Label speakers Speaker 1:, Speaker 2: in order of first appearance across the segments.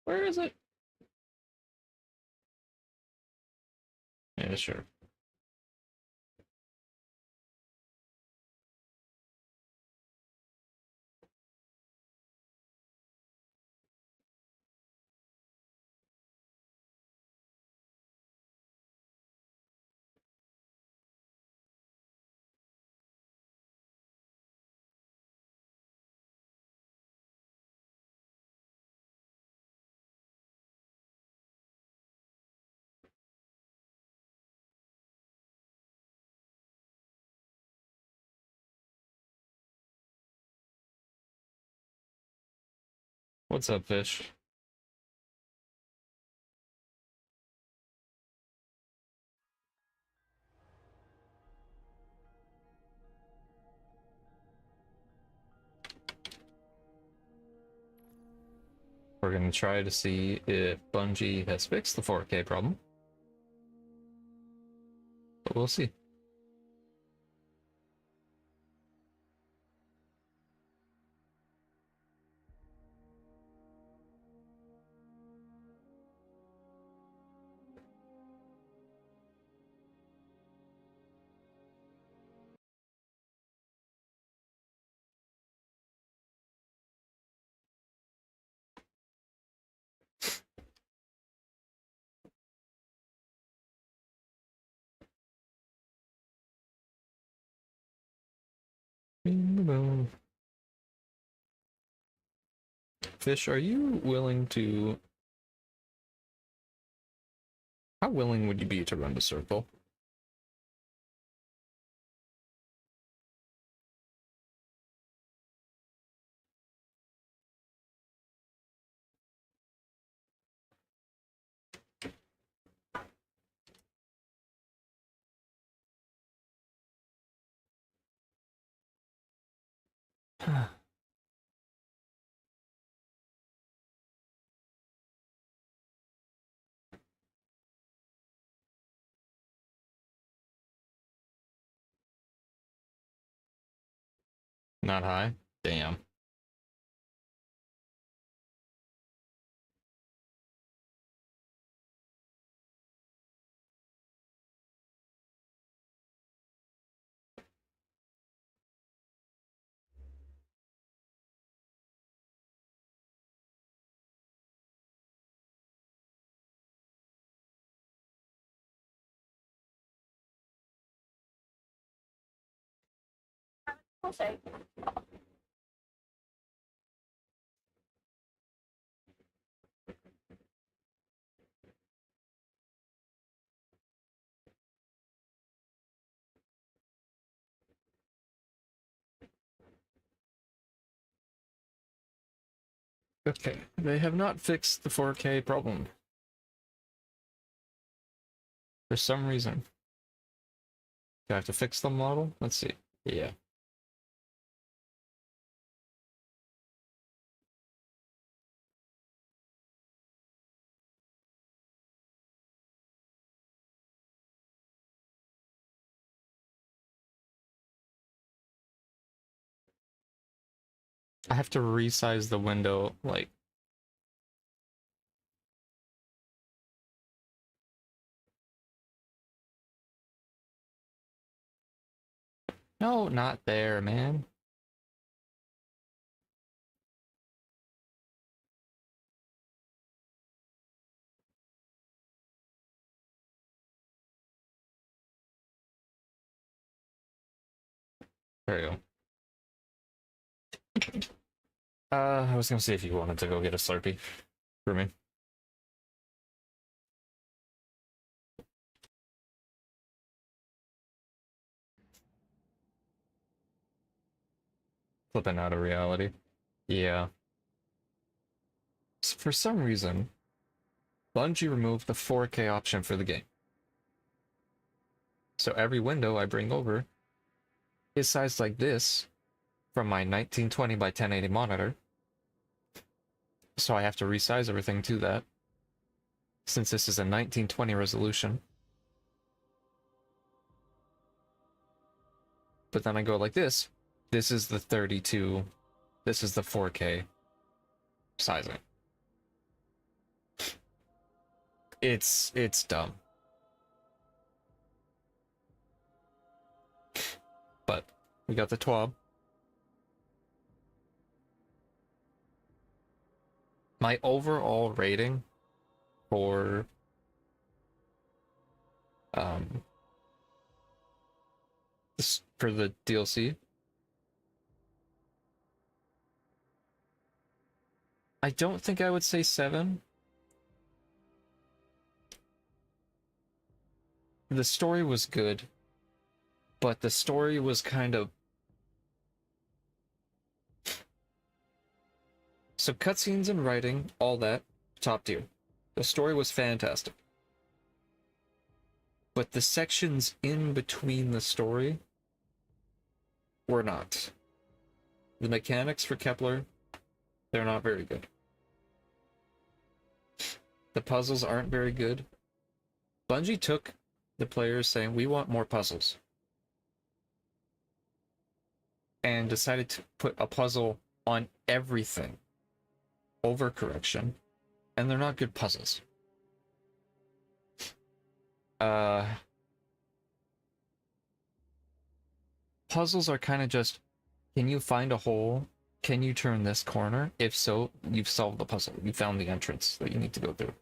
Speaker 1: Where is it? Yeah, sure. What's up, fish? We're gonna try to see if Bungie has fixed the 4K problem. But we'll see. Fish, are you willing to... How willing would you be to run the circle? Not high? Damn.
Speaker 2: Okay.
Speaker 1: Okay, they have not fixed the 4K problem. For some reason. Do I have to fix the model? Let's see. Yeah. I have to resize the window, like... No, not there, man. There you go. I was gonna see if you wanted to go get a Slurpee for me. Flipping out of reality. Yeah. For some reason, Bungie removed the 4K option for the game. So every window I bring over is sized like this from my 1920 by 1080 monitor. So I have to resize everything to that, since this is a 1920 resolution. But then I go like this. This is the 32. This is the 4K sizing. It's dumb. But we got the TWAB. My overall rating for for the DLC, I don't think I would say 7. The story was good, but the story was kind of... So cutscenes and writing, all that, top tier. The story was fantastic. But the sections in between the story were not. The mechanics for Kepler, they're not very good. The puzzles aren't very good. Bungie took the players saying, we want more puzzles, and decided to put a puzzle on everything. Overcorrection. And they're not good puzzles. Puzzles are kind of just, can you find a hole? Can you turn this corner? If so, you've solved the puzzle. You found the entrance that you need to go through.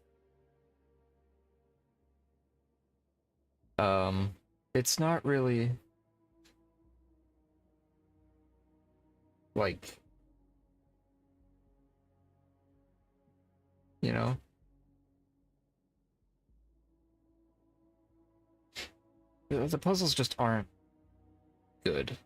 Speaker 1: It's not really like, you know, the puzzles just aren't good.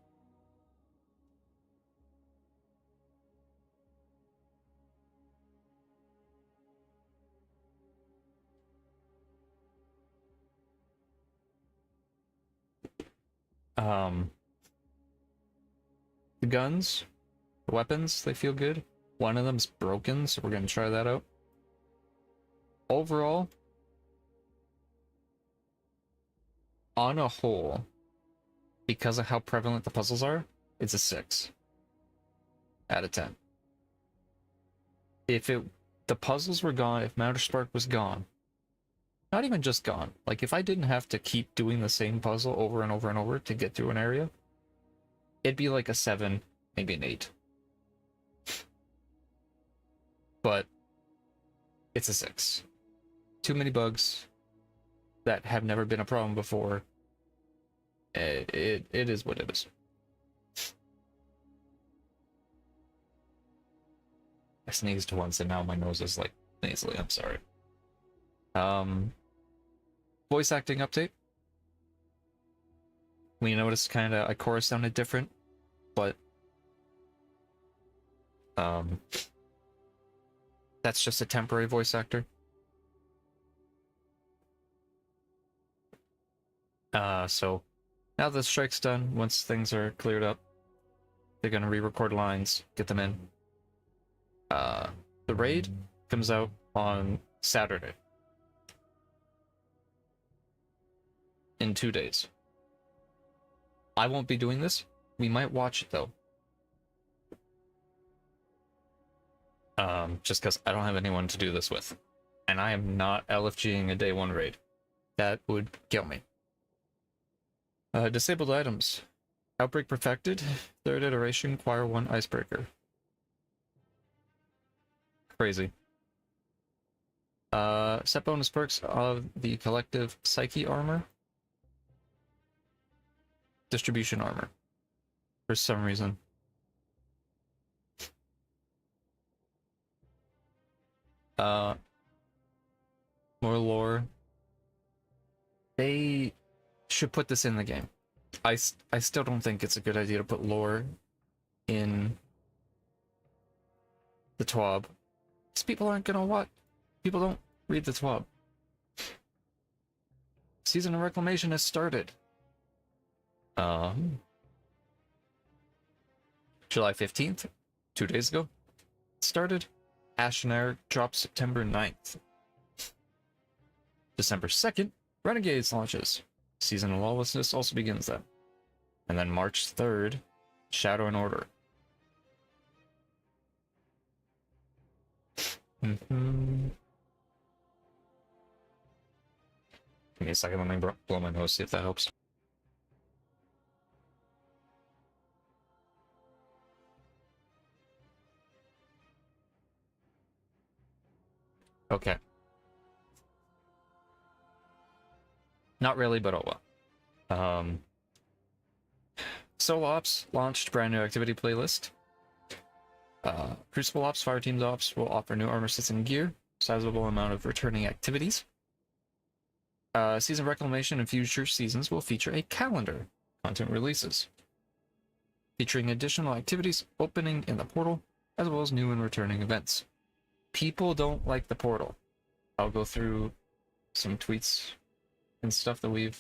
Speaker 1: The guns, the weapons, they feel good. One of them's broken, so we're gonna try that out. Overall, on a whole, because of how prevalent the puzzles are, it's a 6 out of 10. If the puzzles were gone, if Mounterspark was gone, not even just gone, like if I didn't have to keep doing the same puzzle over and over and over to get through an area, it'd be like a 7, maybe an 8. But it's a 6. Too many bugs that have never been a problem before. It is what it is. I sneezed once and now my nose is like nasally. I'm sorry. Voice acting update. We noticed kind of Ikora sounded different, but that's just a temporary voice actor. So now the strike's done, once things are cleared up, they're gonna re-record lines, get them in. The raid comes out on Saturday. In 2 days. I won't be doing this. We might watch it though. Just because I don't have anyone to do this with. And I am not LFGing a day 1 raid. That would kill me. Disabled items. Outbreak perfected. 3rd iteration, Choir 1 icebreaker. Crazy. Set bonus perks of the collective psyche armor. Distribution armor. For some reason. More lore. They should put this in the game. I still don't think it's a good idea to put lore in the TWAB. Because people aren't gonna watch. People don't read the TWAB. Season of Reclamation has started. July 15th, 2 days ago, started. Ash and Eric dropped September 9th. December 2nd, Renegades launches. Season of Lawlessness also begins then. And then March 3rd, Shadow and Order. Give me a second, let me blow my nose, see if that helps. Okay. Not really, but oh well. Solo Ops launched brand new activity playlist. Crucible Ops, Fireteams Ops will offer new armor sets and gear, sizable amount of returning activities. Season Reclamation and future seasons will feature a calendar content releases, featuring additional activities opening in the portal, as well as new and returning events. People don't like the portal. I'll go through some tweets and stuff that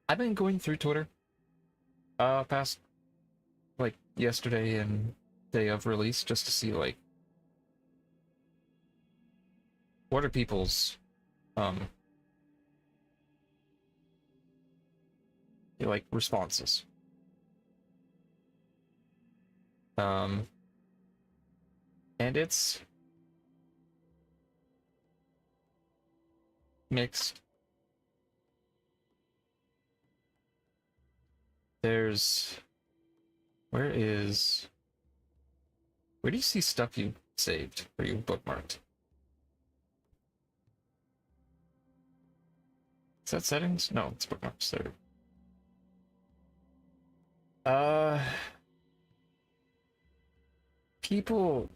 Speaker 1: I've been going through Twitter past like yesterday and day of release just to see like what are people's like responses. And it's mixed. Where do you see stuff you saved or you bookmarked? Is that settings? No, it's bookmarks there. People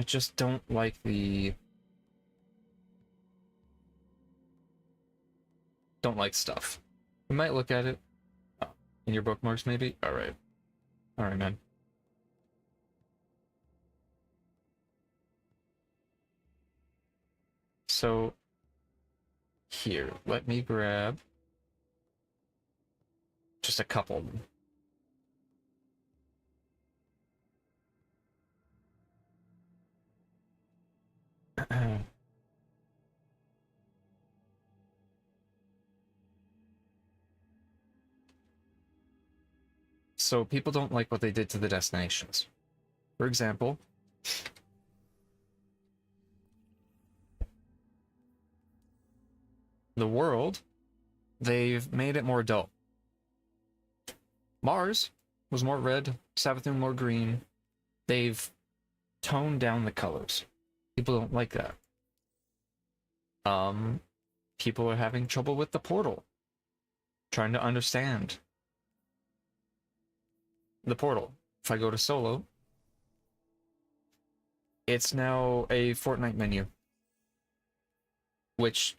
Speaker 1: just don't like stuff. We might look at it in your bookmarks, maybe. All right, man. So here, let me grab just a couple of them. So people don't like what they did to the destinations. For example, the world, they've made it more dull. Mars was more red, Savathun more green. They've toned down the colors. People don't like that. People are having trouble with the portal. Trying to understand the portal. If I go to solo, it's now a Fortnite menu. Which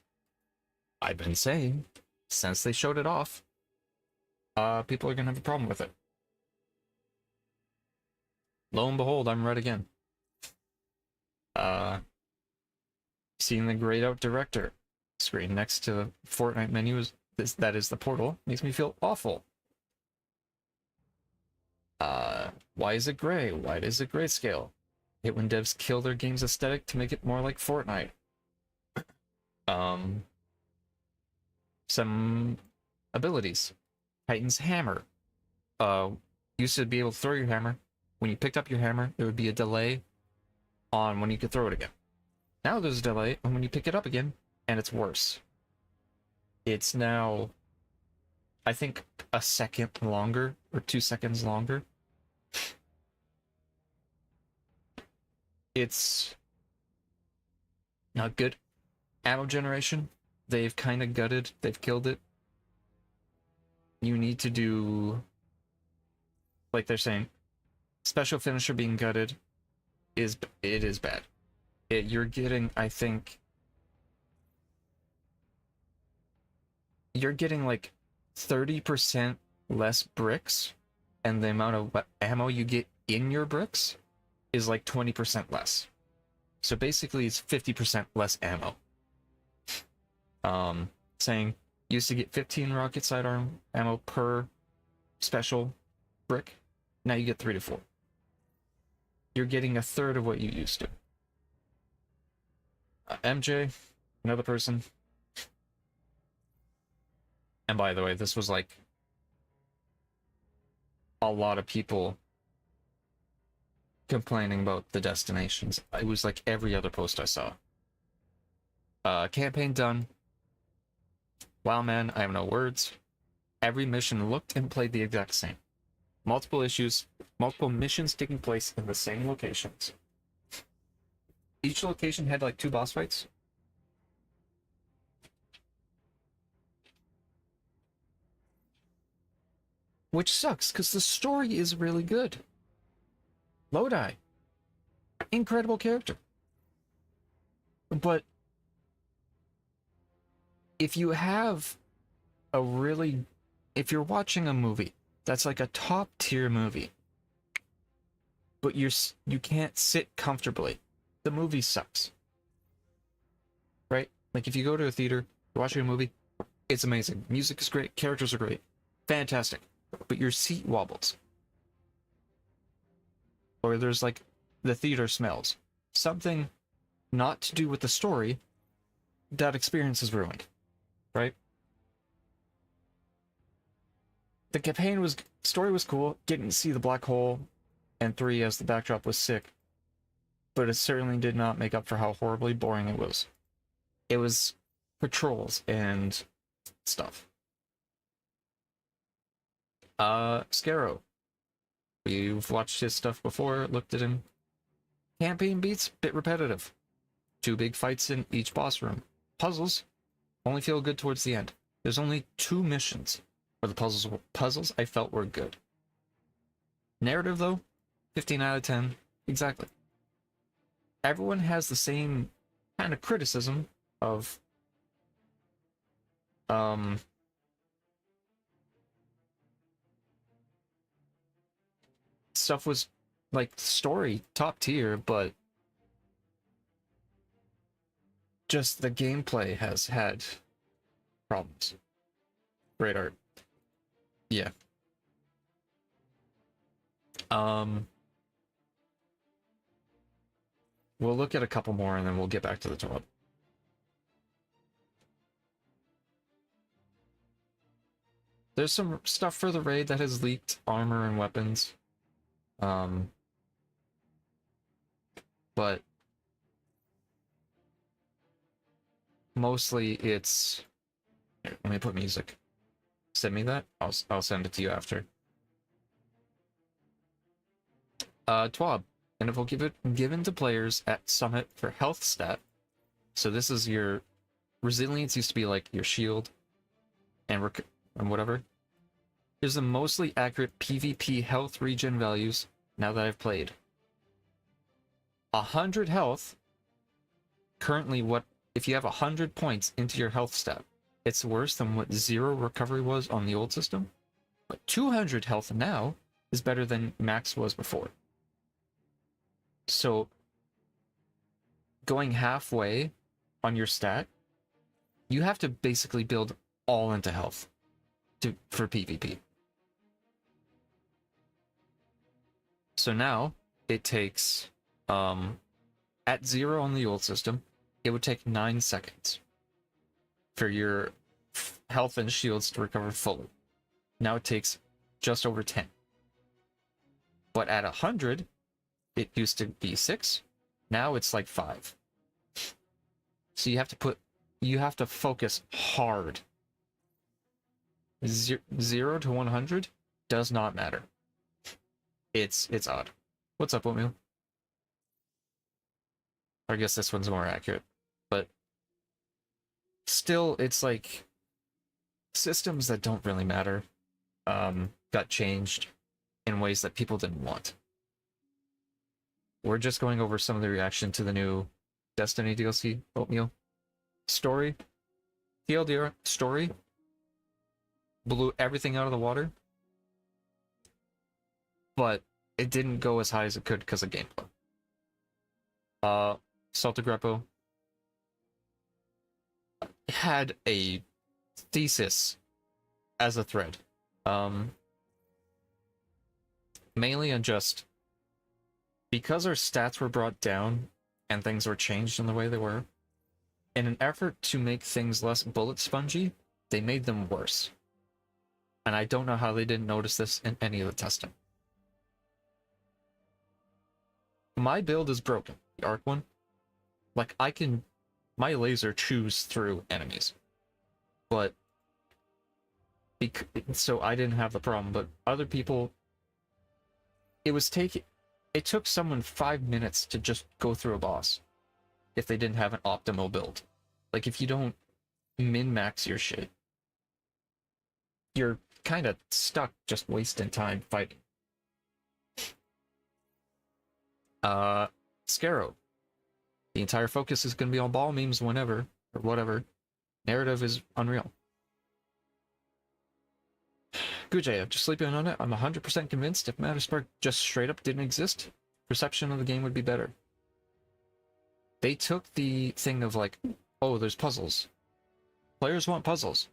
Speaker 1: I've been saying since they showed it off. People are gonna have a problem with it. Lo and behold, I'm right again. Seeing the grayed out director screen next to the Fortnite menu that is the portal makes me feel awful. Why is it gray? Why is it grayscale? Hate when devs kill their game's aesthetic to make it more like Fortnite. Some abilities. Titan's hammer. Used to be able to throw your hammer. When you picked up your hammer, there would be a delay on when you could throw it again. Now there's a delay on when you pick it up again, and it's worse. It's now, I think, a second longer, or 2 seconds longer. It's not good. Ammo generation, they've kind of gutted, they've killed it. You need to do, like they're saying, special finisher being gutted is bad. You're getting, I think, you're getting like 30% less bricks, and the amount of ammo you get in your bricks is like 20% less. So basically it's 50% less ammo. Saying used to get 15 rocket sidearm ammo per special brick. Now you get 3 to 4. You're getting a third of what you used to. MJ, another person. And by the way, this was like a lot of people complaining about the destinations. It was like every other post I saw. Campaign done. Wow, man, I have no words. Every mission looked and played the exact same. Multiple missions taking place in the same locations. Each location had like 2 boss fights. Which sucks, because the story is really good. Lodi. Incredible character. But if you have a really... If you're watching a movie that's like a top tier movie, but you can't sit comfortably, the movie sucks. Right? Like if you go to a theater, you're watching a movie, it's amazing. Music is great, characters are great. Fantastic. But your seat wobbles. Or there's like the theater smells. Something not to do with the story, that experience is ruined. Right? The campaign story was cool, getting to see the black hole and 3 as the backdrop was sick, but it certainly did not make up for how horribly boring it was. It was patrols and stuff. Scarrow. You've watched his stuff before, looked at him. Campaign beats, bit repetitive. 2 big fights in each boss room. Puzzles only feel good towards the end. There's only 2 missions where the puzzles I felt were good. Narrative, though, 15 out of 10. Exactly. Everyone has the same kind of criticism of stuff was like story top tier, but just the gameplay has had problems. Great art. Yeah. We'll look at a couple more and then we'll get back to the top. There's some stuff for the raid that has leaked armor and weapons. But mostly it's... Here, let me put music. Send me that. I'll send it to you after. TWAB. Interval given to players at Summit for health stat. So this is your... Resilience used to be like your shield and whatever. Here's the mostly accurate PvP health regen values now that I've played. 100 health. Currently, if you have 100 points into your health stat, it's worse than what 0 recovery was on the old system. But 200 health now is better than max was before. So, going halfway on your stat, you have to basically build all into health for PvP. So now, it takes, at 0 on the old system, it would take 9 seconds for your health and shields to recover fully. Now it takes just over 10. But at 100, it used to be 6. Now it's like 5. So you have to focus hard. 0 to 100 does not matter. It's odd. What's up, Oatmeal? I guess this one's more accurate, but still, it's like systems that don't really matter got changed in ways that people didn't want. We're just going over some of the reaction to the new Destiny DLC, Oatmeal. Story. TLDR, story blew everything out of the water, but it didn't go as high as it could because of gameplay. Salta Greppo had a thesis as a thread. Mainly on just because our stats were brought down and things were changed in the way they were, in an effort to make things less bullet spongy, they made them worse. And I don't know how they didn't notice this in any of the testing. My build is broken, the arc one. Like, my laser chews through enemies. But So I didn't have the problem, but other people, it took someone 5 minutes to just go through a boss if they didn't have an optimal build. Like, if you don't min-max your shit, you're kind of stuck just wasting time fighting. Scarrow. The entire focus is going to be on ball memes whenever, or whatever. Narrative is unreal. Gujaya, just sleeping on it, I'm 100% convinced if Matterspark just straight up didn't exist, perception of the game would be better. They took the thing of like, oh, there's puzzles. Players want puzzles.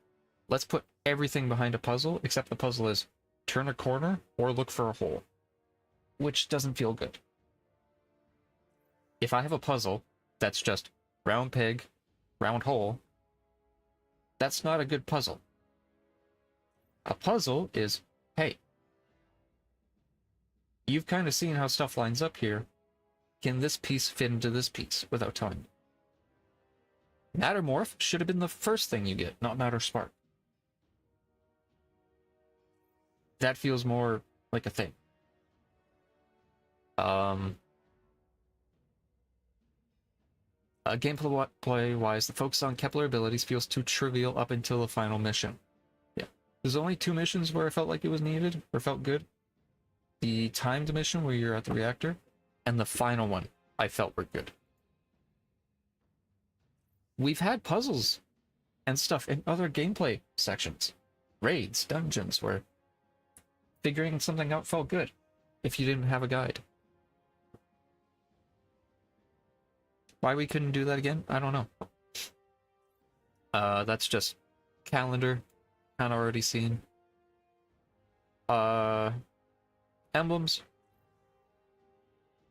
Speaker 1: Let's put everything behind a puzzle, except the puzzle is turn a corner or look for a hole, which doesn't feel good. If I have a puzzle that's just round peg, round hole, that's not a good puzzle. A puzzle is, hey, you've kind of seen how stuff lines up here. Can this piece fit into this piece without telling me? Mattermorph should have been the first thing you get, not Matterspark. That feels more like a thing. Gameplay-wise, the focus on Kepler abilities feels too trivial up until the final mission. Yeah. There's only 2 missions where I felt like it was needed, or felt good. The timed mission where you're at the reactor, and the final one I felt were good. We've had puzzles and stuff in other gameplay sections. Raids, dungeons, where figuring something out felt good if you didn't have a guide. Why we couldn't do that again, I don't know. That's just calendar, kind of already seen. Emblems,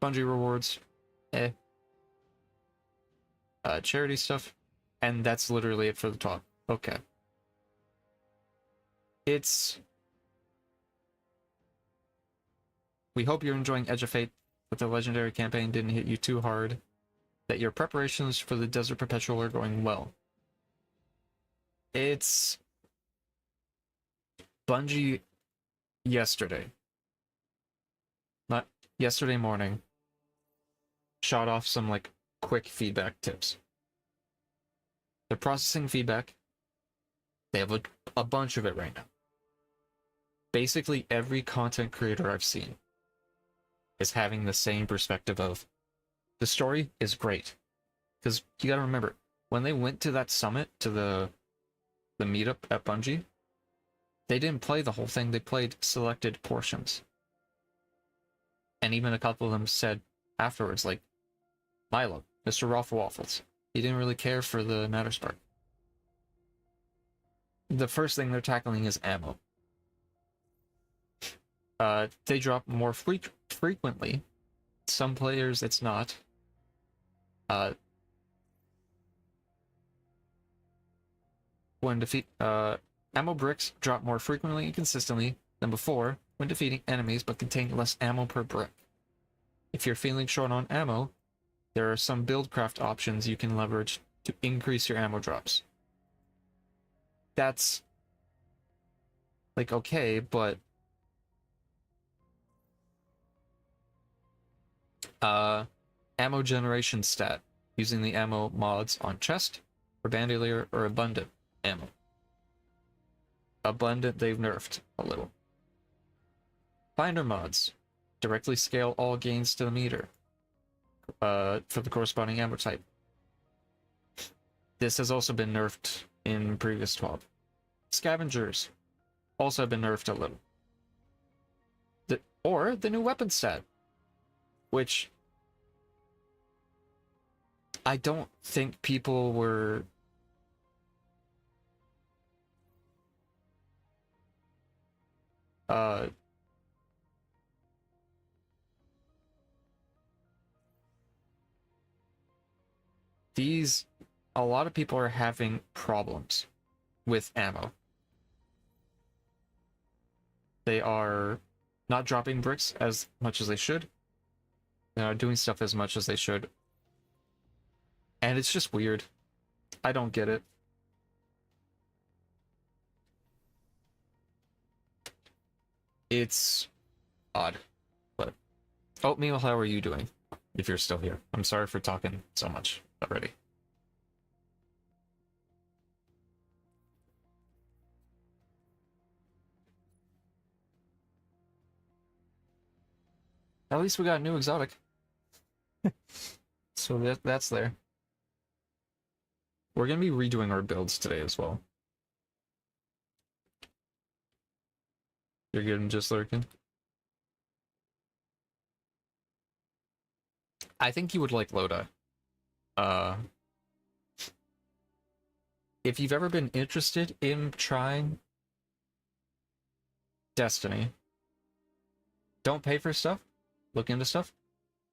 Speaker 1: Bungie rewards, charity stuff, and that's literally it for the talk. Okay. We hope you're enjoying Edge of Fate, that the legendary campaign didn't hit you too hard, that your preparations for the Desert Perpetual are going well. It's Bungie yesterday, not yesterday morning, shot off some like quick feedback tips. They're processing feedback. They have a bunch of it right now. Basically every content creator I've seen is having the same perspective of the story is great. Because you gotta remember, when they went to that summit, to the meetup at Bungie, they didn't play the whole thing, they played selected portions. And even a couple of them said afterwards, like, Milo, Mr. Raffle Waffles, he didn't really care for the Matterspark. The first thing they're tackling is ammo. They drop more frequently. Some players, it's not. Ammo bricks drop more frequently and consistently than before when defeating enemies, but contain less ammo per brick. If you're feeling short on ammo, there are some buildcraft options you can leverage to increase your ammo drops. That's like okay, but ammo generation stat using the ammo mods on chest or bandolier or abundant ammo. Abundant they've nerfed a little. Binder mods directly scale all gains to the meter for the corresponding ammo type. This has also been nerfed in previous 12. Scavengers also have been nerfed a little. Or the new weapon stat, which I don't think people were a lot of people are having problems with ammo. They are not dropping bricks as much as they should. They are doing stuff as much as they should. And it's just weird. I don't get it. It's odd, but Oatmeal, how are you doing? If you're still here. I'm sorry for talking so much already. At least we got a new exotic. So that's there. We're gonna be redoing our builds today as well. You're good and just lurking? I think you would like Loda. Uh, if you've ever been interested in trying Destiny, don't pay for stuff, look into stuff,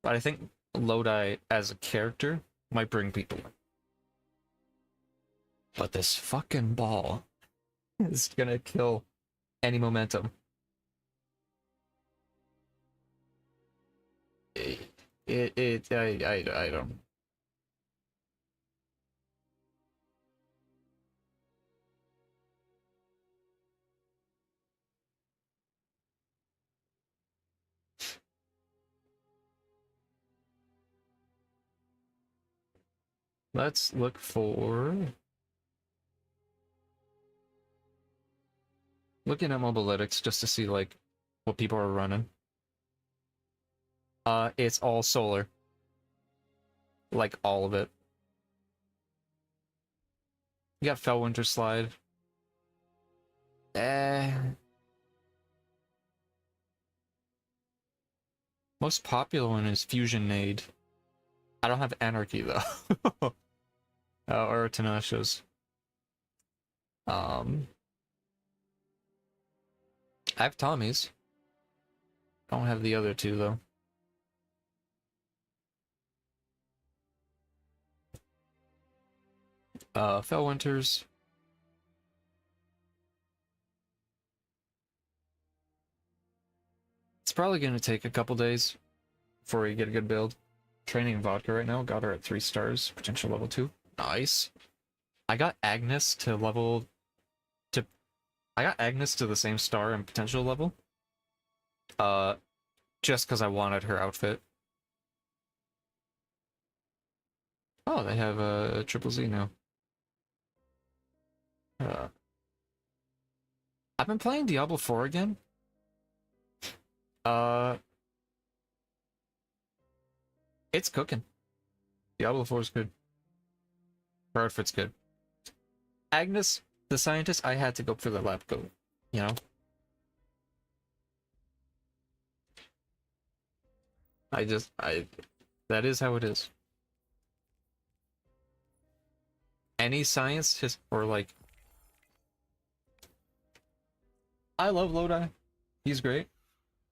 Speaker 1: but I think Lodi as a character might bring people in. But this fucking ball is gonna kill any momentum. I don't. Let's look for... Looking at Mobilytics just to see, like, what people are running. It's all solar. Like, all of it. You got Fellwinter Slide. Most popular one is Fusion Nade. I don't have Anarchy, though. Or Tenacious. I have Tommy's. Don't have the other two, though. Fellwinters. It's probably going to take a couple days before we get a good build. Training Vodka right now. Got her at 3 stars. Potential level 2. Nice. I got Agnes to level... I got Agnes to the same star and potential level. Just because I wanted her outfit. Oh, they have a Triple Z now. I've been playing Diablo 4 again. It's cooking. Diablo 4 is good. Her outfit's good. Agnes, the scientist, I had to go for the lab coat, you know? That is how it is. Any science, or like... I love Lodi. He's great.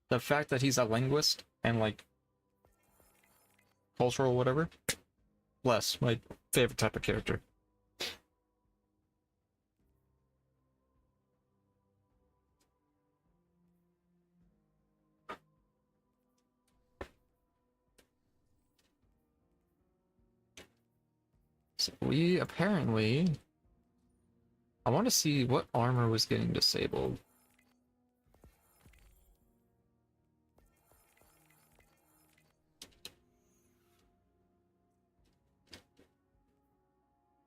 Speaker 1: The fact that he's a linguist and like cultural whatever, bless, my favorite type of character. So we apparently... I want to see what armor was getting disabled.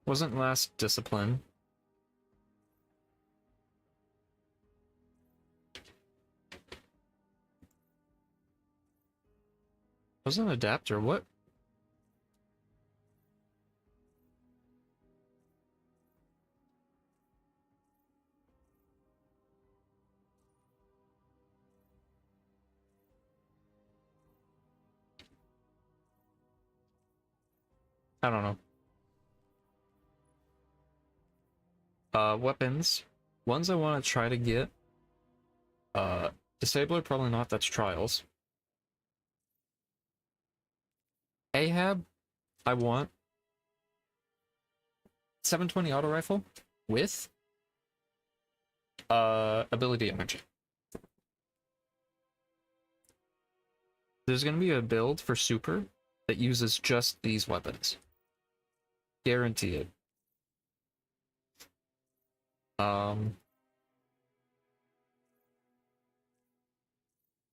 Speaker 1: Wasn't last discipline. Wasn't adapter, what? I don't know. Weapons. Ones I want to try to get. Disabler, probably not, that's Trials. Ahab, I want 720 auto rifle with ability energy. There's gonna be a build for super that uses just these weapons. Guarantee it.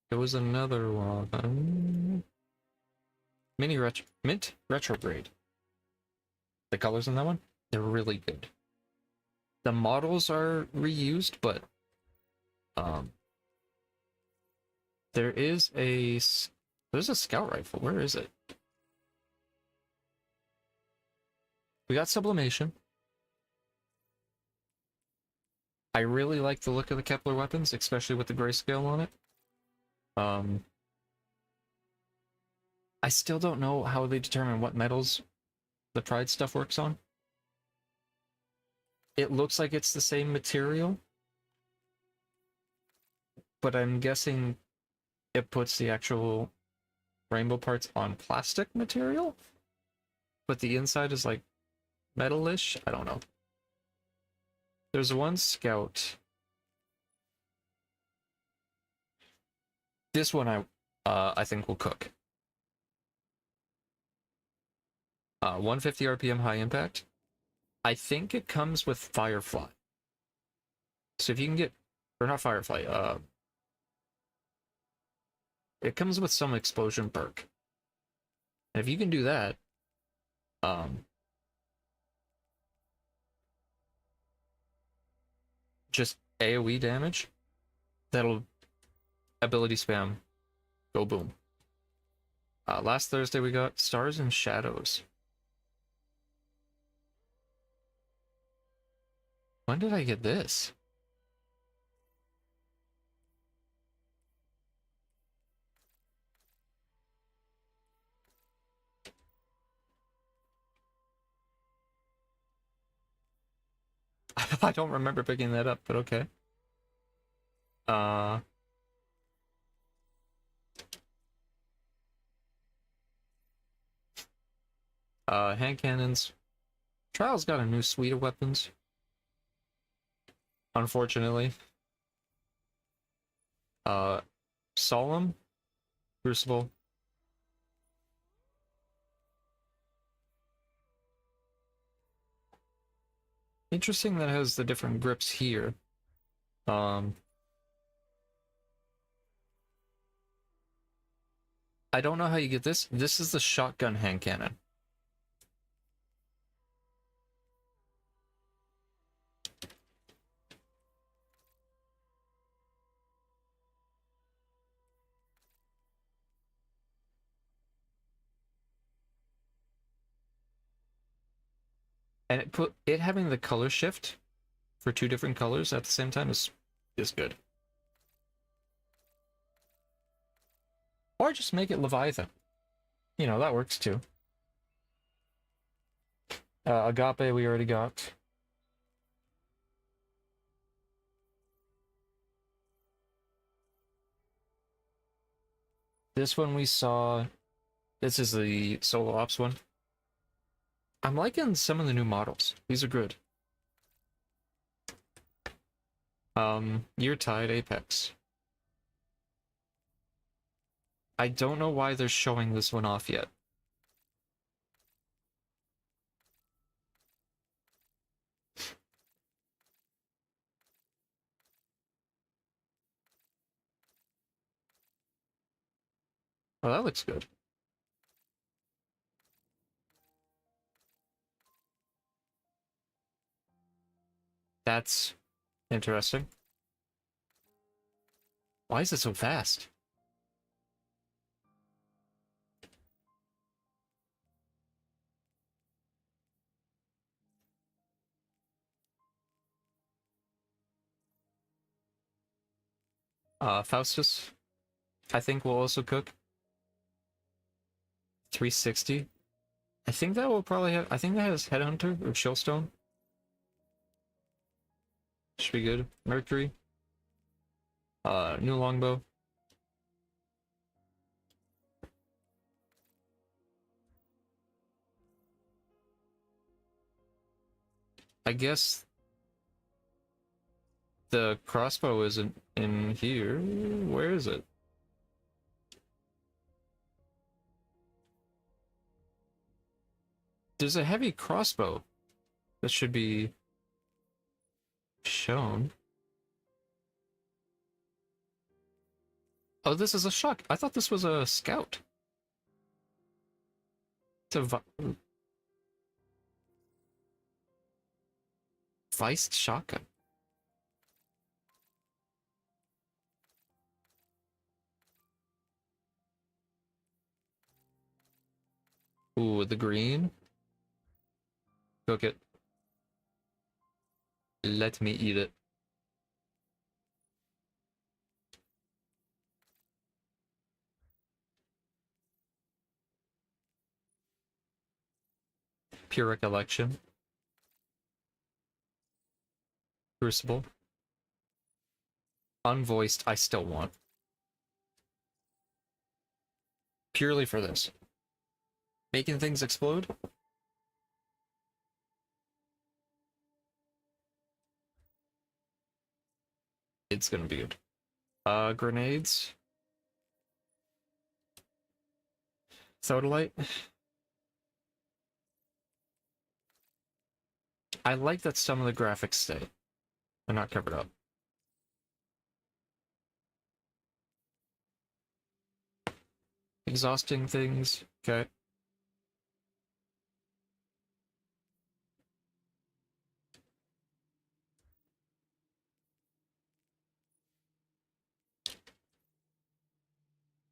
Speaker 1: There was another one. Mint Retrograde. The colors in that one, they're really good. The models are reused, but there's a scout rifle. Where is it? We got sublimation. I really like the look of the Kepler weapons, especially with the grayscale on it. I still don't know how they determine what metals the Pride stuff works on. It looks like it's the same material, but I'm guessing it puts the actual rainbow parts on plastic material, but the inside is like metalish. I don't know. There's one scout. This one I think will cook. 150 RPM high impact. I think it comes with Firefly. So if you can get, or not Firefly, it comes with some explosion perk. And if you can do that, just AoE damage, that'll ability spam, go boom. Last Thursday we got Stars and Shadows. When did I get this? I don't remember picking that up, but okay. Hand cannons. Trial's got a new suite of weapons. Unfortunately. Solemn, Crucible. Interesting that it has the different grips here. I don't know how you get this. This is the shotgun hand cannon. And it having the color shift for two different colors at the same time is good. Or just make it Leviathan. You know, that works too. Agape we already got. This one we saw. This is the solo ops one. I'm liking some of the new models. These are good. Yeartide Apex. I don't know why they're showing this one off yet. Oh, that looks good. That's interesting. Why is it so fast? Faustus, I think will also cook. 360. I think that will probably have, I think that has Headhunter or Chillstone. Should be good. Mercury. New longbow. I guess the crossbow isn't in here. Where is it? There's a heavy crossbow that should be shown. Oh, this is a shock. I thought this was a scout. It's a Viced shotgun. Ooh, the green. Cook it. Let me eat it. Pure recollection. Crucible. Unvoiced, I still want. Purely for this. Making things explode? It's gonna be good. Grenades. Sodalite. I like that some of the graphics stay. They're not covered up. Exhausting things. Okay.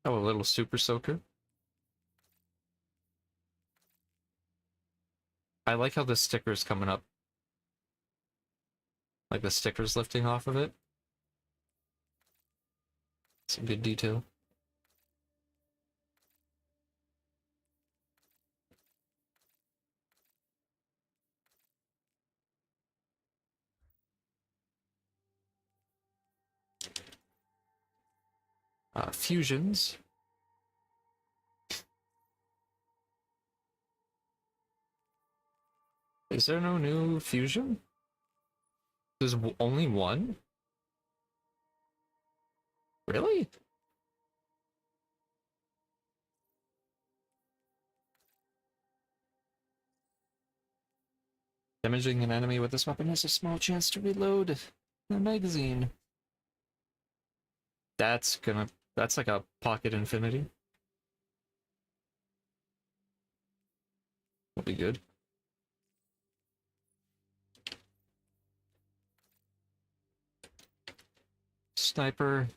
Speaker 1: Oh, a little super soaker. I like how the sticker's coming up. Like the sticker's lifting off of it. Some good detail. Fusions. Is there no new fusion? There's only one? Really? Damaging an enemy with this weapon has a small chance to reload the magazine. That's like a pocket infinity. Will be good. Sniper.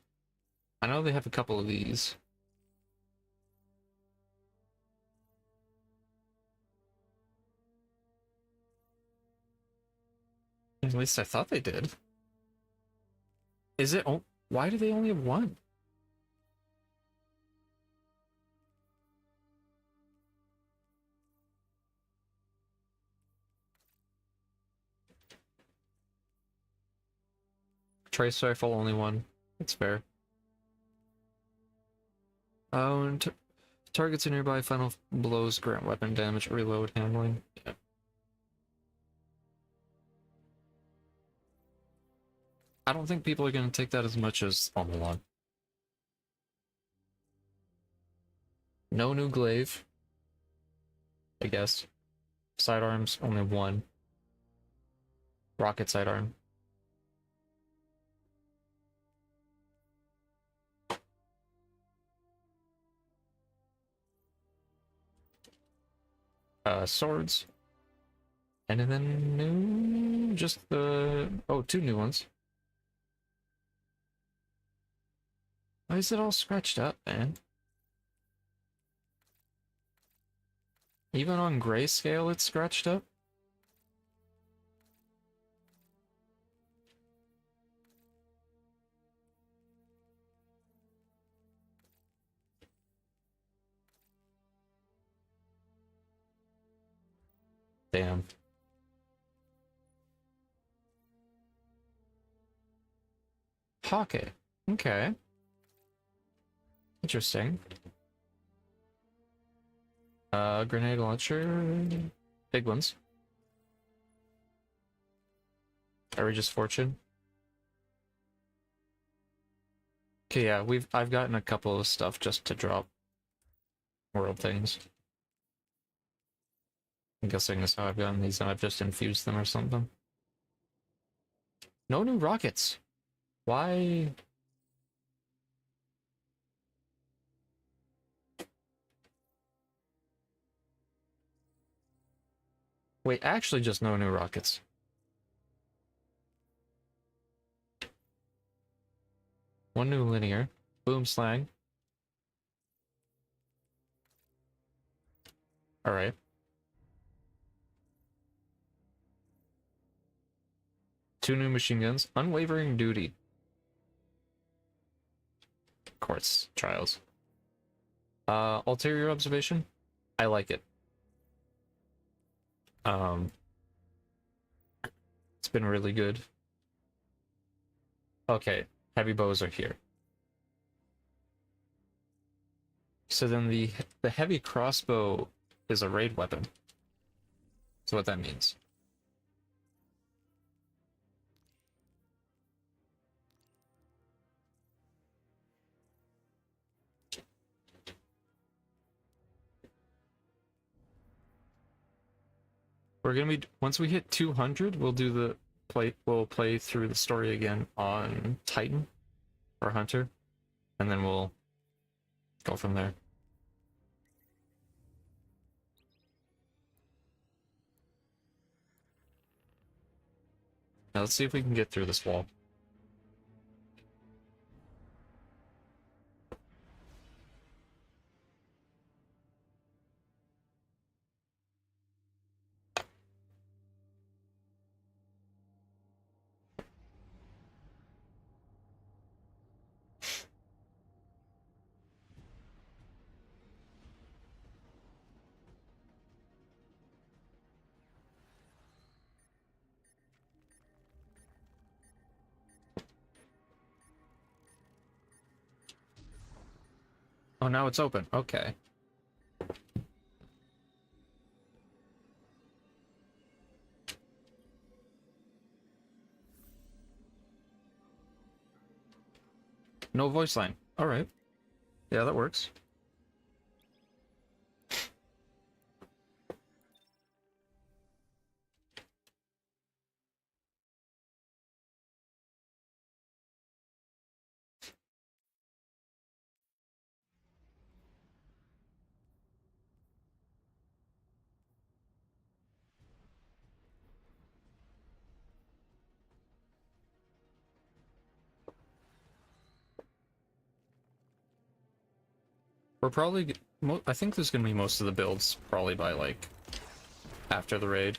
Speaker 1: I know they have a couple of these. At least I thought they did. Is it? Why do they only have one? Trace rifle, only one. That's fair. Oh, and targets a nearby final blows grant weapon damage, reload, handling. Yeah. I don't think people are going to take that as much as on the log. No new glaive. I guess. Sidearms, only one. Rocket sidearm. Swords. And then new, just the, oh, two new ones. Why is it all scratched up, man? Even on grayscale, it's scratched up? Damn. Pocket. Okay. Interesting. Grenade launcher. Big ones. Outrageous Fortune. Okay, yeah, I've gotten a couple of stuff just to drop world things. I'm guessing that's how I've gotten these, and I've just infused them or something. No new rockets. Why? Wait, actually just no new rockets. One new linear. Boom slang. Alright. Two new machine guns. Unwavering duty. Course trials. Ulterior observation. I like it. It's been really good. Okay, heavy bows are here. So then the heavy crossbow is a raid weapon. That's what that means. We're gonna be, once we hit 200, we'll do the we'll play through the story again on Titan or Hunter, and then we'll go from there. Now let's see if we can get through this wall. Oh, now it's open. Okay. No voice line. All right. Yeah, that works. We're probably, I think there's gonna be most of the builds probably by like after the raid.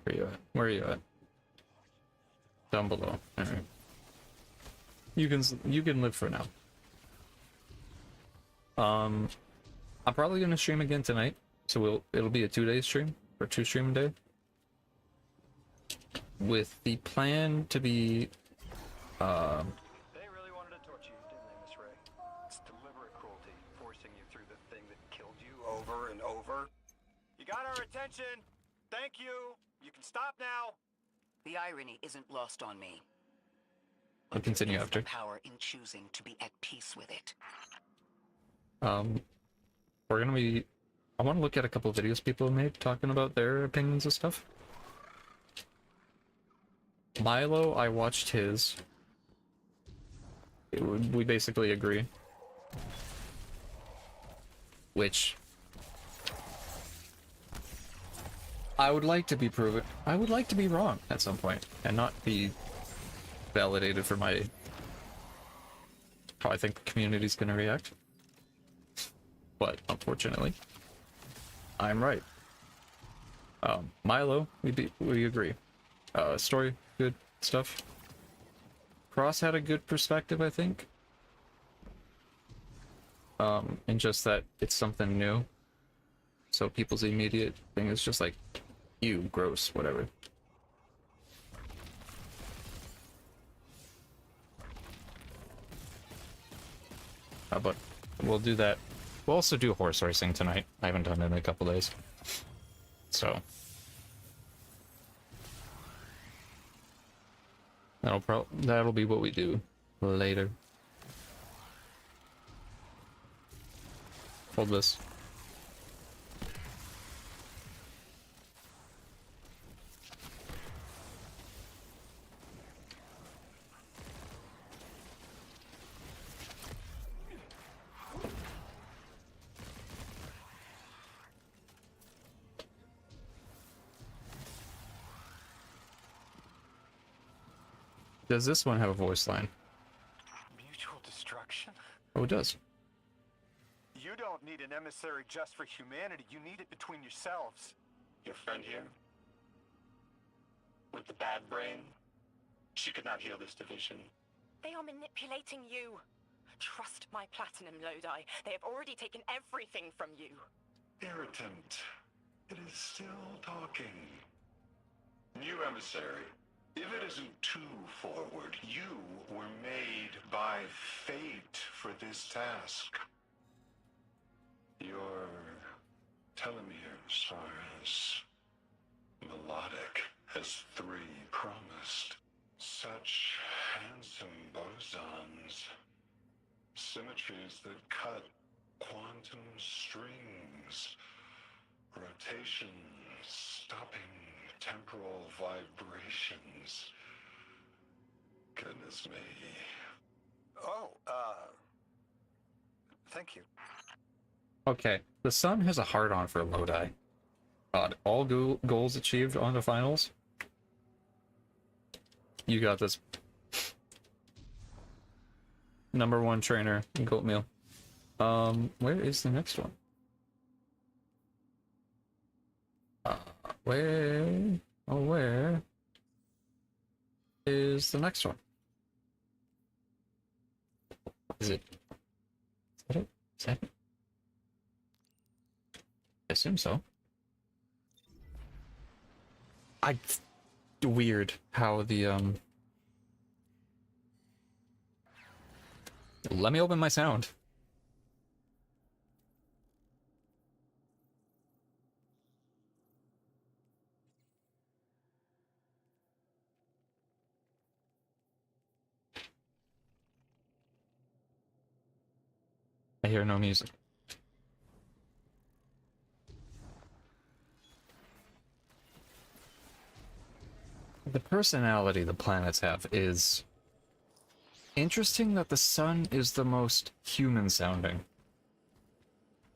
Speaker 1: Where are you at? Where are you at? Down below. All right. You can live for now. I'm probably gonna stream again tonight, so it'll be a 2-day stream or 2 stream a day, with the plan to be
Speaker 2: They really wanted to torture you, didn't they, Miss Ray? It's deliberate cruelty, forcing you through the thing that killed you over and over. You got our attention. Thank you. You can stop now.
Speaker 3: The irony isn't lost on me.
Speaker 1: I'll continue
Speaker 3: There is
Speaker 1: after.
Speaker 3: the power in choosing to be at peace with it.
Speaker 1: We're gonna be, I want to look at a couple of videos people have made talking about their opinions of stuff. Milo, I watched his. We basically agree. Which I would like to be proven. I would like to be wrong at some point and not be validated for my how I think the community's gonna react. But unfortunately, I'm right. Milo, we agree. Story, good stuff. Cross had a good perspective, I think. And just that it's something new. So people's immediate thing is just like, ew, gross, whatever. But we'll do that. We'll also do horse racing tonight. I haven't done it in a couple days. So that'll be what we do later. Hold this. Does this one have a voice line?
Speaker 2: Mutual destruction?
Speaker 1: Oh, it does.
Speaker 2: You don't need an emissary just for humanity. You need it between yourselves. Your friend here? With the bad brain? She could not heal this division.
Speaker 4: They are manipulating you. Trust my platinum, Lodi. They have already taken everything from you.
Speaker 2: Irritant. It is still talking. New emissary. If it isn't too forward, you were made by fate for this task. Your telomeres are as melodic as 3 promised. Such handsome bosons. Symmetries that cut quantum strings. Rotations stopping temporal vibrations. Goodness me. Oh, thank you.
Speaker 1: Okay, the sun has a hard-on for Lodi. God, all goals achieved on the finals. You got this. Number 1 trainer, goat meal. Where is the next one? Where is the next one? Is it? Is that it? Is that it? I assume so. Weird how the let me open my sound. I hear no music. The personality the planets have is interesting that the sun is the most human sounding.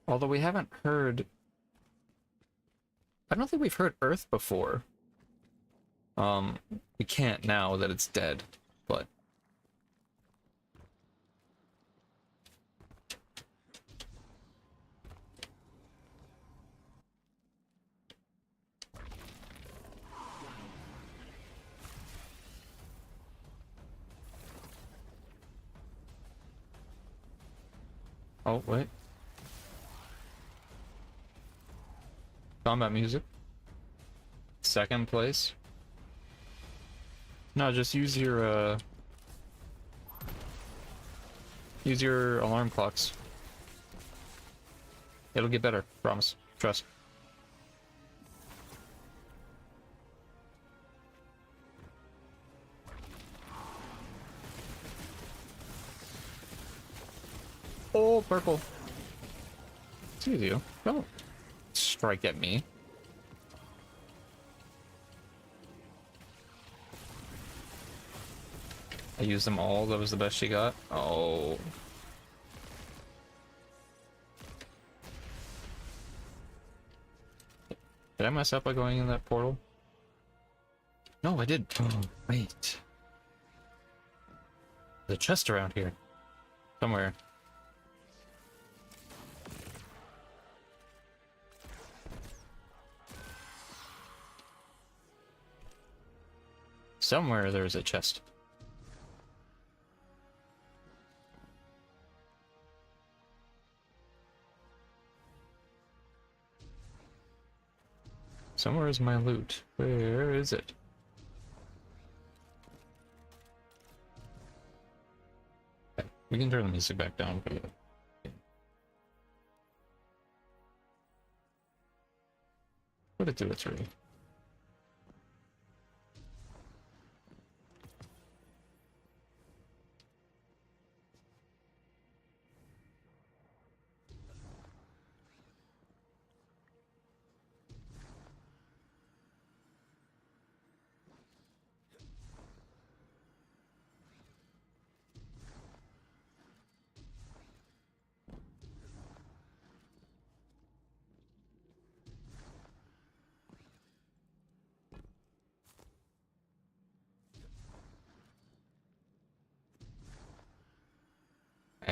Speaker 1: Although we haven't heard... I don't think we've heard Earth before. We can't now that it's dead, but... Oh, wait. Combat music. Second place. No, just use your alarm clocks. It'll get better, promise. Trust. Oh, purple. Excuse you. Don't strike at me. I used them all. That was the best she got. Oh. Did I mess up by going in that portal? No, I did. Oh, wait. There's a chest around here. Somewhere. Somewhere there's a chest. Somewhere is my loot. Where is it? Okay, we can turn the music back down. Put it to its reading.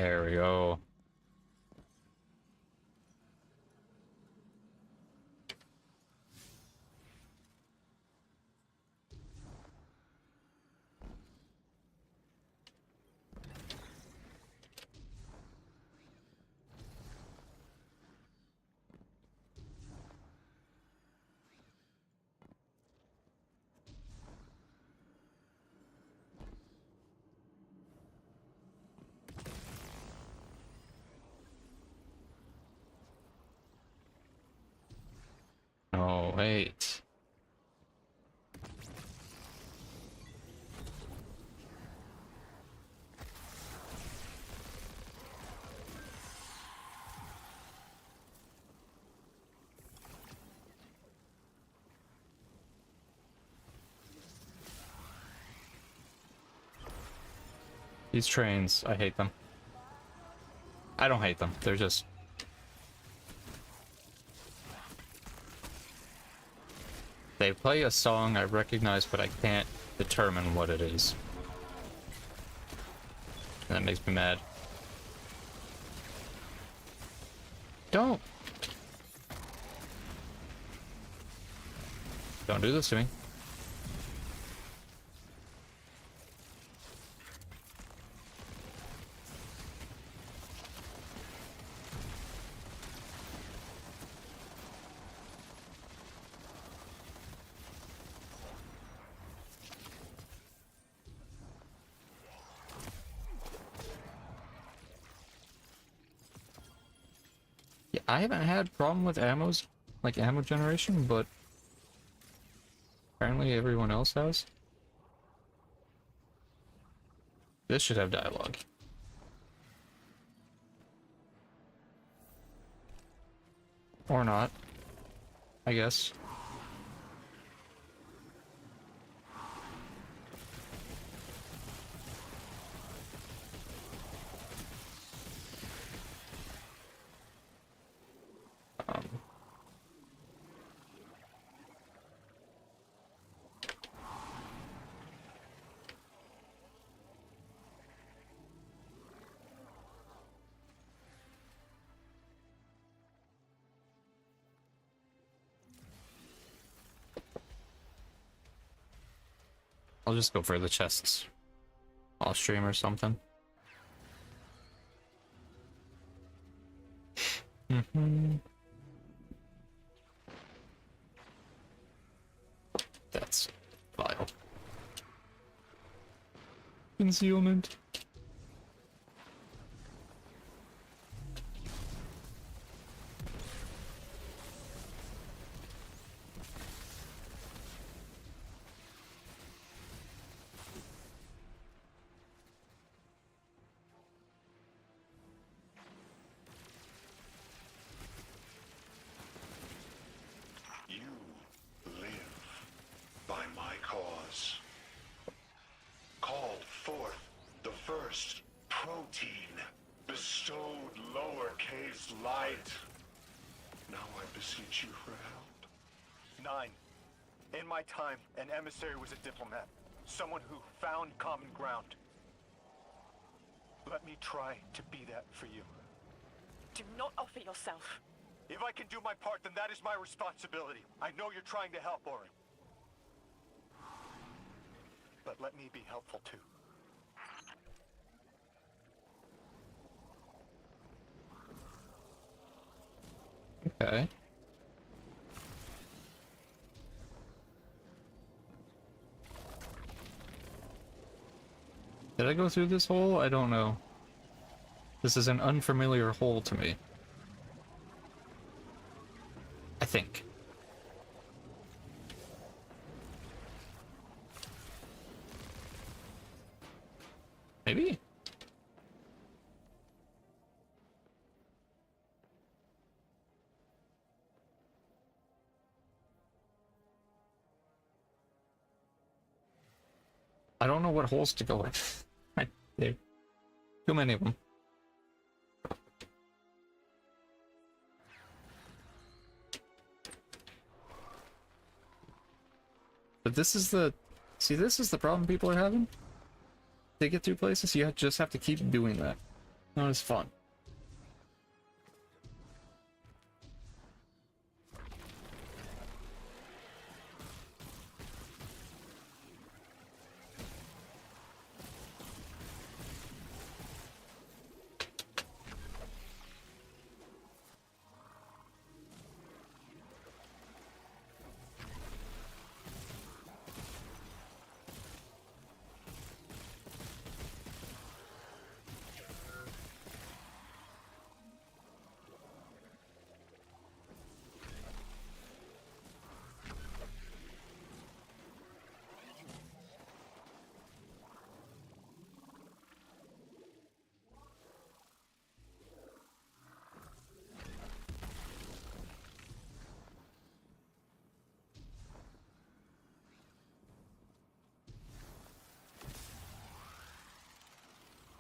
Speaker 1: There we go. Oh, wait. These trains, I hate them. I don't hate them, they're just... They play a song I recognize, but I can't determine what it is. And that makes me mad. Don't do this to me. Yeah, I haven't had problem with ammos, like ammo generation, but apparently everyone else has. This should have dialogue. Or not, I guess. I'll just go for the chests. I'll stream or something. That's vile. Concealment.
Speaker 2: Time, an emissary was a diplomat, someone who found common ground. Let me try to be that for you.
Speaker 4: Do not offer yourself.
Speaker 2: If I can do my part, then that is my responsibility. I know you're trying to help, Orin. But let me be helpful too.
Speaker 1: Okay. Did I go through this hole? I don't know. This is an unfamiliar hole to me. I think. Maybe? I don't know what holes to go in. There. Too many of them. But this is the... See, this is the problem people are having? To get through places, you just have to keep doing that. That was fun.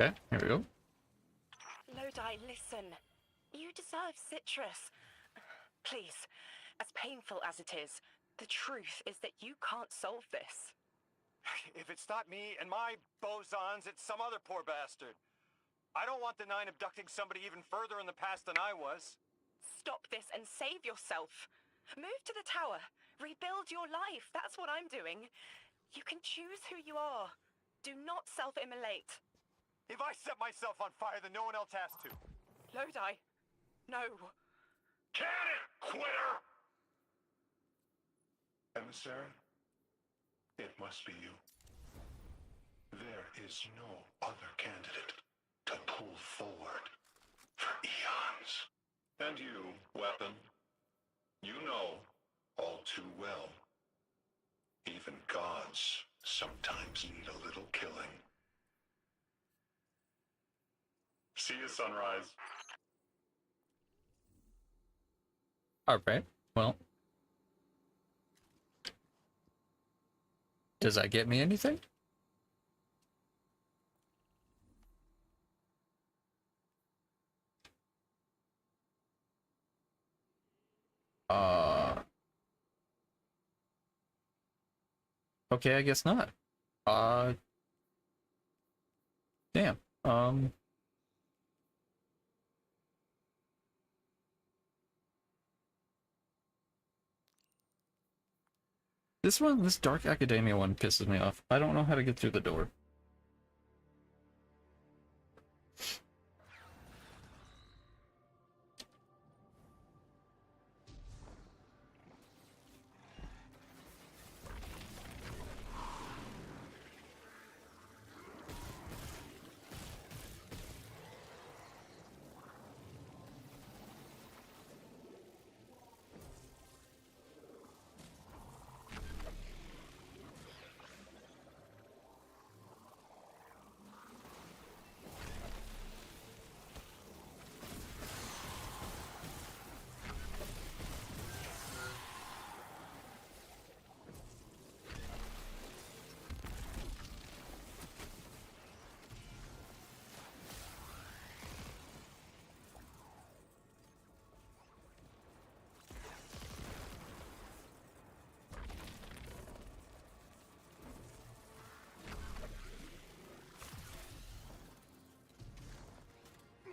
Speaker 1: Okay, here we go.
Speaker 4: Lodi, listen. You deserve citrus. Please, as painful as it is, the truth is that you can't solve this.
Speaker 2: If it's not me and my bosons, it's some other poor bastard. I don't want the Nine abducting somebody even further in the past than I was.
Speaker 4: Stop this and save yourself. Move to the tower. Rebuild your life. That's what I'm doing. You can choose who you are. Do not self-immolate.
Speaker 2: If I set myself on fire, then no one else has to.
Speaker 4: Lodi, no.
Speaker 2: Can it, quitter!
Speaker 5: Emissary, it must be you. There is no other candidate to pull forward for eons. And you, weapon, you know all too well. Even gods sometimes need a little killing. See you, Sunrise.
Speaker 1: Alright, well. Does that get me anything? Okay, I guess not. Damn. This Dark Academia one pisses me off. I don't know how to get through the door.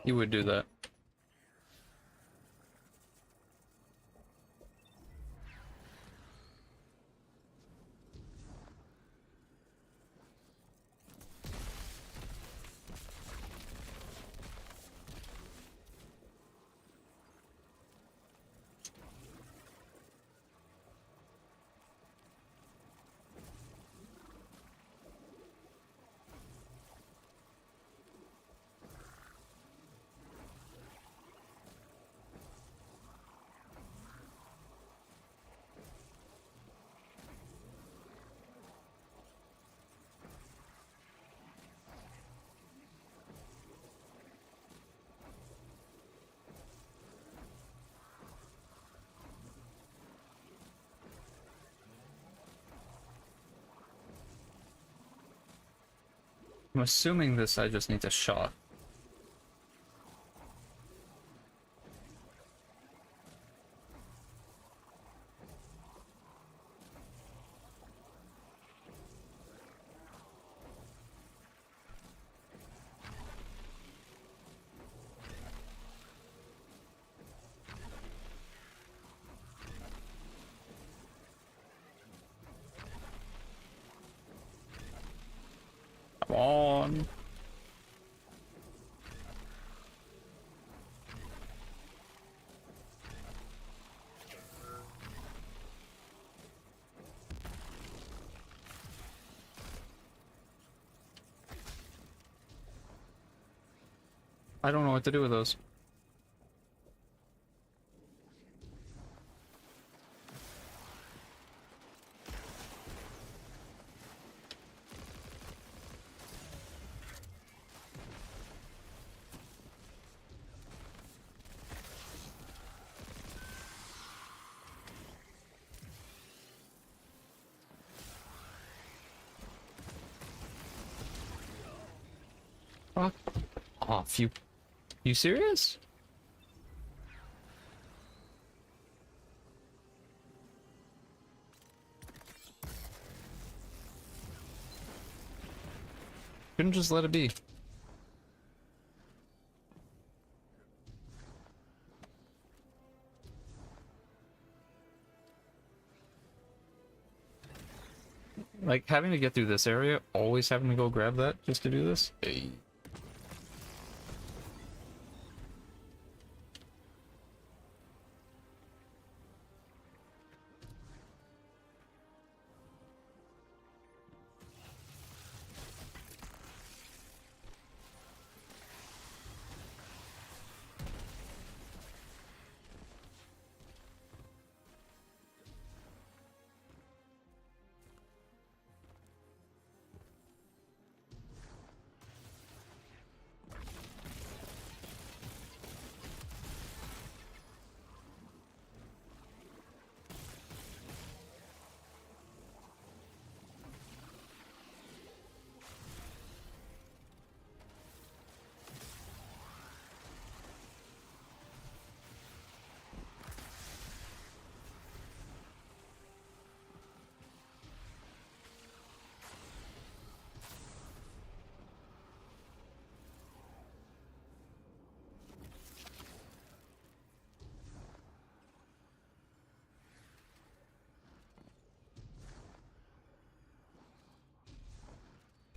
Speaker 1: You would do that. I'm assuming this I just need to shot. Come on. I don't know what to do with those. Fuck off, you serious? Couldn't just let it be. Like, having to get through this area, always having to go grab that just to do this? Hey.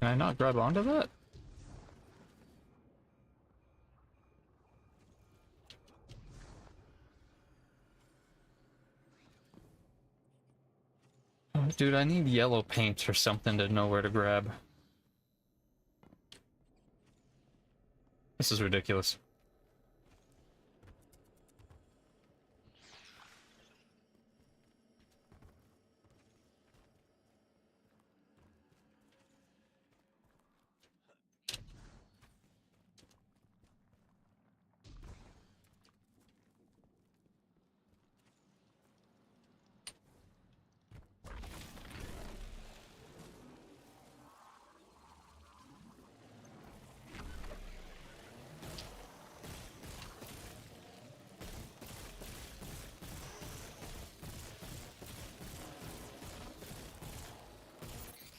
Speaker 1: Can I not grab onto that? Oh, dude, I need yellow paint or something to know where to grab. This is ridiculous.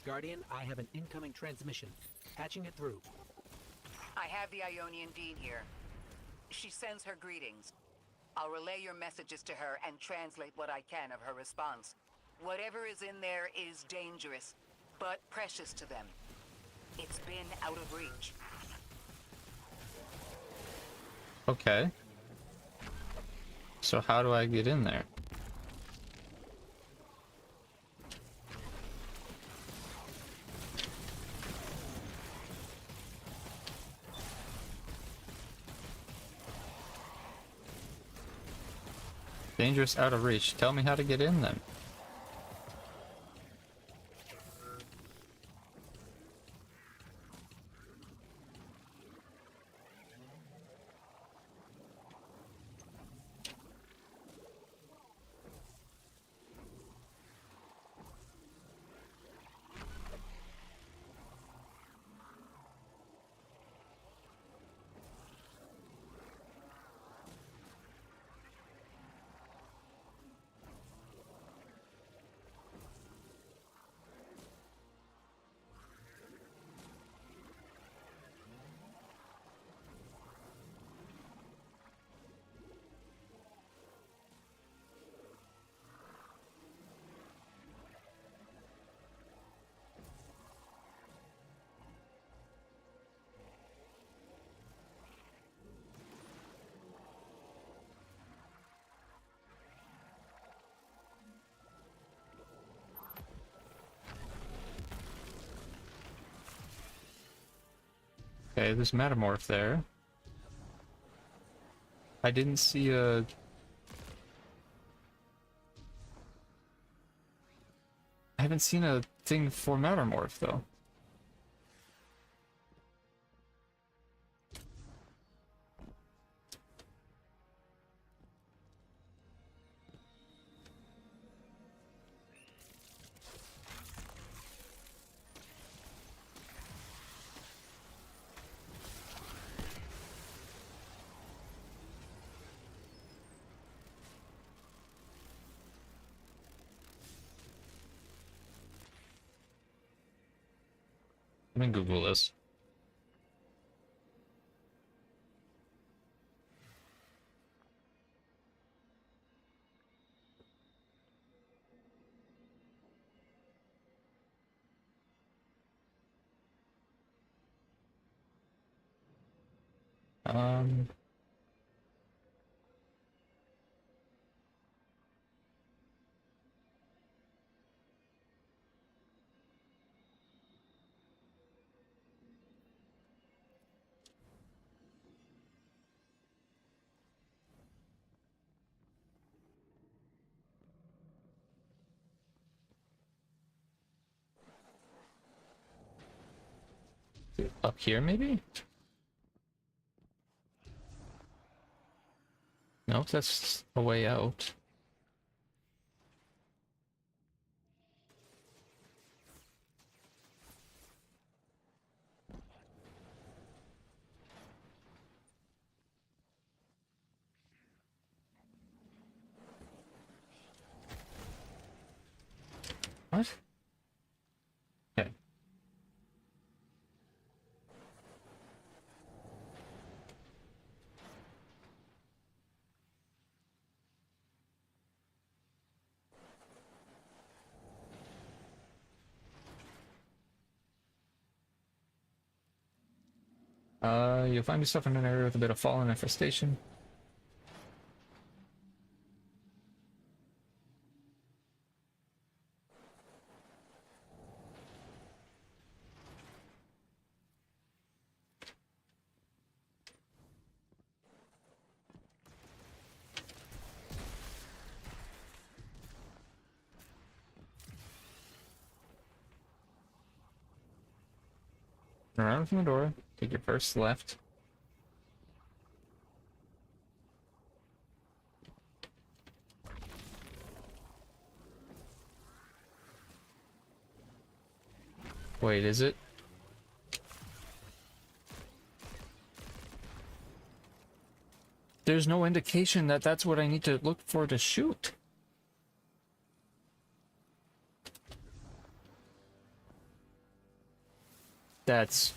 Speaker 6: Guardian, I have an incoming transmission. Patching it through.
Speaker 3: I have the Ionian Dean here. She sends her greetings. I'll relay your messages to her and translate what I can of her response. Whatever is in there is dangerous, but precious to them. It's been out of reach.
Speaker 1: Okay. So how do I get in there? Dangerous, out of reach. Tell me how to get in then. Okay, there's Metamorph there. I didn't see a... I haven't seen a thing for Metamorph, though. Let me Google this. Um... Up here, maybe? Nope, that's a way out. What? Okay. You'll find yourself in an area with a bit of fallen infestation. Turn around from the door, take your first left. Wait, is it? There's no indication that that's what I need to look for to shoot. That's...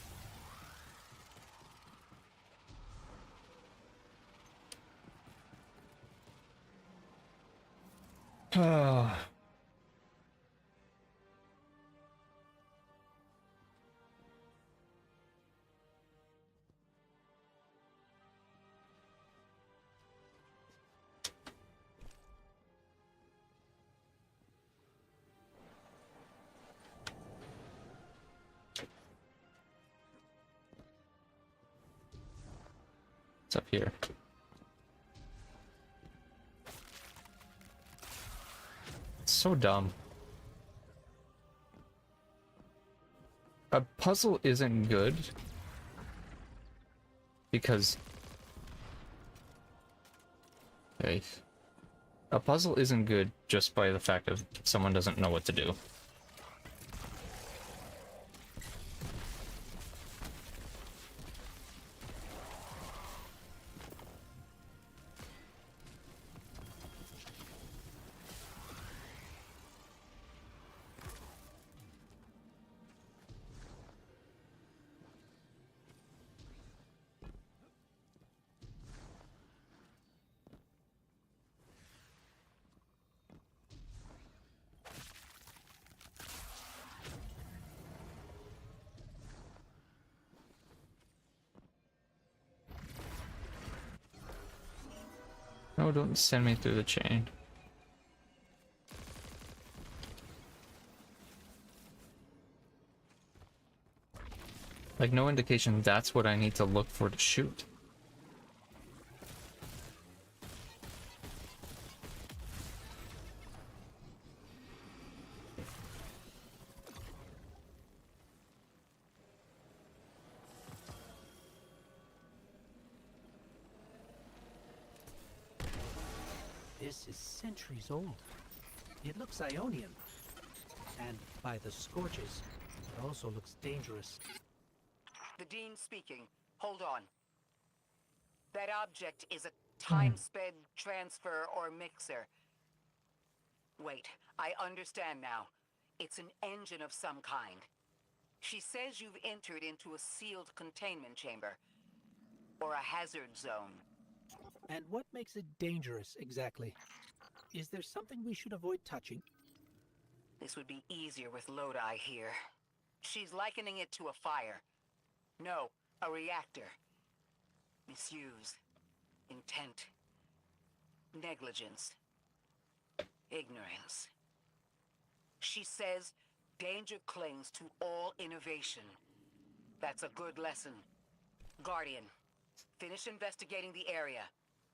Speaker 1: It's up here. It's so dumb. A puzzle isn't good because... Okay. A puzzle isn't good just by the fact of someone doesn't know what to do. No, don't send me through the chain. Like, no indication that's what I need to look for to shoot.
Speaker 6: This is centuries old. It looks Ionian. And by the scorches, it also looks dangerous.
Speaker 3: The Dean speaking. Hold on. That object is a time-sped transfer or mixer. Wait, I understand now. It's an engine of some kind. She says you've entered into a sealed containment chamber. Or a hazard zone.
Speaker 6: And what makes it dangerous, exactly? Is there something we should avoid touching?
Speaker 3: This would be easier with Lodi here. She's likening it to a fire. No, a reactor. Misuse. Intent. Negligence. Ignorance. She says danger clings to all innovation. That's a good lesson. Guardian, finish investigating the area.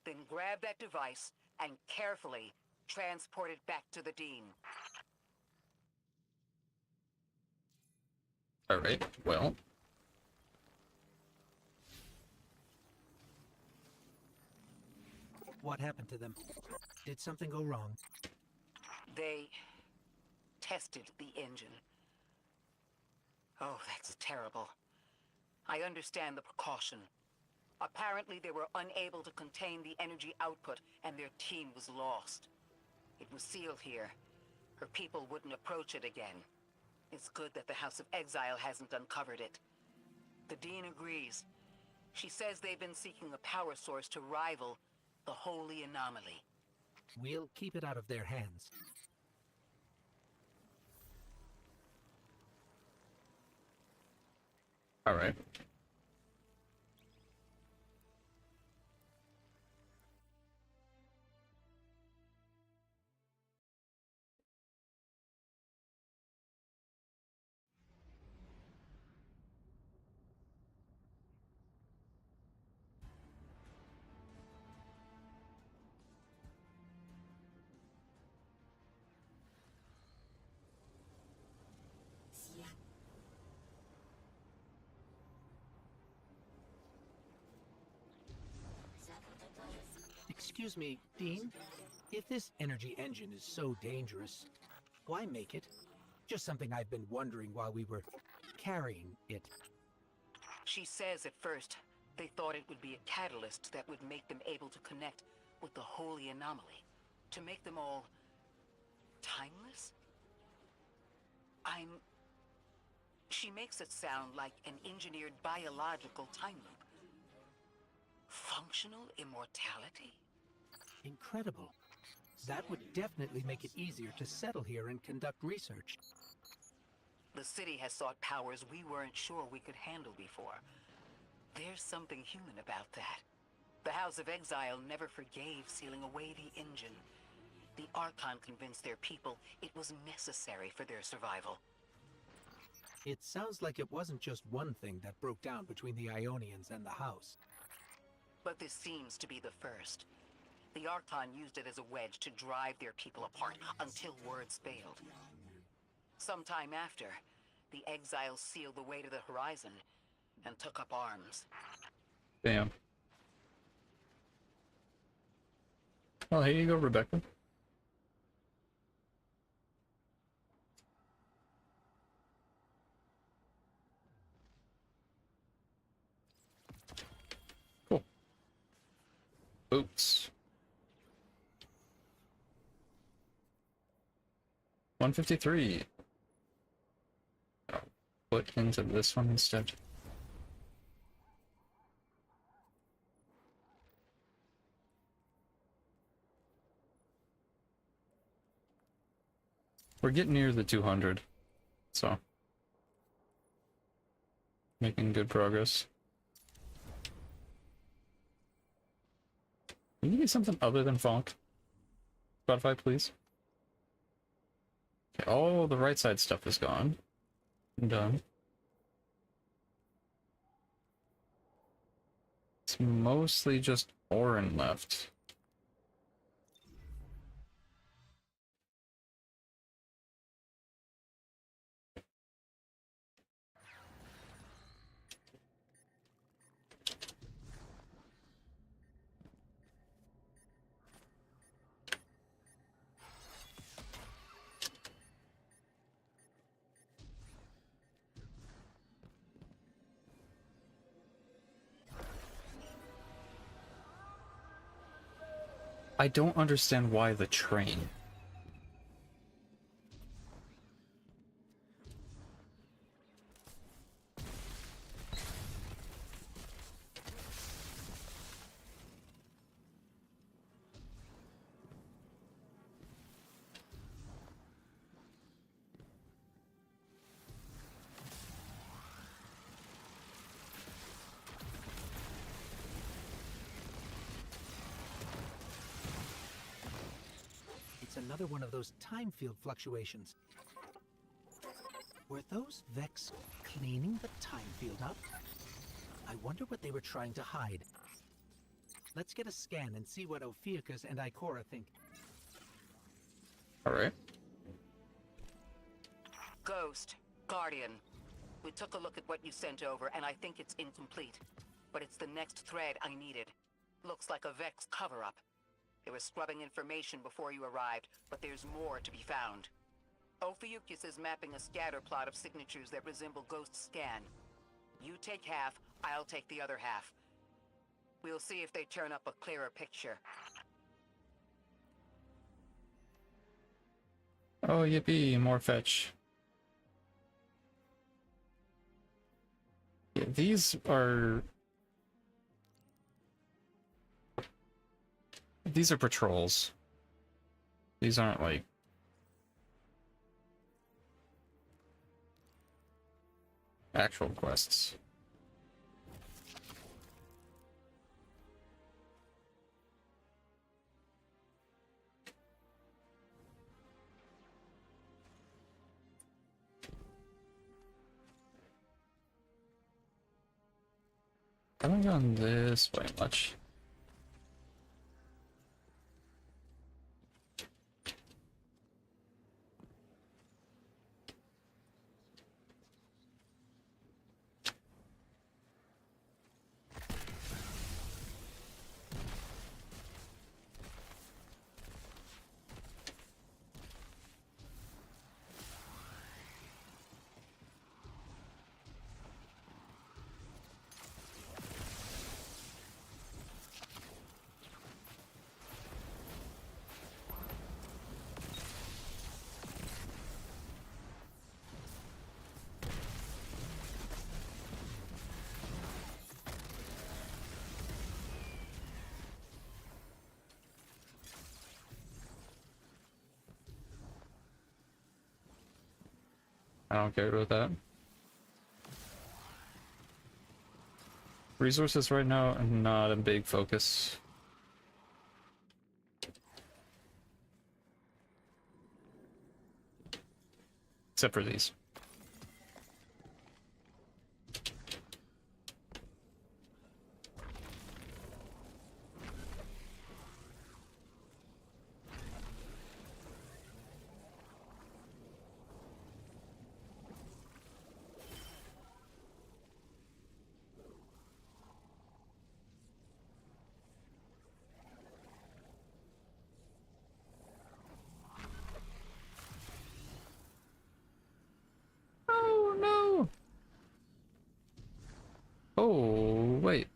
Speaker 3: Then grab that device and carefully transport it back to the Dean.
Speaker 1: Alright, well.
Speaker 6: What happened to them? Did something go wrong?
Speaker 3: They tested the engine. Oh, that's terrible. I understand the precaution. Apparently they were unable to contain the energy output and their team was lost. It was sealed here. Her people wouldn't approach it again. It's good that the House of Exile hasn't uncovered it. The Dean agrees. She says they've been seeking a power source to rival the Holy Anomaly.
Speaker 6: We'll keep it out of their hands.
Speaker 1: Alright.
Speaker 6: Excuse me, Dean? If this energy engine is so dangerous, why make it? Just something I've been wondering while we were carrying it.
Speaker 3: She says at first they thought it would be a catalyst that would make them able to connect with the Holy Anomaly. To make them all timeless? She makes it sound like an engineered biological time loop. Functional immortality?
Speaker 6: Incredible. That would definitely make it easier to settle here and conduct research.
Speaker 3: The city has sought powers we weren't sure we could handle before. There's something human about that. The House of Exile never forgave sealing away the engine. The Archon convinced their people it was necessary for their survival.
Speaker 6: It sounds like it wasn't just one thing that broke down between the Ionians and the House.
Speaker 3: But this seems to be the first. The Archon used it as a wedge to drive their people apart until words failed. Sometime after, the exiles sealed the way to the horizon and took up arms.
Speaker 1: Damn. Well, here you go, Rebecca. Cool. Boots. 153. I'll put into this one instead. We're getting near the 200, so making good progress. Can you give me something other than funk? Spotify, please. Okay, all the right side stuff is gone. I'm done. It's mostly just Orin left. I don't understand why the train.
Speaker 6: It's another one of those time field fluctuations. Were those Vex cleaning the time field up? I wonder what they were trying to hide. Let's get a scan and see what Ophiuchus and Ikora think.
Speaker 1: Alright.
Speaker 3: Ghost, Guardian. We took a look at what you sent over, and I think it's incomplete. But it's the next thread I needed. Looks like a Vex cover-up. They were scrubbing information before you arrived, but there's more to be found. Ophiuchus is mapping a scatter plot of signatures that resemble Ghost's scan. You take half, I'll take the other half. We'll see if they turn up a clearer picture.
Speaker 1: Oh, yippee, more fetch. Yeah, these are patrols. These aren't like actual quests. I haven't gone this way much. I don't care about that. Resources right now are not a big focus. Except for these. Oh no! Oh, wait.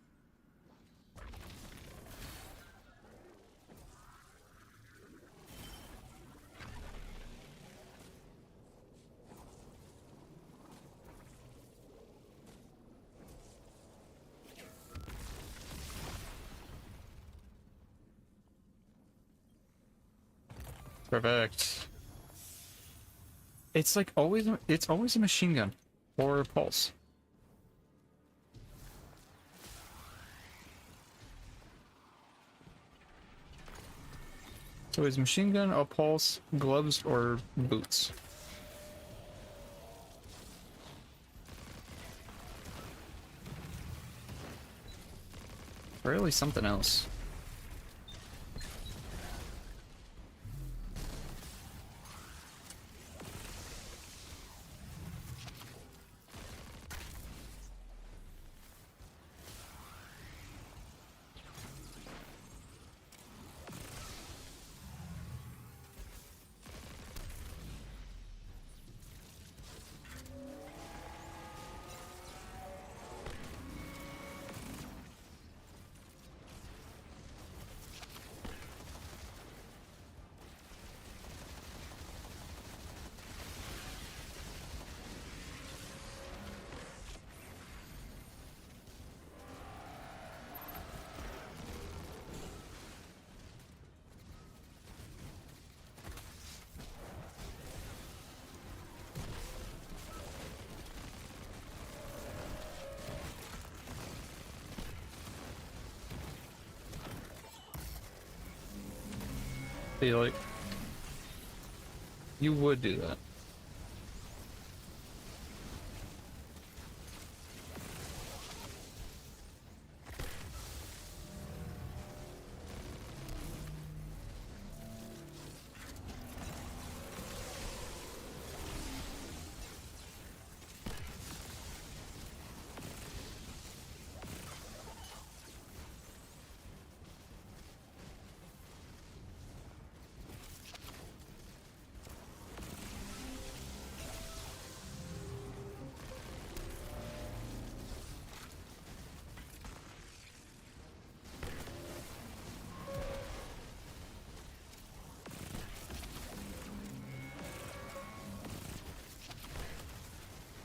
Speaker 1: Perfect. It's like always, it's always a machine gun or a pulse. So it's machine gun, a pulse, gloves, or boots. Really something else. Feel like you would do that.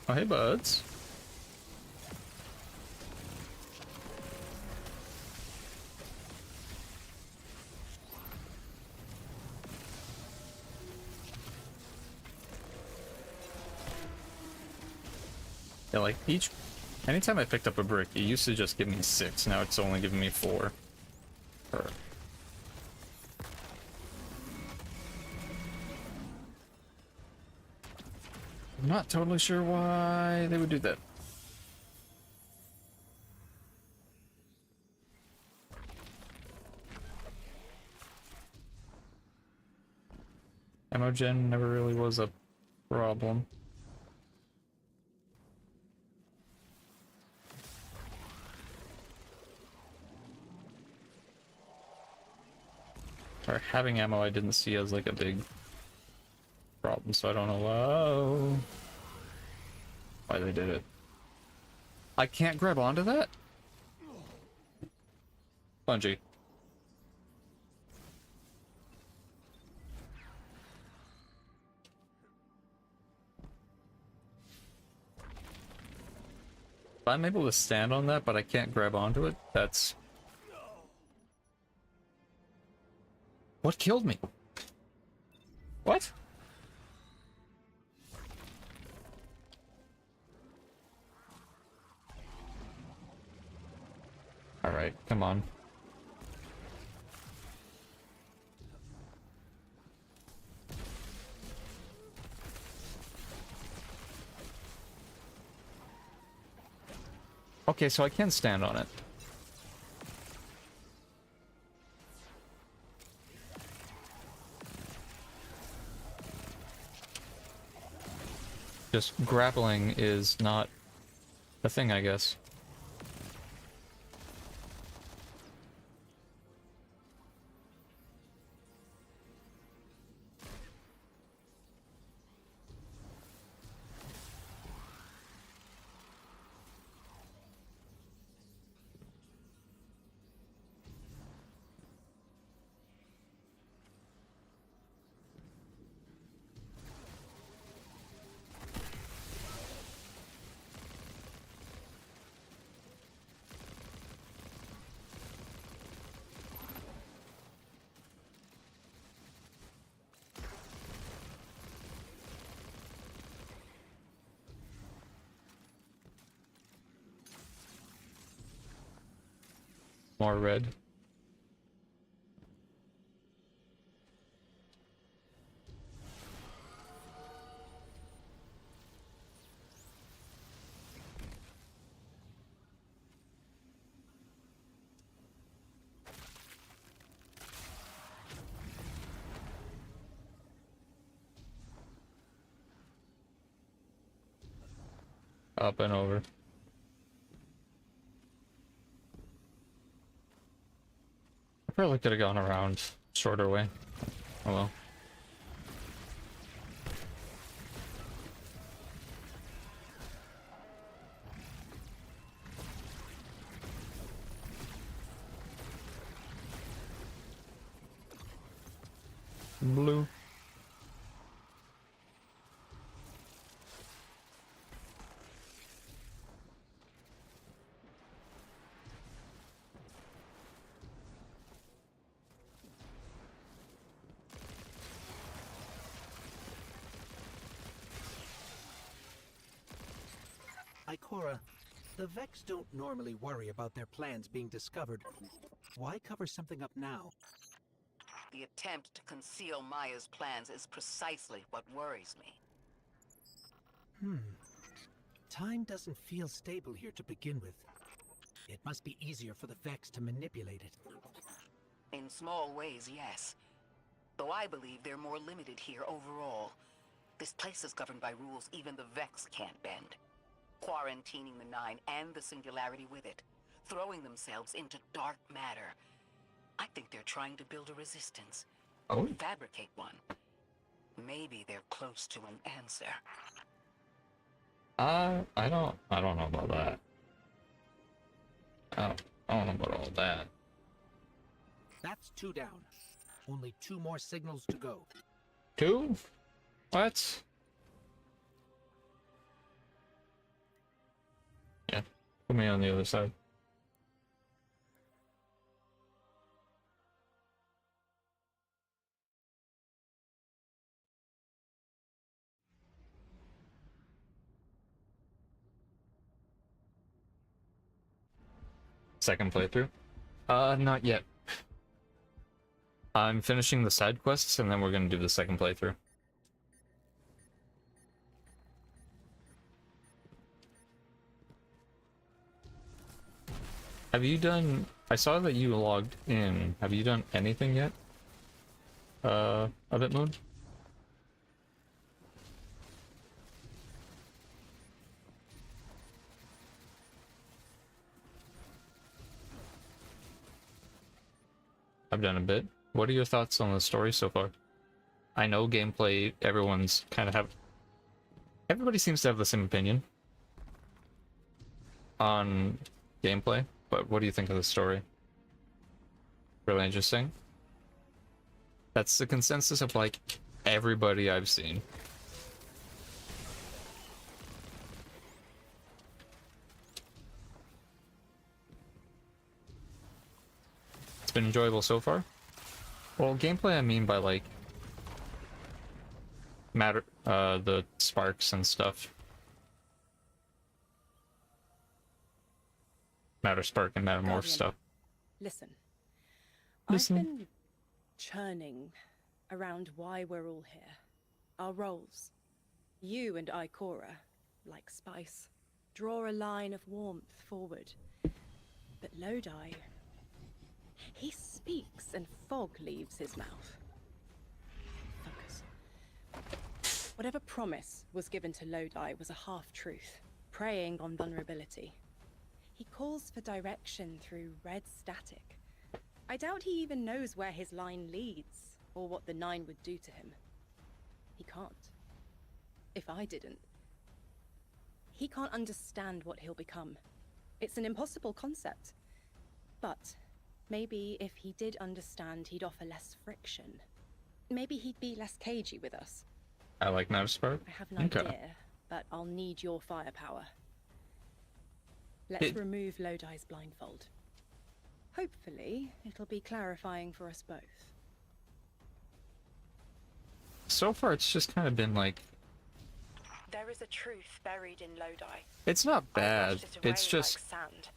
Speaker 1: Oh, hey, buds. Yeah, like anytime I picked up a brick, it used to just give me 6. Now it's only giving me 4. Or, I'm not totally sure why they would do that. Ammo gen never really was a problem. Or having ammo I didn't see as like a big problem, so I don't know why they did it. I can't grab onto that? Bungie. If I'm able to stand on that, but I can't grab onto it, that's... What killed me? What? Alright, come on. Okay, so I can stand on it. Just grappling is not a thing, I guess. More red. Up and over. I probably could have gone around shorter way. Oh well. Blue.
Speaker 6: Ikora, the Vex don't normally worry about their plans being discovered. Why cover something up now?
Speaker 3: The attempt to conceal Maya's plans is precisely what worries me.
Speaker 6: Time doesn't feel stable here to begin with. It must be easier for the Vex to manipulate it.
Speaker 3: In small ways, yes. Though I believe they're more limited here overall. This place is governed by rules even the Vex can't bend. Quarantining the Nine and the Singularity with it. Throwing themselves into dark matter. I think they're trying to build a resistance.
Speaker 1: Oh.
Speaker 3: Fabricate one. Maybe they're close to an answer.
Speaker 1: I don't know about that. I don't know about all that.
Speaker 6: That's 2 down. Only 2 more signals to go.
Speaker 1: 2? What? Yeah, put me on the other side. Second playthrough? Not yet. I'm finishing the side quests and then we're gonna do the second playthrough. Have you done... I saw that you logged in. Have you done anything yet? Of it, Moon? I've done a bit. What are your thoughts on the story so far? I know gameplay, everyone's kind of have... Everybody seems to have the same opinion on gameplay, but what do you think of the story? Really interesting? That's the consensus of, like, everybody I've seen. It's been enjoyable so far. Well, gameplay I mean by, like, matter, the sparks and stuff. Matter spark and Mattermorph
Speaker 4: Guardian,
Speaker 1: stuff.
Speaker 4: Listen.
Speaker 1: Listen.
Speaker 4: I've been churning around why we're all here. Our roles. You and Ikora, like spice, draw a line of warmth forward. But Lodi... he speaks and fog leaves his mouth. Focus. Whatever promise was given to Lodi was a half-truth, preying on vulnerability. He calls for direction through red static. I doubt he even knows where his line leads, or what the Nine would do to him. He can't. If I didn't. He can't understand what he'll become. It's an impossible concept. But maybe if he did understand, he'd offer less friction. Maybe he'd be less cagey with us.
Speaker 1: I like Matter spark.
Speaker 4: I have an idea, but I'll need your firepower. Let's remove Lodi's blindfold. Hopefully, it'll be clarifying for us both.
Speaker 1: So far, it's just kind of been like...
Speaker 4: There is a truth buried in Lodi.
Speaker 1: It's not
Speaker 4: I
Speaker 1: bad.
Speaker 4: washed it away
Speaker 1: It's just...
Speaker 4: like sand.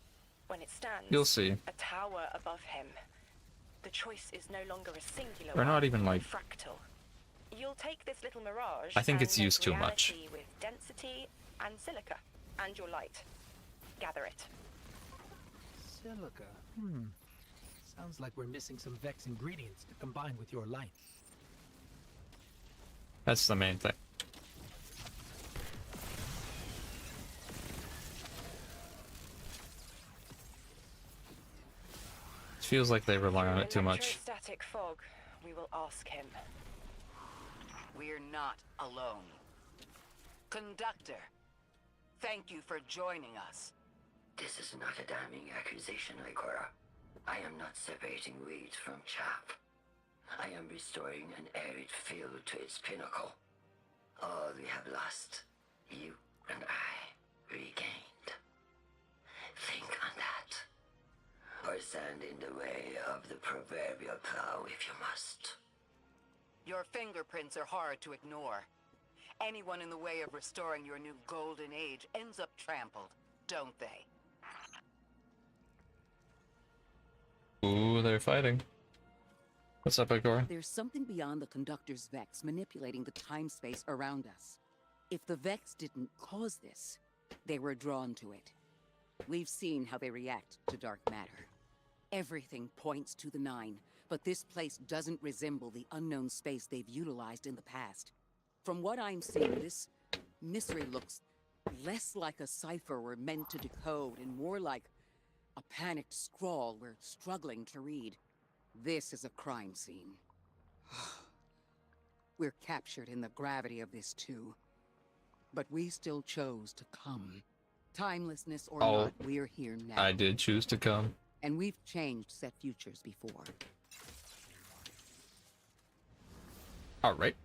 Speaker 4: When it stands,
Speaker 1: You'll see.
Speaker 4: a tower above him. The choice is no longer a singular
Speaker 1: Or
Speaker 4: one,
Speaker 1: not even like...
Speaker 4: fractal. You'll take this little mirage
Speaker 1: I think
Speaker 4: and
Speaker 1: it's used
Speaker 4: make
Speaker 1: too much.
Speaker 4: reality with density and silica, and your light. Gather it.
Speaker 6: Silica. Sounds like we're missing some Vex ingredients to combine with your light.
Speaker 1: That's the main thing. Feels like they rely on it too much.
Speaker 4: Electrostatic fog. We will ask him.
Speaker 3: We're not alone. Conductor, thank you for joining us.
Speaker 7: This is not a damning accusation, Ikora. I am not separating weeds from chaff. I am restoring an arid field to its pinnacle. All we have lost, you and I regained. Think on that. Or stand in the way of the proverbial plow if you must.
Speaker 3: Your fingerprints are hard to ignore. Anyone in the way of restoring your new golden age ends up trampled, don't they?
Speaker 1: Ooh, they're fighting. What's up, Ikora?
Speaker 8: There's something beyond the conductor's Vex manipulating the time-space around us. If the Vex didn't cause this, they were drawn to it. We've seen how they react to dark matter. Everything points to the Nine, but this place doesn't resemble the unknown space they've utilized in the past. From what I'm seeing, this mystery looks less like a cipher we're meant to decode and more like a panicked scrawl we're struggling to read. This is a crime scene. We're captured in the gravity of this too. But we still chose to come. Timelessness or not, we're here now.
Speaker 1: I did choose to come.
Speaker 8: And we've changed set futures before.
Speaker 1: Alright.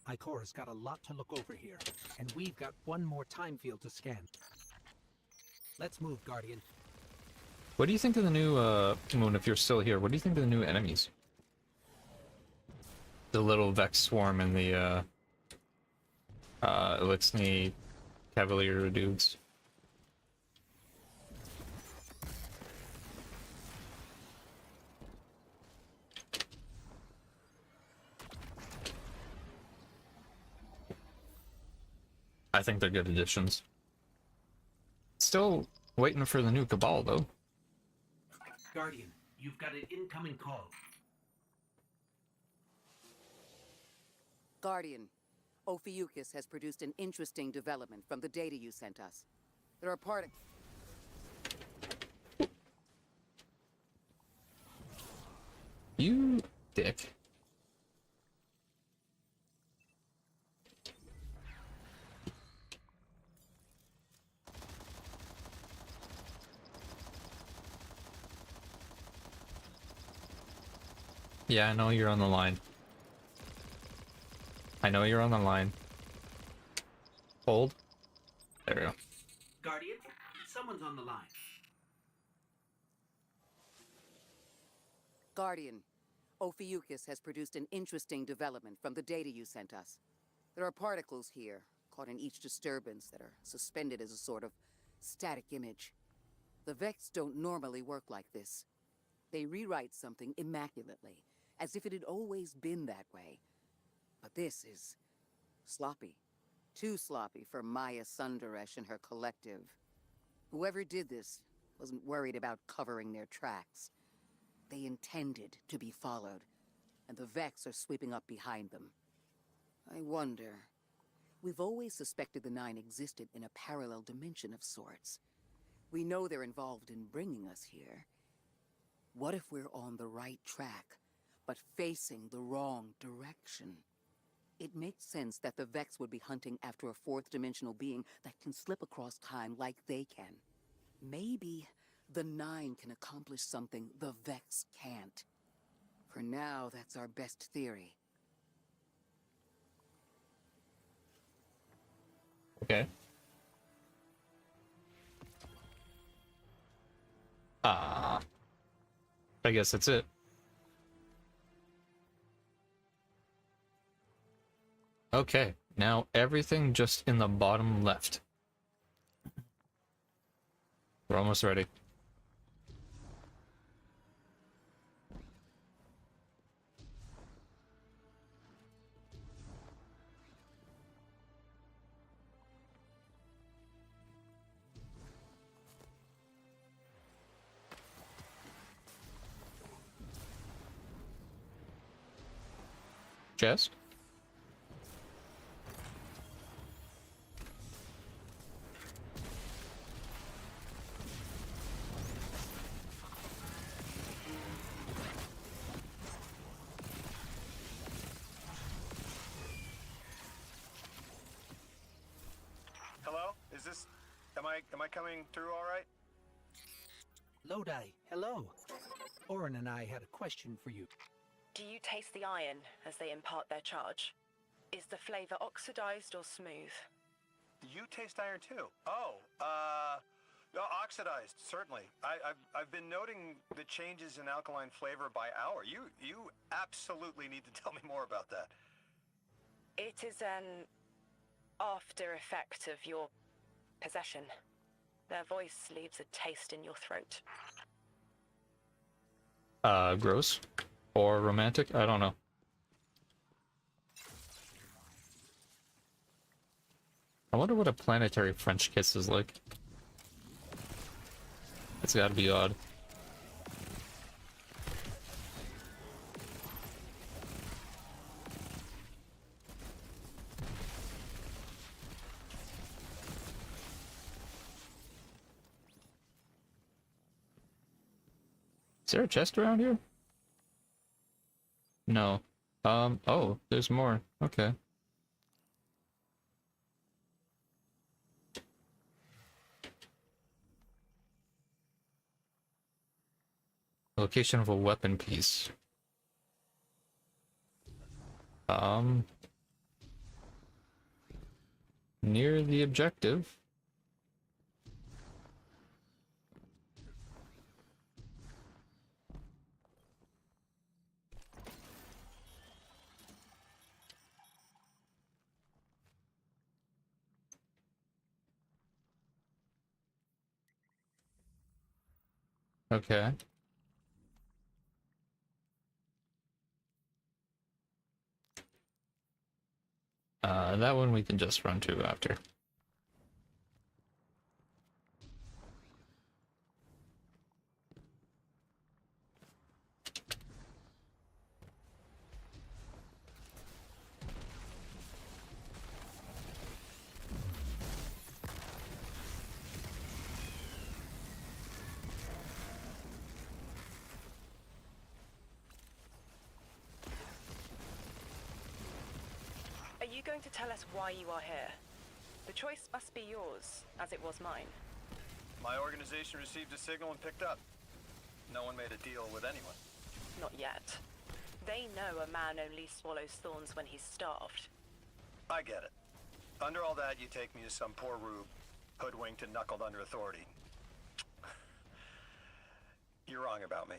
Speaker 6: Ikora's got a lot to look over here, and we've got one more time field to scan. Let's move, Guardian.
Speaker 1: What do you think of the new, Moon, if you're still here, what do you think of the new enemies? The little Vex swarm and the, Elixni Cavalier dudes. I think they're good additions. Still waiting for the new Cabal, though.
Speaker 6: Guardian, you've got an incoming call.
Speaker 8: Guardian, Ophiuchus has produced an interesting development from the data you sent us. There are particles.
Speaker 1: You dick. Yeah, I know you're on the line. I know you're on the line. Hold. There we go.
Speaker 6: Guardian, someone's on the line.
Speaker 8: Guardian, Ophiuchus has produced an interesting development from the data you sent us. There are particles here, caught in each disturbance, that are suspended as a sort of static image. The Vex don't normally work like this. They rewrite something immaculately, as if it had always been that way. But this is sloppy. Too sloppy for Maya Sundaresh and her collective. Whoever did this wasn't worried about covering their tracks. They intended to be followed, and the Vex are sweeping up behind them. I wonder... We've always suspected the Nine existed in a parallel dimension of sorts. We know they're involved in bringing us here. What if we're on the right track, but facing the wrong direction? It makes sense that the Vex would be hunting after a fourth-dimensional being that can slip across time like they can. Maybe the Nine can accomplish something the Vex can't. For now, that's our best theory.
Speaker 1: Okay. I guess that's it. Okay, now everything just in the bottom left. We're almost ready. Chest?
Speaker 2: Is this... Am I coming through all right?
Speaker 6: Lodi, hello. Orin and I had a question for you.
Speaker 9: Do you taste the iron as they impart their charge? Is the flavor oxidized or smooth?
Speaker 2: You taste iron too. Oh, no, oxidized, certainly. I've been noting the changes in alkaline flavor by hour. You absolutely need to tell me more about that.
Speaker 9: It is an after effect of your possession. Their voice leaves a taste in your throat.
Speaker 1: Gross. Or romantic? I don't know. I wonder what a planetary French kiss is like. It's gotta be odd. Is there a chest around here? No. Oh, there's more. Okay. Location of a weapon piece. Near the objective. Okay. That one we can just run to after.
Speaker 9: Are you going to tell us why you are here? The choice must be yours, as it was mine.
Speaker 2: My organization received a signal and picked up. No one made a deal with anyone.
Speaker 9: Not yet. They know a man only swallows thorns when he's starved.
Speaker 2: I get it. Under all that, you take me as some poor rube, hoodwinked and knuckled under authority. You're wrong about me.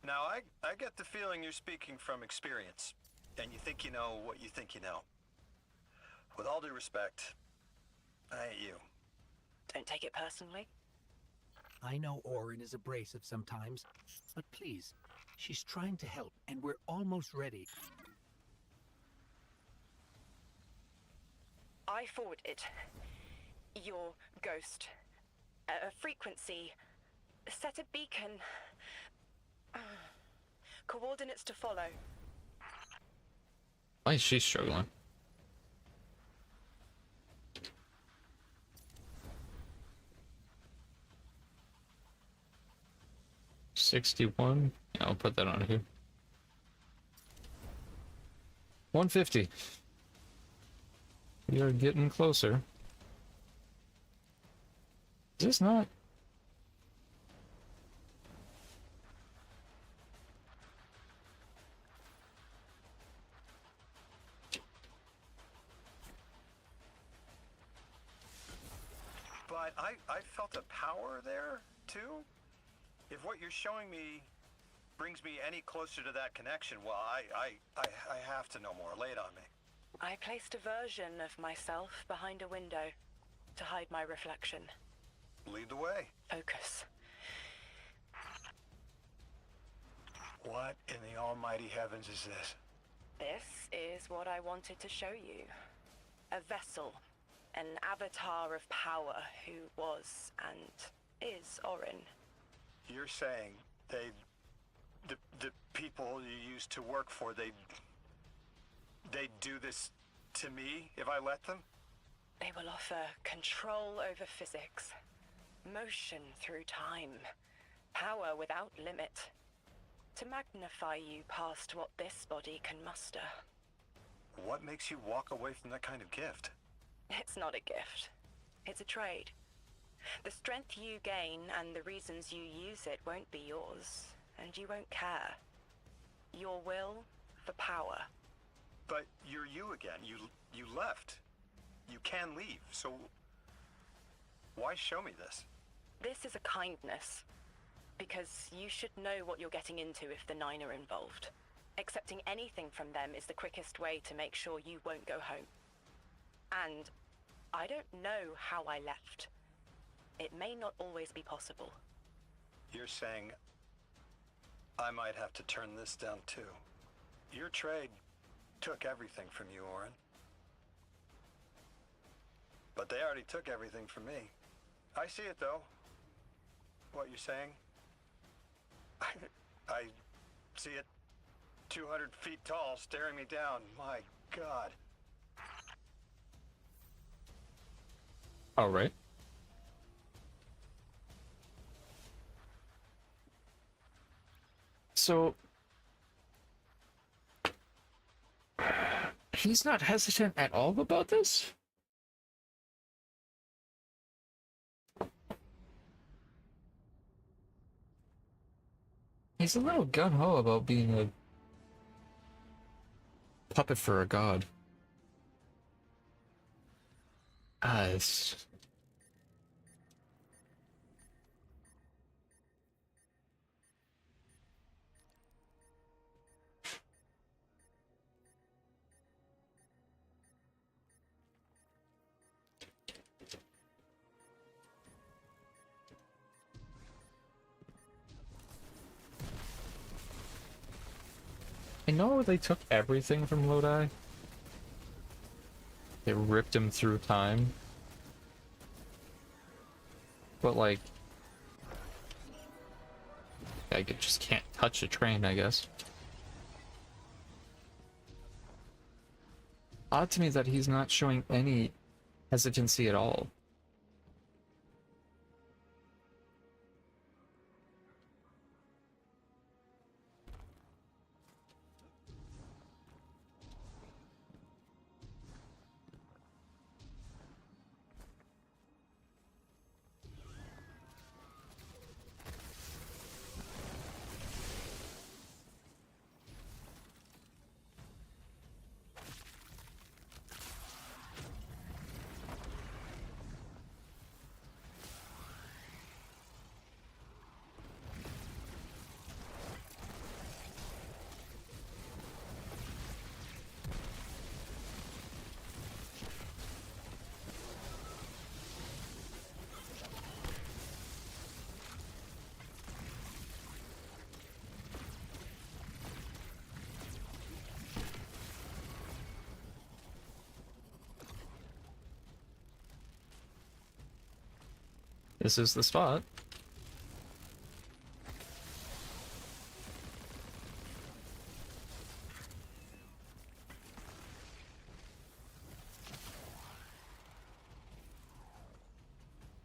Speaker 2: Now, I get the feeling you're speaking from experience, and you think you know what you think you know. With all due respect, I ain't you.
Speaker 9: Don't take it personally.
Speaker 6: I know Orin is abrasive sometimes, but please, she's trying to help, and we're almost ready.
Speaker 9: I forwarded your ghost a frequency. Set a beacon. Coordinates to follow.
Speaker 1: Why is she struggling? $61. Yeah, I'll put that on here. 150. We are getting closer. Is this not?
Speaker 2: But I felt a power there, too. If what you're showing me brings me any closer to that connection, well, I have to know more. Lay it on me.
Speaker 9: I placed a version of myself behind a window to hide my reflection.
Speaker 2: Lead the way.
Speaker 9: Focus.
Speaker 2: What in the almighty heavens is this?
Speaker 9: This is what I wanted to show you. A vessel. An avatar of power who was and is Orin.
Speaker 2: You're saying the people you used to work for, they'd do this to me if I let them?
Speaker 9: They will offer control over physics, motion through time, power without limit, to magnify you past what this body can muster.
Speaker 2: What makes you walk away from that kind of gift?
Speaker 9: It's not a gift. It's a trade. The strength you gain and the reasons you use it won't be yours, and you won't care. Your will for power.
Speaker 2: But you're you again. You left. You can leave, so why show me this?
Speaker 9: This is a kindness, because you should know what you're getting into if the Nine are involved. Accepting anything from them is the quickest way to make sure you won't go home. And I don't know how I left. It may not always be possible.
Speaker 2: You're saying I might have to turn this down too. Your trade took everything from you, Orin. But they already took everything from me. I see it though. What you're saying. I see it 200 feet tall staring me down. My God.
Speaker 1: All right. So he's not hesitant at all about this? He's a little gung-ho about being a puppet for a god. It's... I know they took everything from Lodi. They ripped him through time. But like... just can't touch a train, I guess. Odd to me that he's not showing any hesitancy at all. This is the spot.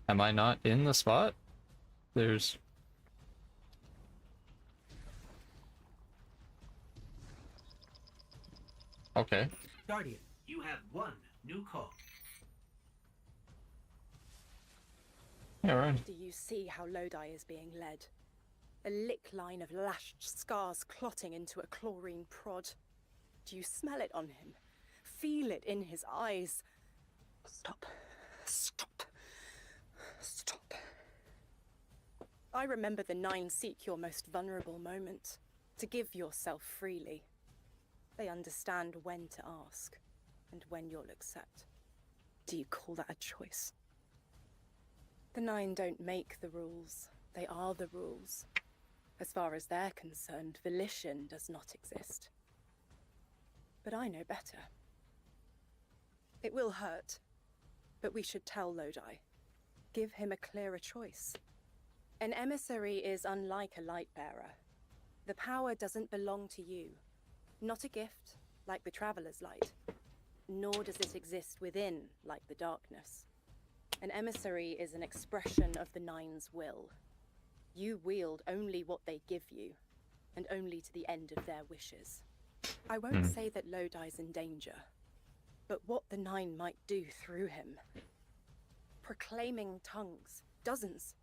Speaker 1: Am I not in the spot? There's... Okay.
Speaker 6: Guardian, you have one new call.
Speaker 1: Yeah, right.
Speaker 4: Do you see how Lodi is being led? A lick line of lashed scars clotting into a chlorine prod. Do you smell it on him? Feel it in his eyes? Stop. Stop. Stop. I remember the Nine seek your most vulnerable moment, to give yourself freely. They understand when to ask, and when you'll accept. Do you call that a choice? The Nine don't make the rules. They are the rules. As far as they're concerned, volition does not exist. But I know better. It will hurt, but we should tell Lodi. Give him a clearer choice. An emissary is unlike a light-bearer. The power doesn't belong to you. Not a gift, like the Traveler's Light. Nor does it exist within, like the darkness. An emissary is an expression of the Nine's will. You wield only what they give you, and only to the end of their wishes. I won't say that Lodi's in danger, but what the Nine might do through him. proclaiming tongues, dozens.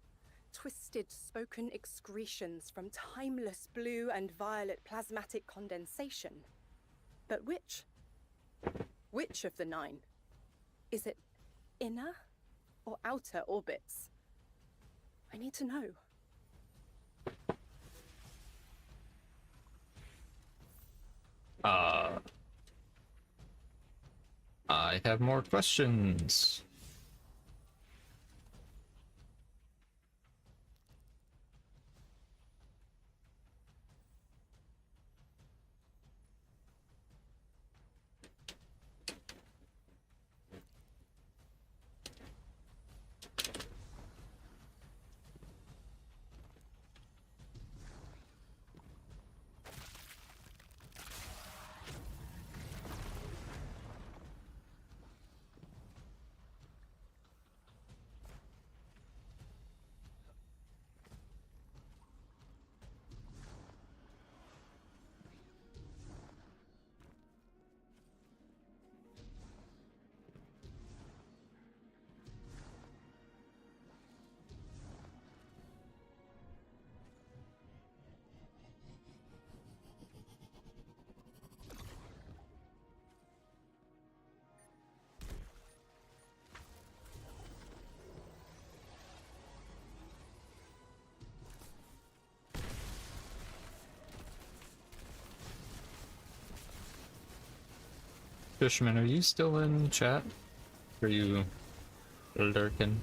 Speaker 4: Twisted spoken excretions from timeless blue and violet plasmatic condensation. But which? Which of the 9? Is it inner or outer orbits? I need to know.
Speaker 1: I have more questions. Fishman, are you still in chat? Are you lurking?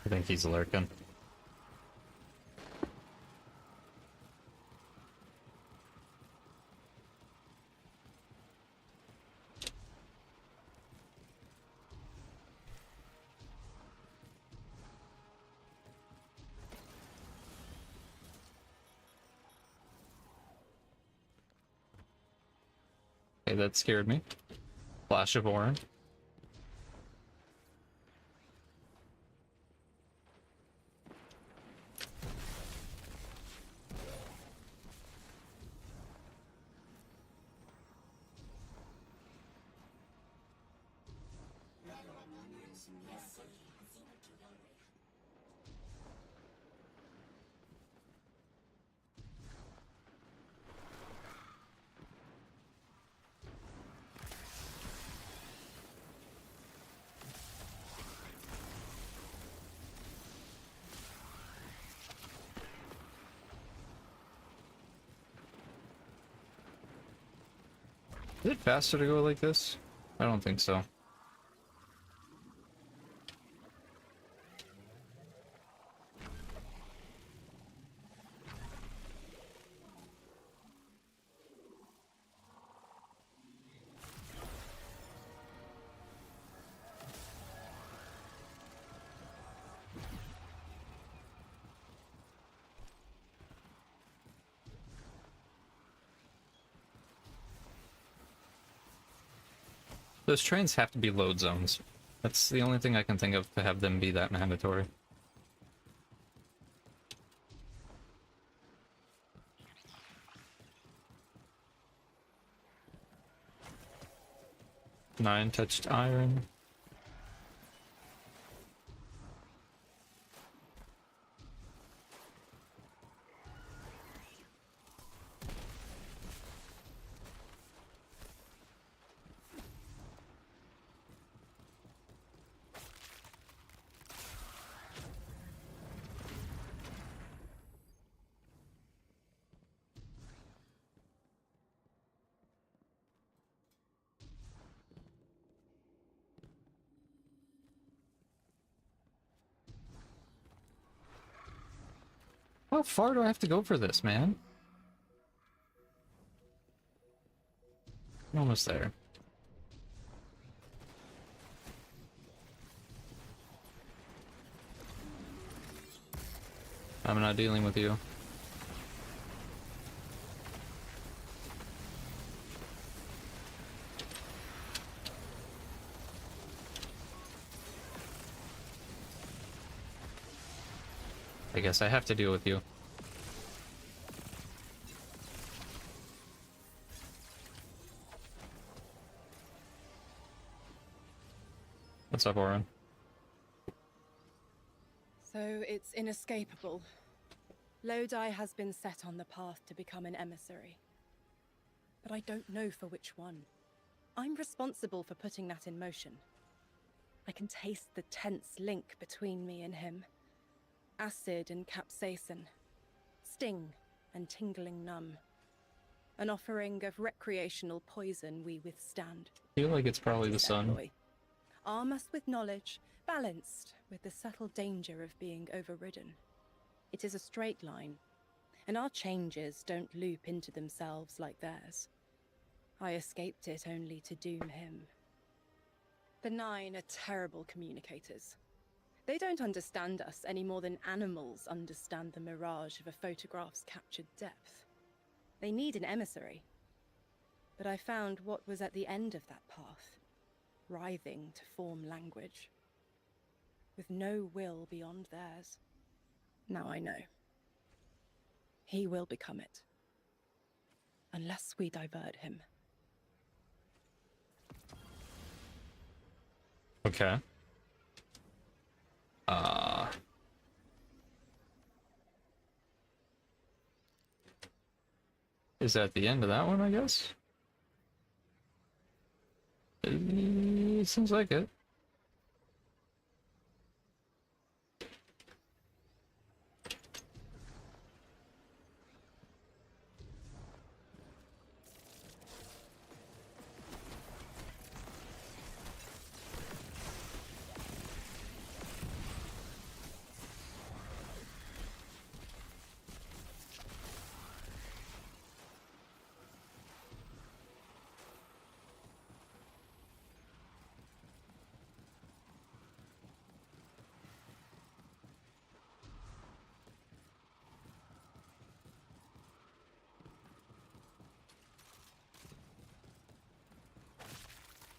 Speaker 1: I think he's lurking. Okay, that scared me. Flash of orange. Is it faster to go like this? I don't think so. Those trains have to be load zones. That's the only thing I can think of to have them be that mandatory. Nine touched iron. How far do I have to go for this, man? I'm almost there. I'm not dealing with you. I guess I have to deal with you. What's up, Oren?
Speaker 4: So it's inescapable. Lodi has been set on the path to become an emissary. But I don't know for which one. I'm responsible for putting that in motion. I can taste the tense link between me and him. Acid and capsaicin. Sting and tingling numb. An offering of recreational poison we withstand.
Speaker 1: I feel like it's probably the sun.
Speaker 4: Employ. Arm us with knowledge, balanced with the subtle danger of being overridden. It is a straight line, and our changes don't loop into themselves like theirs. I escaped it only to doom him. The Nine are terrible communicators. They don't understand us any more than animals understand the mirage of a photograph's captured depth. They need an emissary. But I found what was at the end of that path, writhing to form language, with no will beyond theirs. Now I know. He will become it. Unless we divert him.
Speaker 1: Okay. Is that the end of that one, I guess? It seems like it.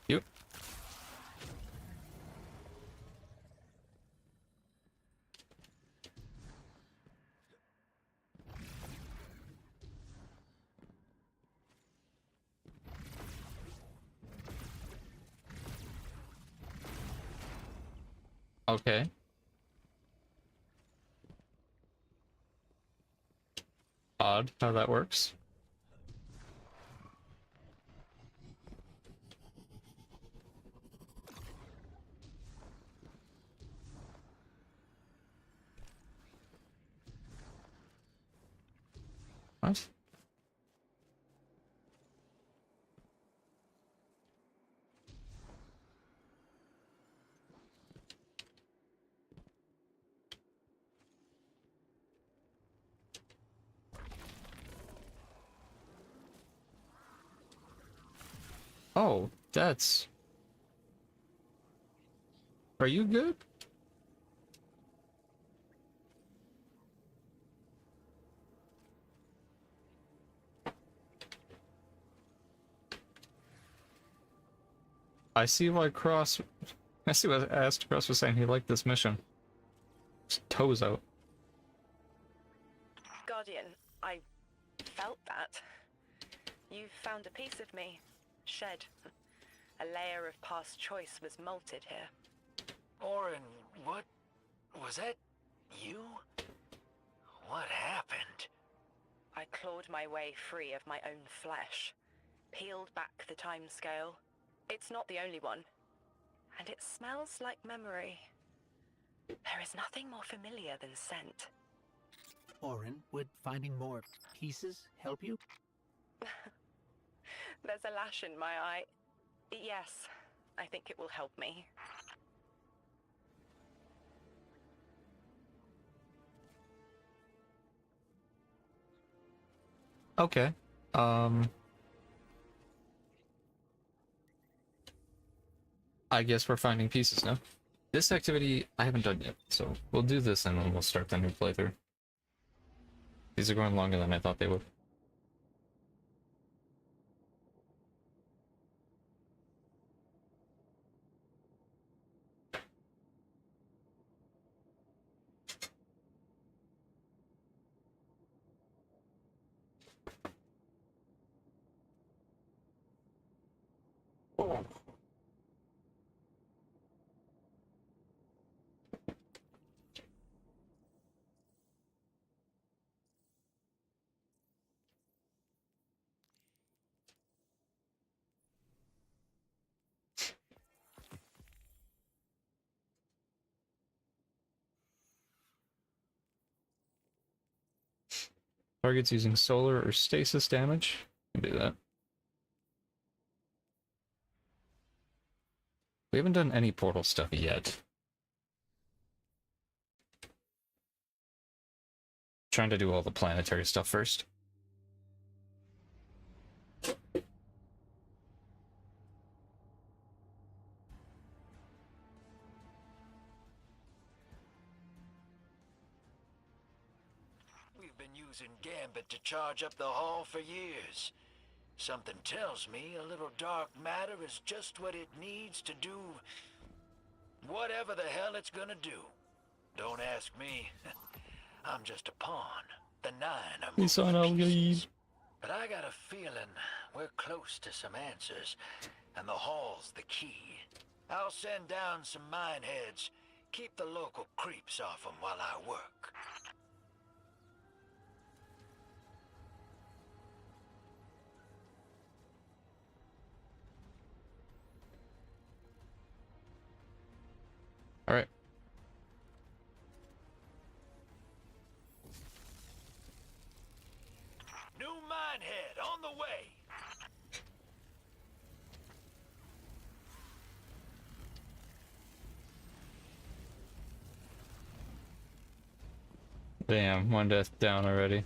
Speaker 1: Yep. Okay. Odd how that works. What? Oh, that's... Are you good? I see why Cross... I see what Ast Cross was saying. He liked this mission. His toes out.
Speaker 9: Guardian, I felt that. You found a piece of me. Shed. A layer of past choice was molted here.
Speaker 10: Oren, what? Was that you? What happened?
Speaker 9: I clawed my way free of my own flesh. Peeled back the time scale. It's not the only one. And it smells like memory. There is nothing more familiar than scent.
Speaker 6: Oren, would finding more pieces help you?
Speaker 9: There's a lash in my eye. Yes, I think it will help me.
Speaker 1: Okay. I guess we're finding pieces now. This activity I haven't done yet, so we'll do this and then we'll start the new playthrough. These are going longer than I thought they would. Targets using solar or stasis damage. Can do that. We haven't done any portal stuff yet. Trying to do all the planetary stuff first.
Speaker 10: We've been using Gambit to charge up the hall for years. Something tells me a little dark matter is just what it needs to do whatever the hell it's gonna do. Don't ask me. I'm just a pawn. The nine are moving pieces. But I got a feeling we're close to some answers, and the hall's the key. I'll send down some mine heads. Keep the local creeps off them while I work.
Speaker 1: All right.
Speaker 10: New minehead on the way.
Speaker 1: Damn, one death down already.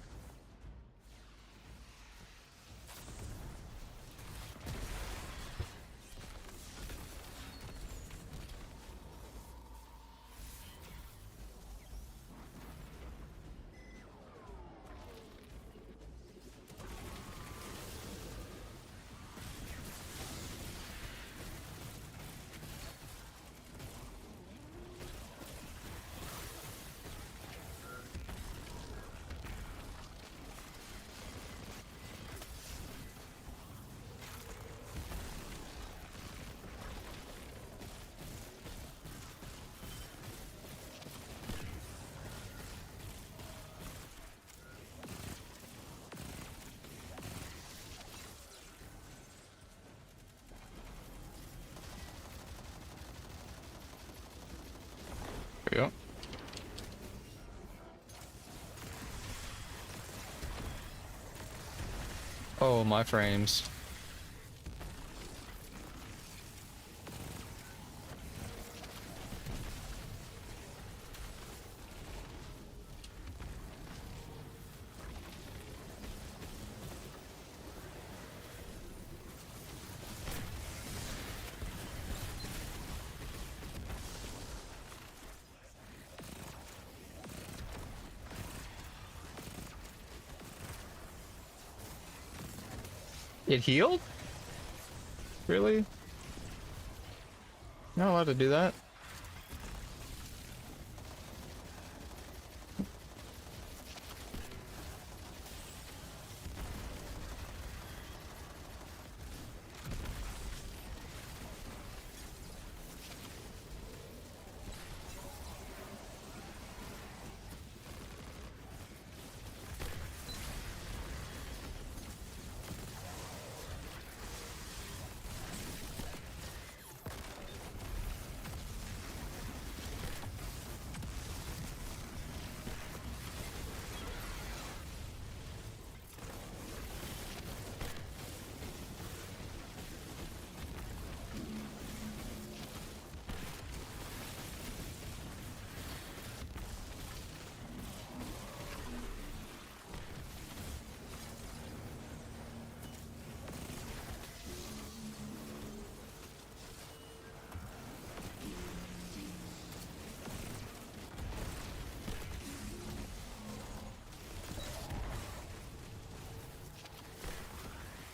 Speaker 1: There we go. Oh, my frames. It healed? Really? Not allowed to do that?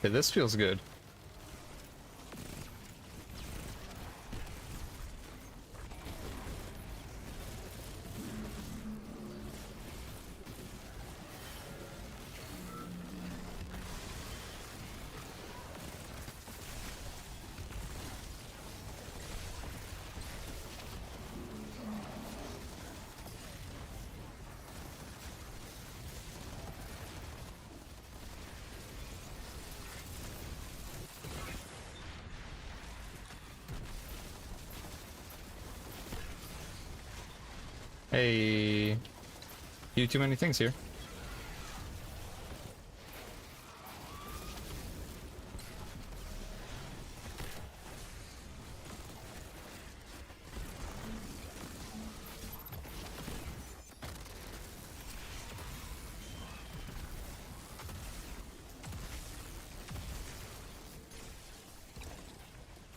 Speaker 1: Okay, this feels good. Hey, you too many things here.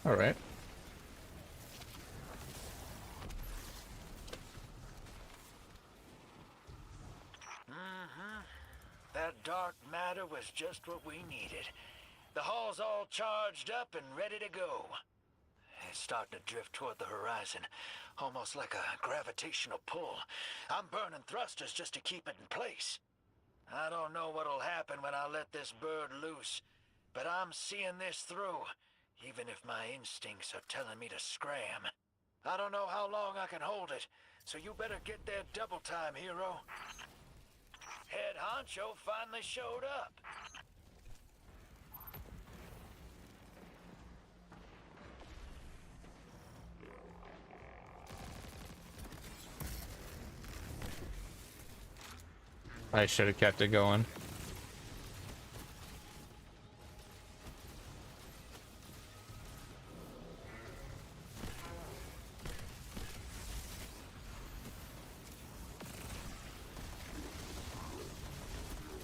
Speaker 1: All right.
Speaker 10: That dark matter was just what we needed. The hull's all charged up and ready to go. It's starting to drift toward the horizon, almost like a gravitational pull. I'm burning thrusters just to keep it in place. I don't know what'll happen when I let this bird loose, but I'm seeing this through, even if my instincts are telling me to scram. I don't know how long I can hold it, so you better get there double time, hero. Head honcho finally showed up.
Speaker 1: I should have kept it going.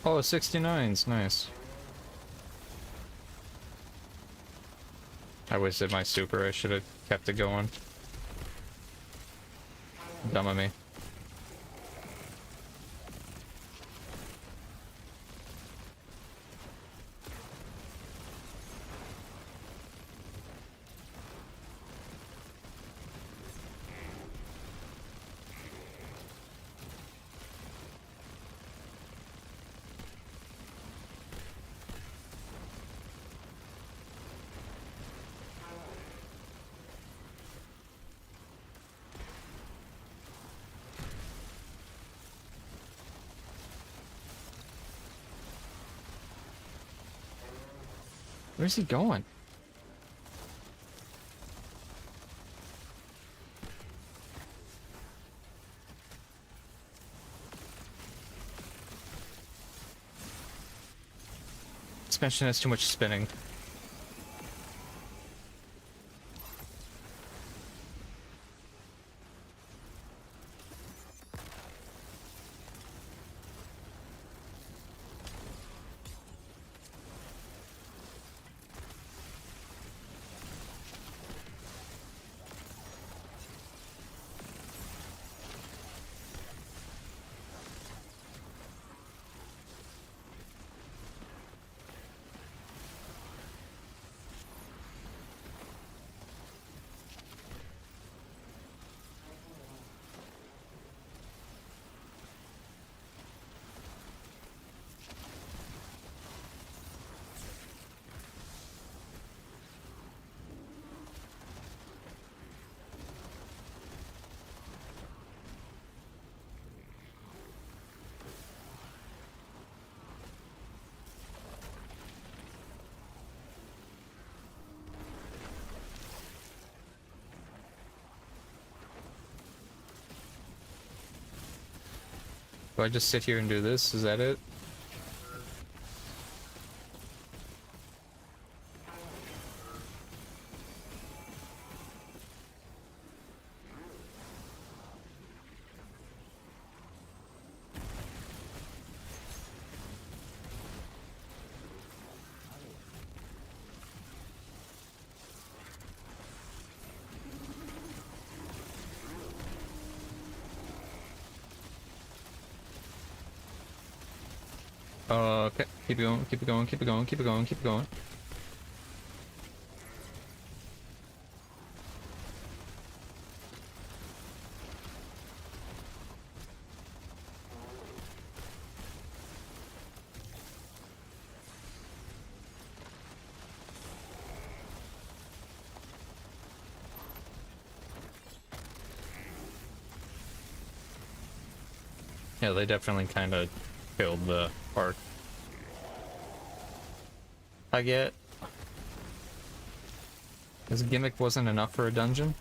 Speaker 1: Oh, 69's nice. I wasted my super. I should have kept it going. Dumb of me. Where's he going? Suspension has too much spinning. Do I just sit here and do this? Is that it? Okay, keep it going, keep it going, keep it going, keep it going, keep it going. Yeah, they definitely kind of killed the park. I get this gimmick wasn't enough for a dungeon.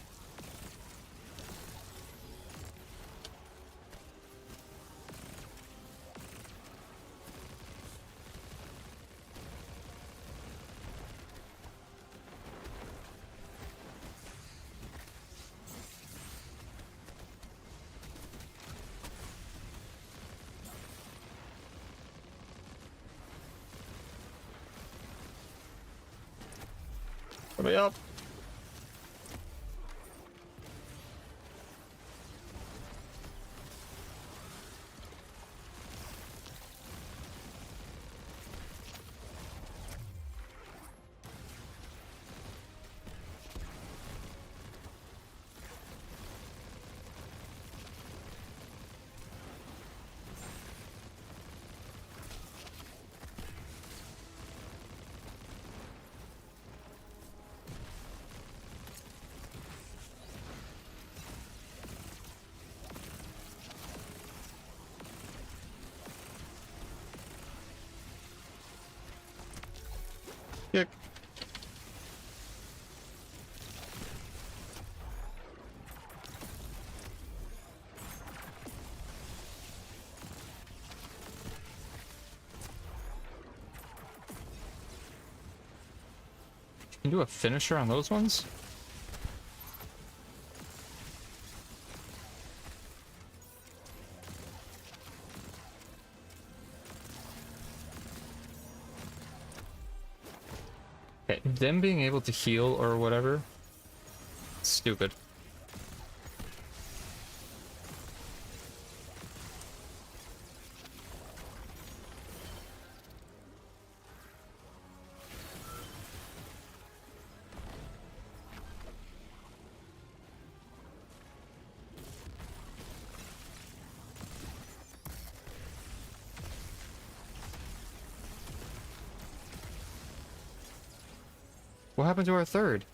Speaker 1: Let me up. Kick. Can you do a finisher on those ones? Okay, them being able to heal or whatever, stupid. What happened to our third?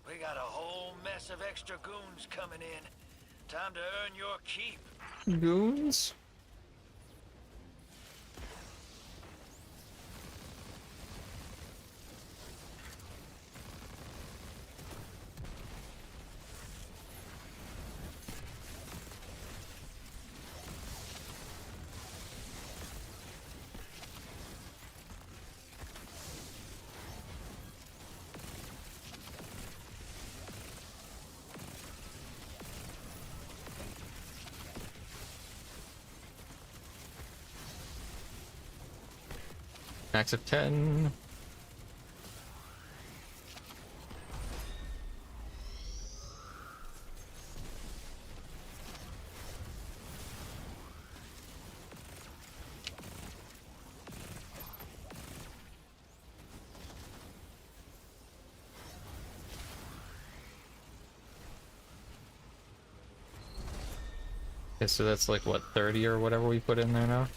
Speaker 10: We got a whole mess of extra goons coming in. Time to earn your keep.
Speaker 1: Goons? Max of 10. Okay, so that's like what, 30 or whatever we put in there now?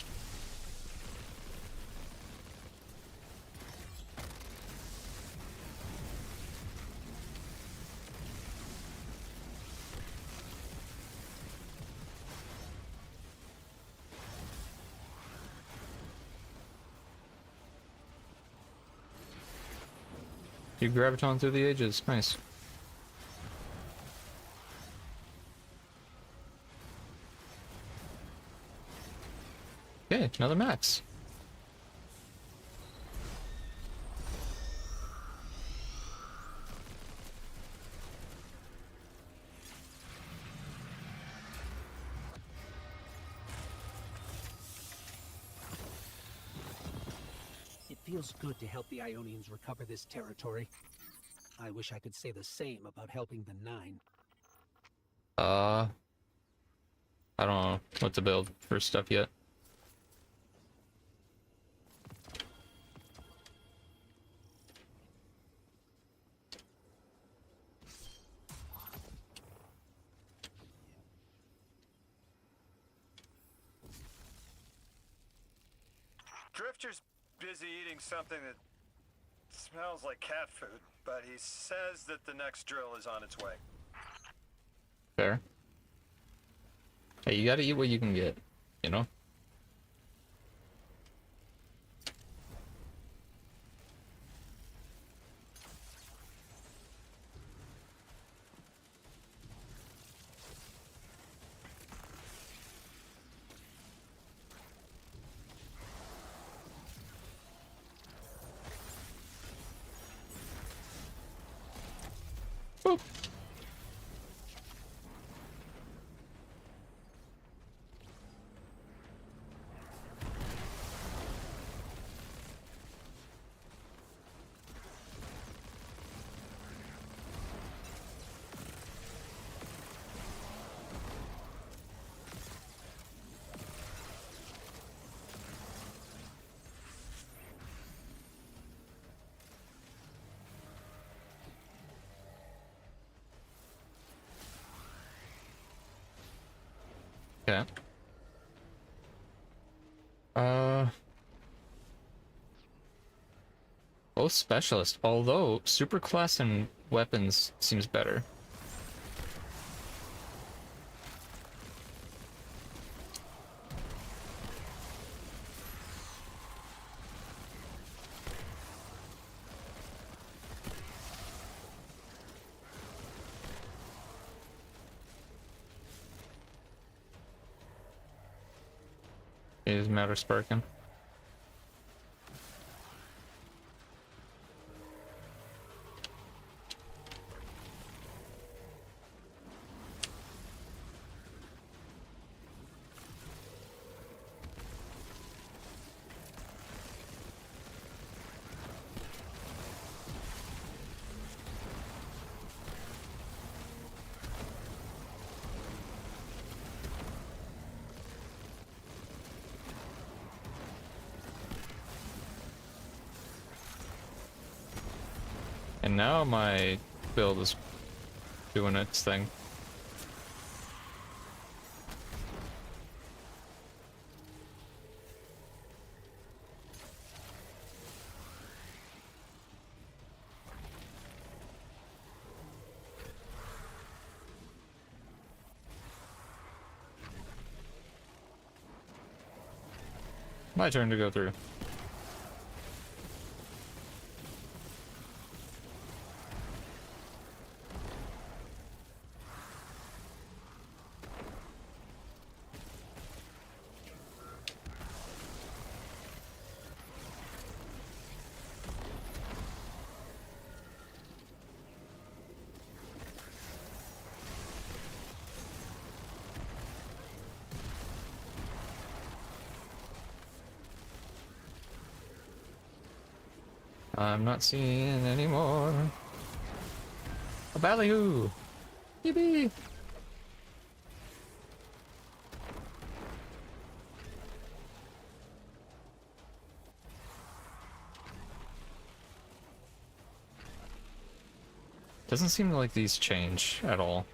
Speaker 1: You graviton through the ages. Nice. Okay, another max.
Speaker 6: It feels good to help the Ionians recover this territory. I wish I could say the same about helping the Nine.
Speaker 1: I don't know what to build for stuff yet.
Speaker 2: Drifter's busy eating something that smells like cat food, but he says that the next drill is on its way.
Speaker 1: Fair. Hey, you gotta eat what you can get, you know? Boop. Okay. Uh, both specialist, although superclass and weapons seems better. It doesn't matter sparking. And now my build is doing its thing. My turn to go through. I'm not seeing anymore. A ballyhoo! Yippee! Doesn't seem like these change at all.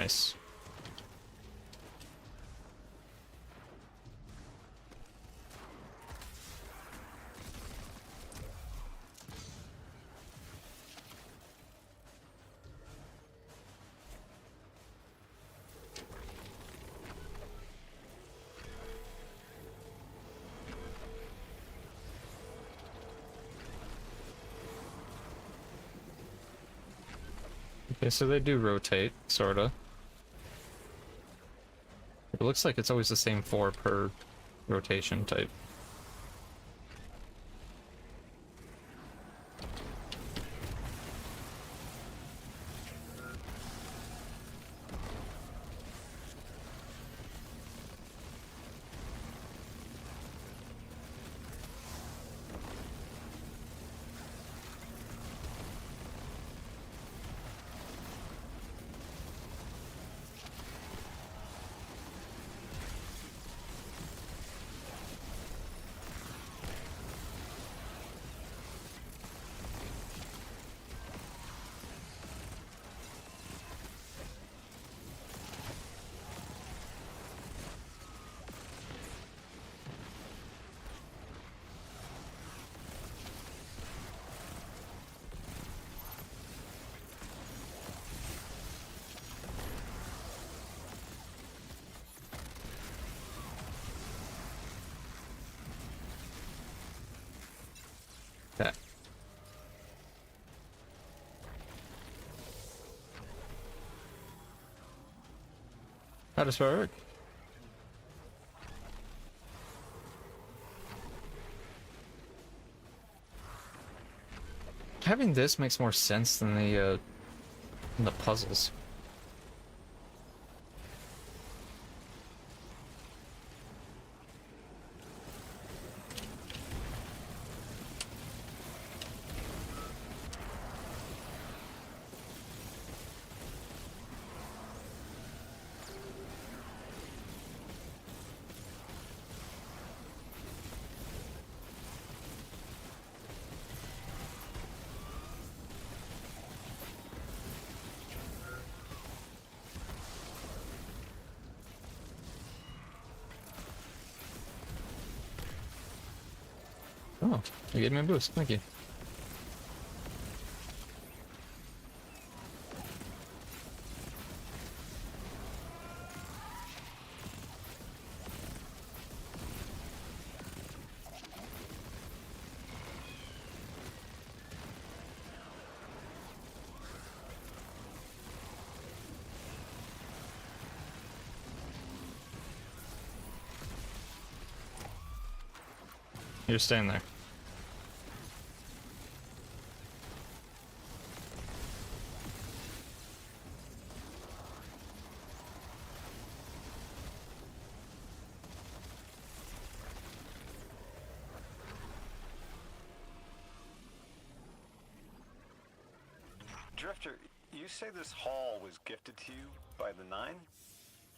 Speaker 1: Nice. Okay, so they do rotate, sorta. It looks like it's always the same 4 per rotation type. Okay. How does it work? Having this makes more sense than the puzzles. Oh, you gave me a boost. Thank you. You're staying there.
Speaker 2: Drifter, you say this hall was gifted to you by the Nine?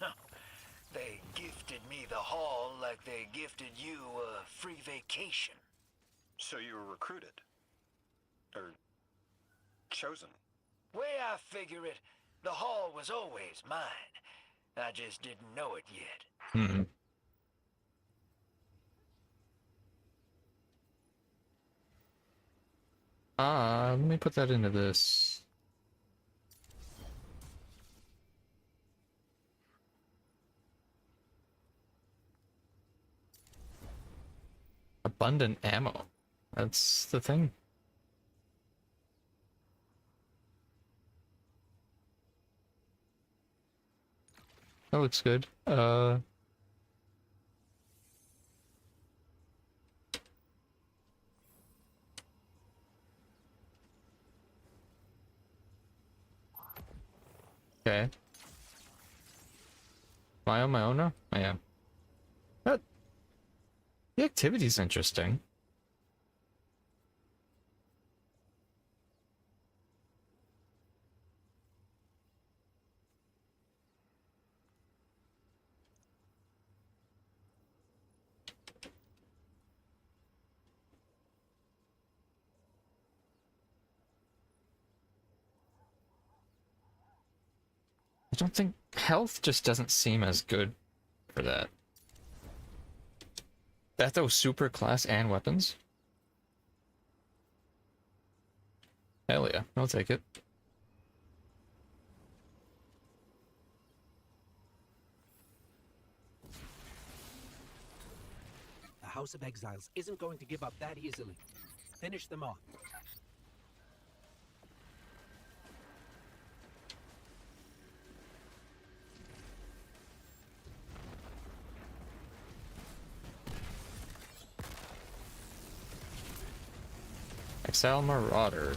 Speaker 10: Huh. They gifted me the hall like they gifted you a free vacation.
Speaker 2: So you were recruited? Or chosen?
Speaker 10: Way I figure it, the hall was always mine. I just didn't know it yet.
Speaker 1: Hmm. Let me put that into this. Abundant ammo. That's the thing. That looks good. Okay. Am I on my own now? I am. That the activity's interesting. I don't think health just doesn't seem as good for that. That though, super class and weapons? Hell yeah, I'll take it.
Speaker 6: The House of Exiles isn't going to give up that easily. Finish them off.
Speaker 1: Exile Marauder.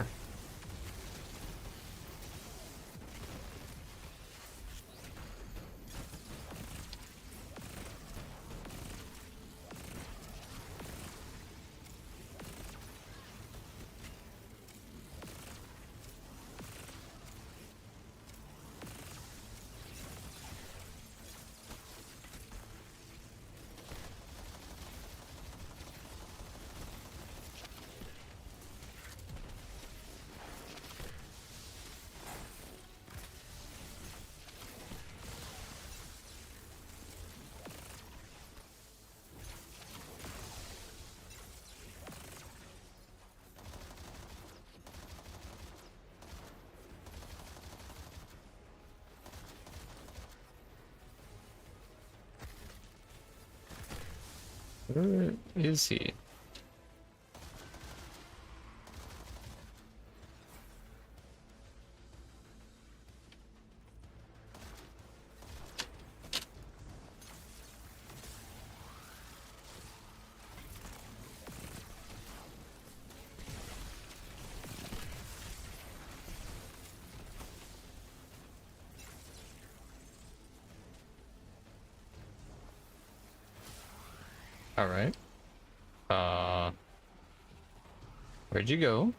Speaker 1: Where is he? Alright. Where'd you go?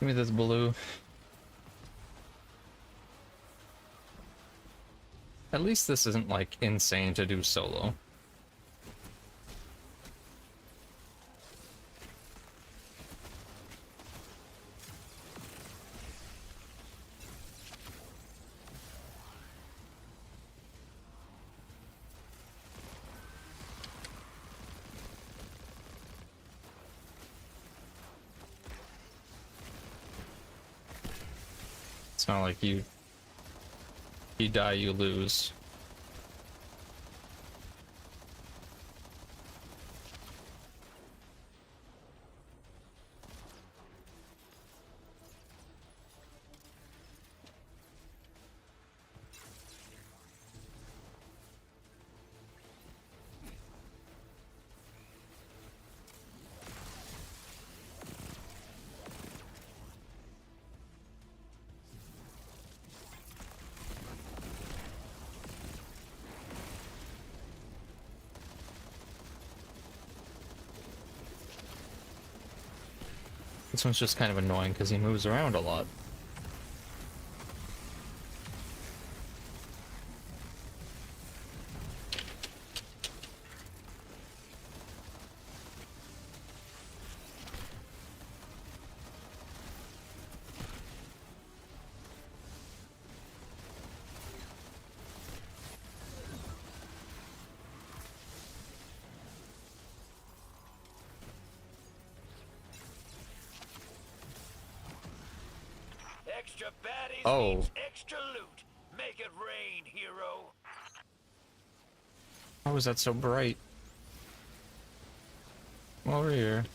Speaker 1: Give me this blue. At least this isn't, like, insane to do solo. It's not like you die, you lose. This one's just kind of annoying because he moves around a lot.
Speaker 10: Extra baddies
Speaker 1: Oh.
Speaker 10: means extra loot. Make it rain, hero.
Speaker 1: How is that so bright? Over here.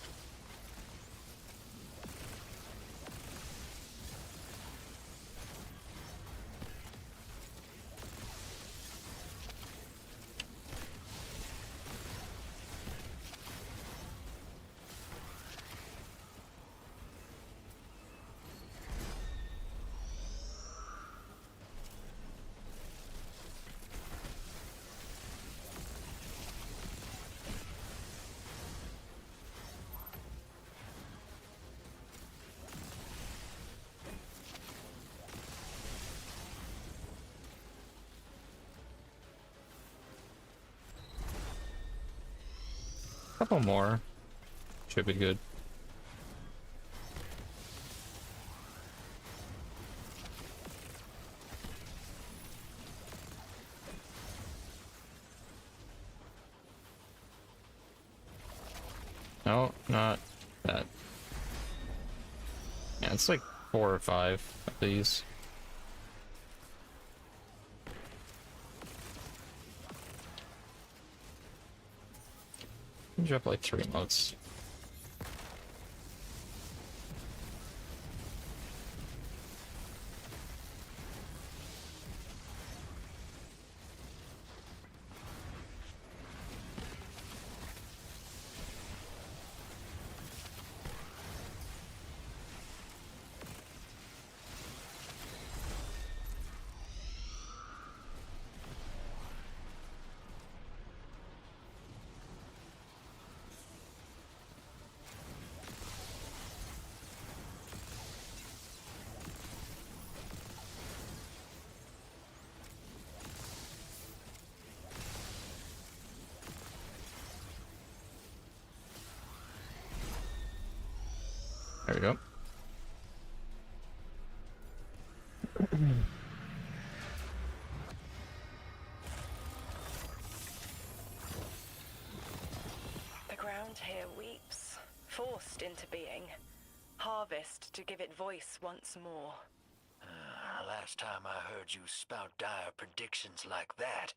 Speaker 1: Couple more. Should be good. No, not that. Yeah, it's like 4 or 5 of these. Drop like 3 emotes. There we go.
Speaker 9: The ground here weeps, forced into being. Harvest to give it voice once more.
Speaker 10: Last time I heard you spout dire predictions like that,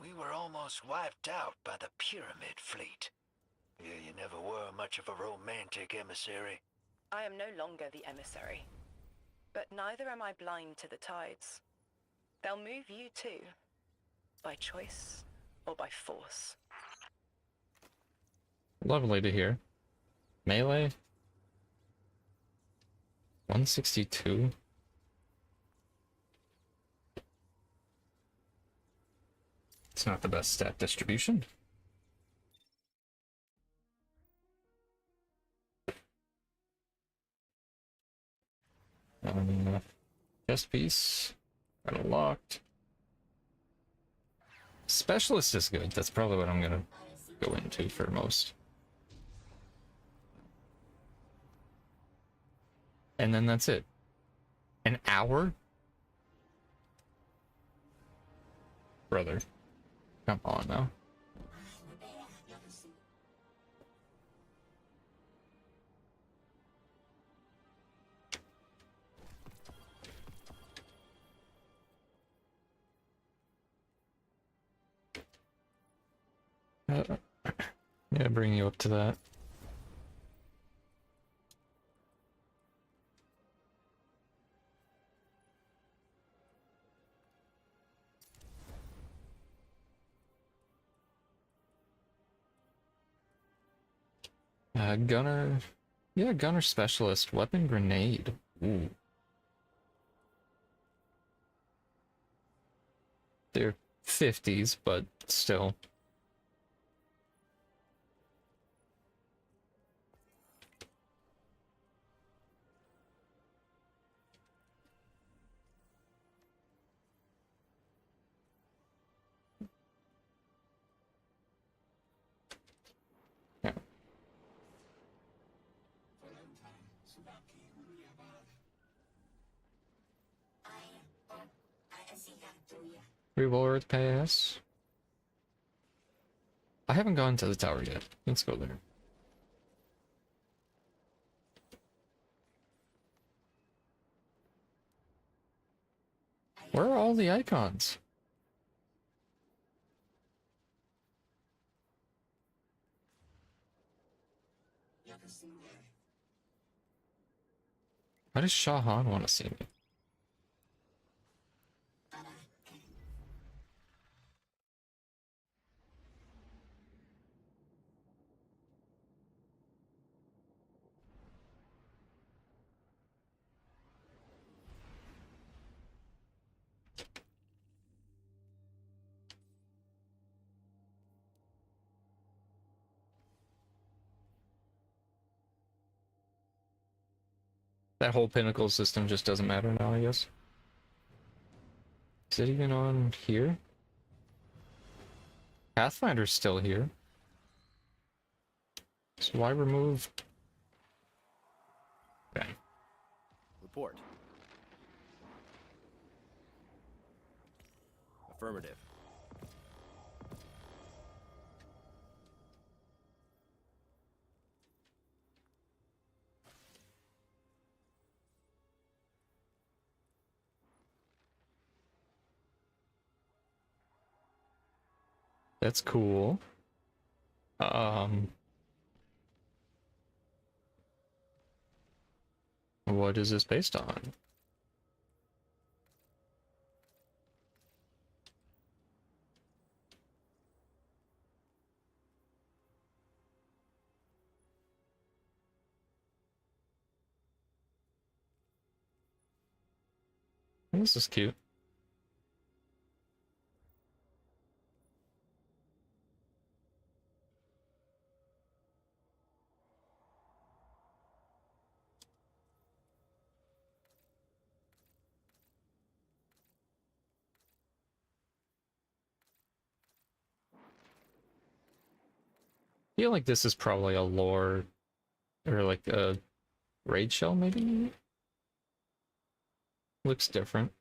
Speaker 10: We were almost wiped out by the Pyramid Fleet. Yeah, you never were much of a romantic emissary.
Speaker 9: I am no longer the emissary. But neither am I blind to the tides. They'll move you too. By choice or by force.
Speaker 1: Lovely to hear. Melee? 162? It's not the best stat distribution. Chest piece. Got it locked. Specialist is good. That's probably what I'm gonna go into for most. And then that's it. An hour? Brother. Come on now. Yeah, bring you up to that. Gunner. Yeah, gunner specialist. Weapon grenade. Ooh. They're 50s, but still. Yeah. Reward pass. I haven't gone to the tower yet. Let's go there. Where are all the icons? Why does Shahan want to see me? That whole pinnacle system just doesn't matter now, I guess. Is it even on here? Pathfinder's still here. So why remove... Okay.
Speaker 11: Report. Affirmative.
Speaker 1: That's cool. What is this based on? This is cute. I feel like this is probably a lore or like a raid shell, maybe? Looks different.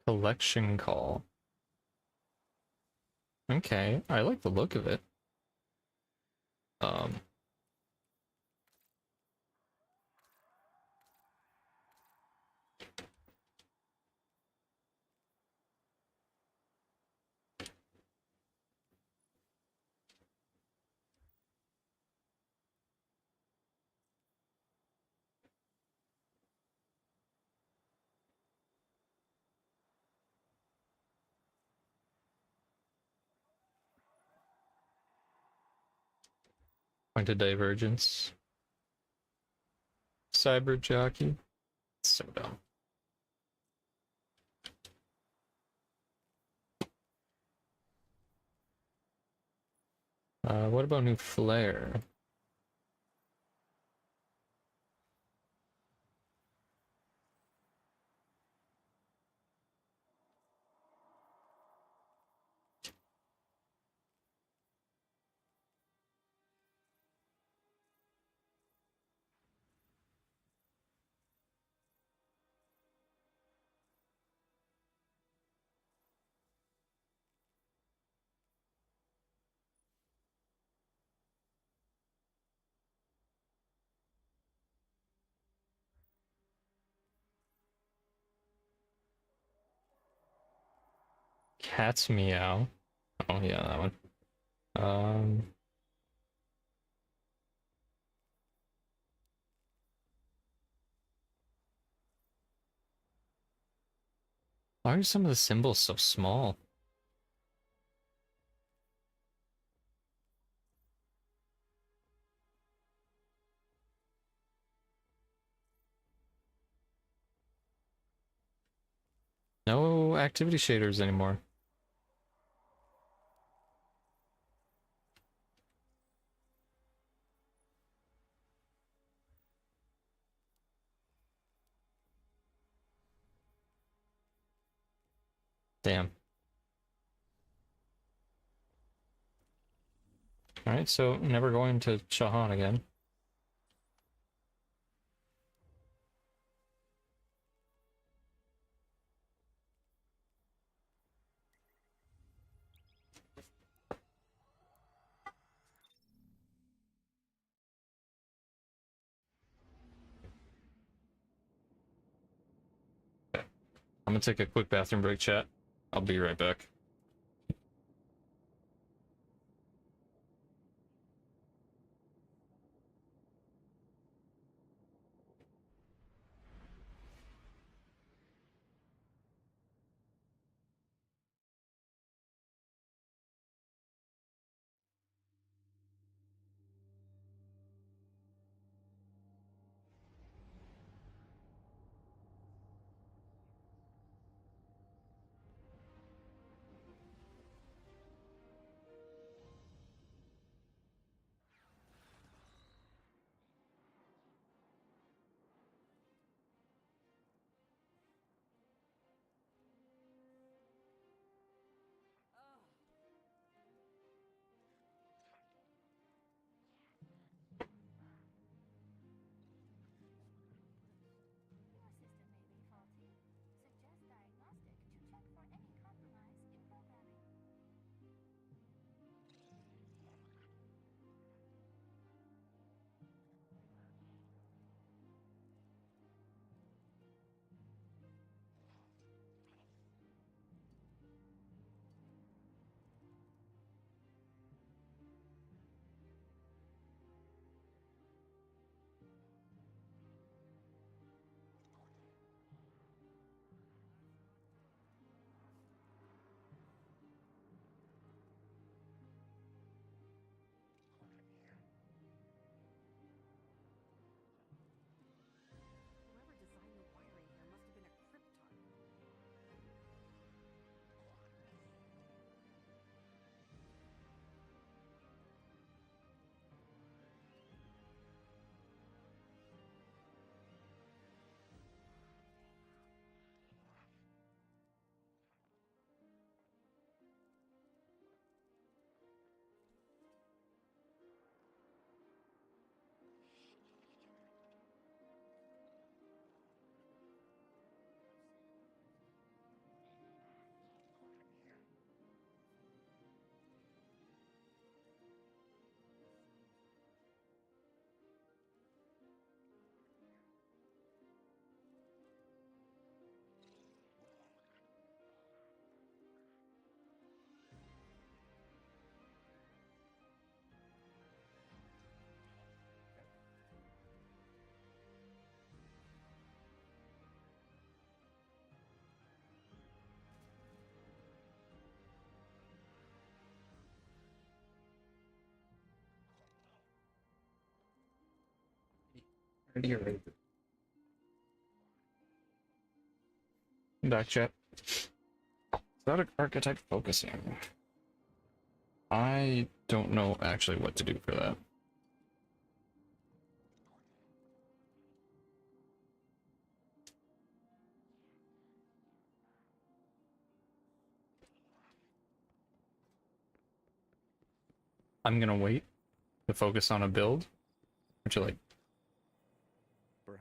Speaker 1: Collection call. Okay, I like the look of it. Um, Point of divergence. Cyber jockey. So dumb. What about new flare? Cat's meow. Oh yeah, that one. Why are some of the symbols so small? No activity shaders anymore. Damn. Alright, so never going to Shahan again. I'm gonna take a quick bathroom break, chat. I'll be right back. Back chat. Is that an archetype focusing? I don't know actually what to do for that. I'm gonna wait to focus on a build, which like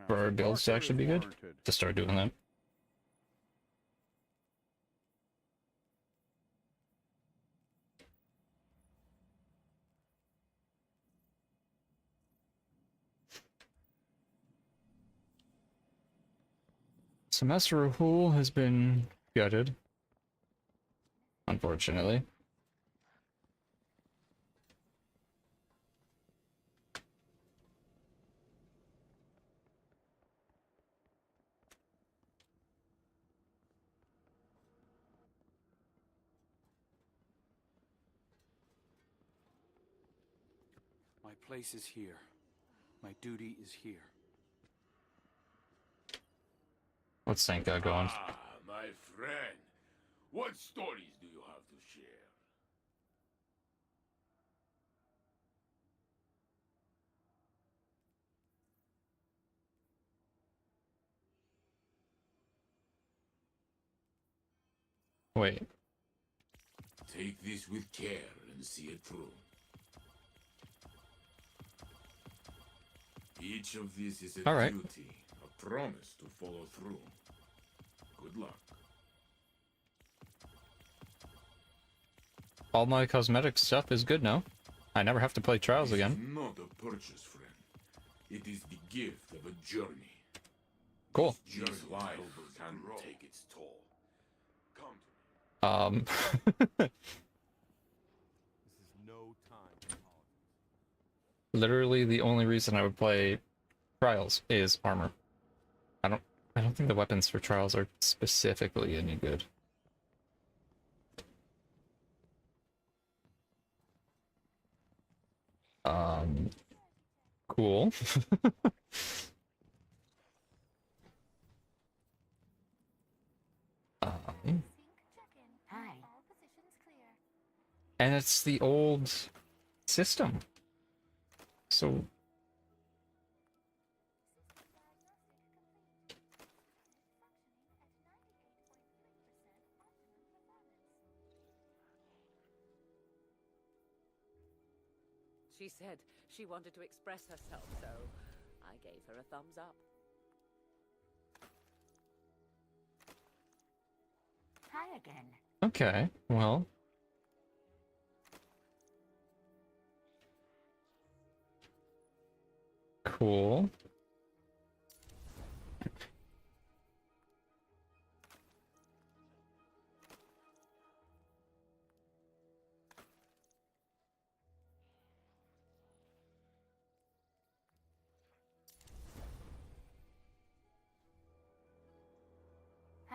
Speaker 1: for our builds to actually be good, to start doing that. Semester Rahul has been gutted, unfortunately.
Speaker 12: My place is here. My duty is here.
Speaker 1: What's Sank got going?
Speaker 13: Ah, my friend. What stories do you have to share?
Speaker 1: Wait.
Speaker 13: Take this with care and see it through. Each of these is a
Speaker 1: All right.
Speaker 13: duty, a promise to follow through. Good luck.
Speaker 1: All my cosmetic stuff is good now. I never have to play Trials
Speaker 13: This
Speaker 1: again.
Speaker 13: is not a purchase, friend. It is the gift of a journey.
Speaker 1: Cool.
Speaker 13: This life can take its toll. Come to
Speaker 1: Um, literally the only reason I would play Trials is armor. I don't think the weapons for Trials are specifically any good. Cool. And it's the old system. So
Speaker 14: She said she wanted to express herself, so I gave her a thumbs up.
Speaker 15: Hi again.
Speaker 1: okay, well. Cool.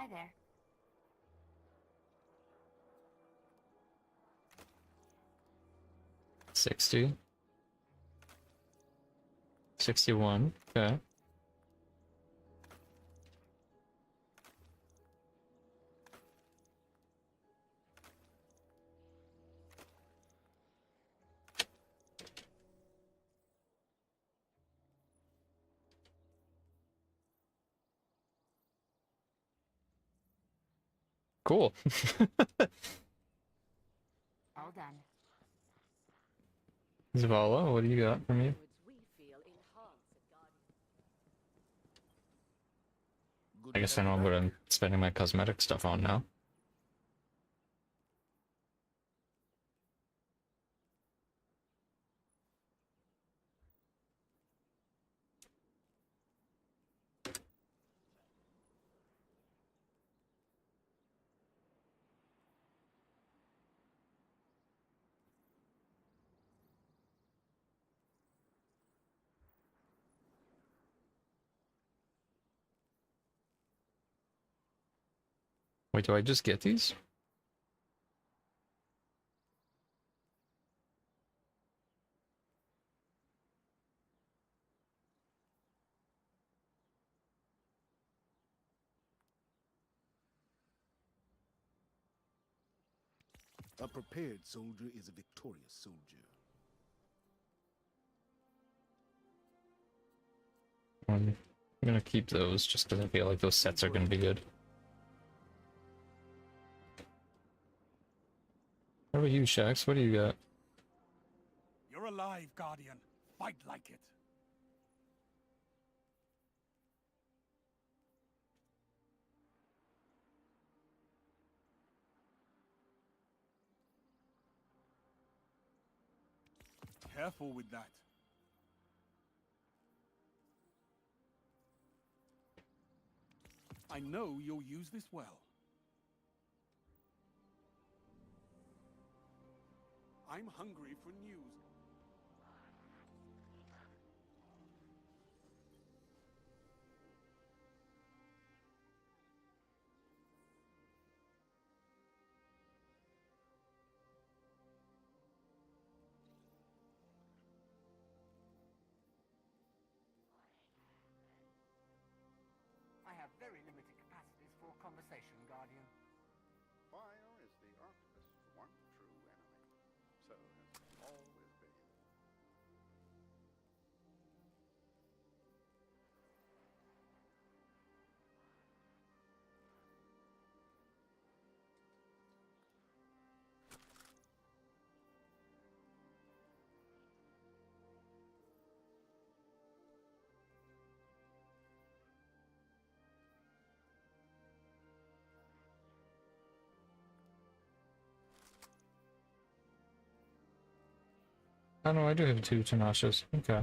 Speaker 15: Hi there.
Speaker 1: $60. 61. Okay. Cool.
Speaker 15: All done.
Speaker 1: Zavala, what do you got for me? I guess I know what I'm spending my cosmetic stuff on now. Wait, do I just get these?
Speaker 16: A prepared soldier is a victorious soldier.
Speaker 1: I'm gonna keep those just because I feel like those sets are gonna be good. How about you, Shax? What do you got?
Speaker 12: You're alive, Guardian. Fight like it. Careful with that. I know you'll use this well. I'm hungry for news.
Speaker 6: I have very limited capacities for conversation, Guardian.
Speaker 17: Fire is the Arctist's one true enemy. So has it always been.
Speaker 1: Oh no, I do have 2 Tinashes. Okay.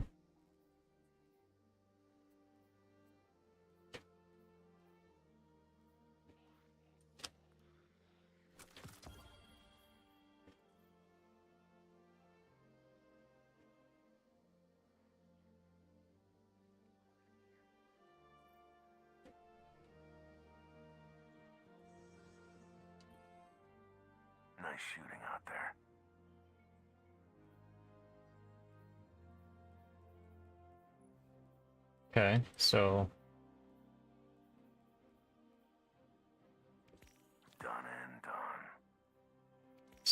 Speaker 18: Nice shooting out there.
Speaker 1: Okay, so
Speaker 18: Done and done.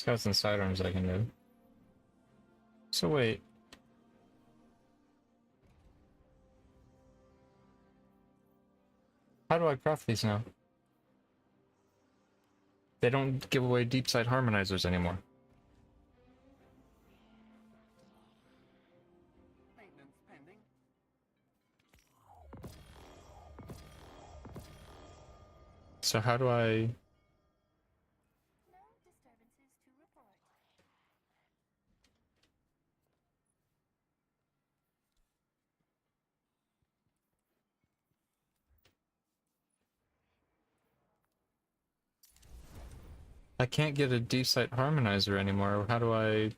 Speaker 1: scouts and sidearms I can do. So wait. How do I craft these now? They don't give away deep sight harmonizers anymore.
Speaker 6: Maintenance pending.
Speaker 1: So how do I... I can't get a deep sight harmonizer anymore. How do I...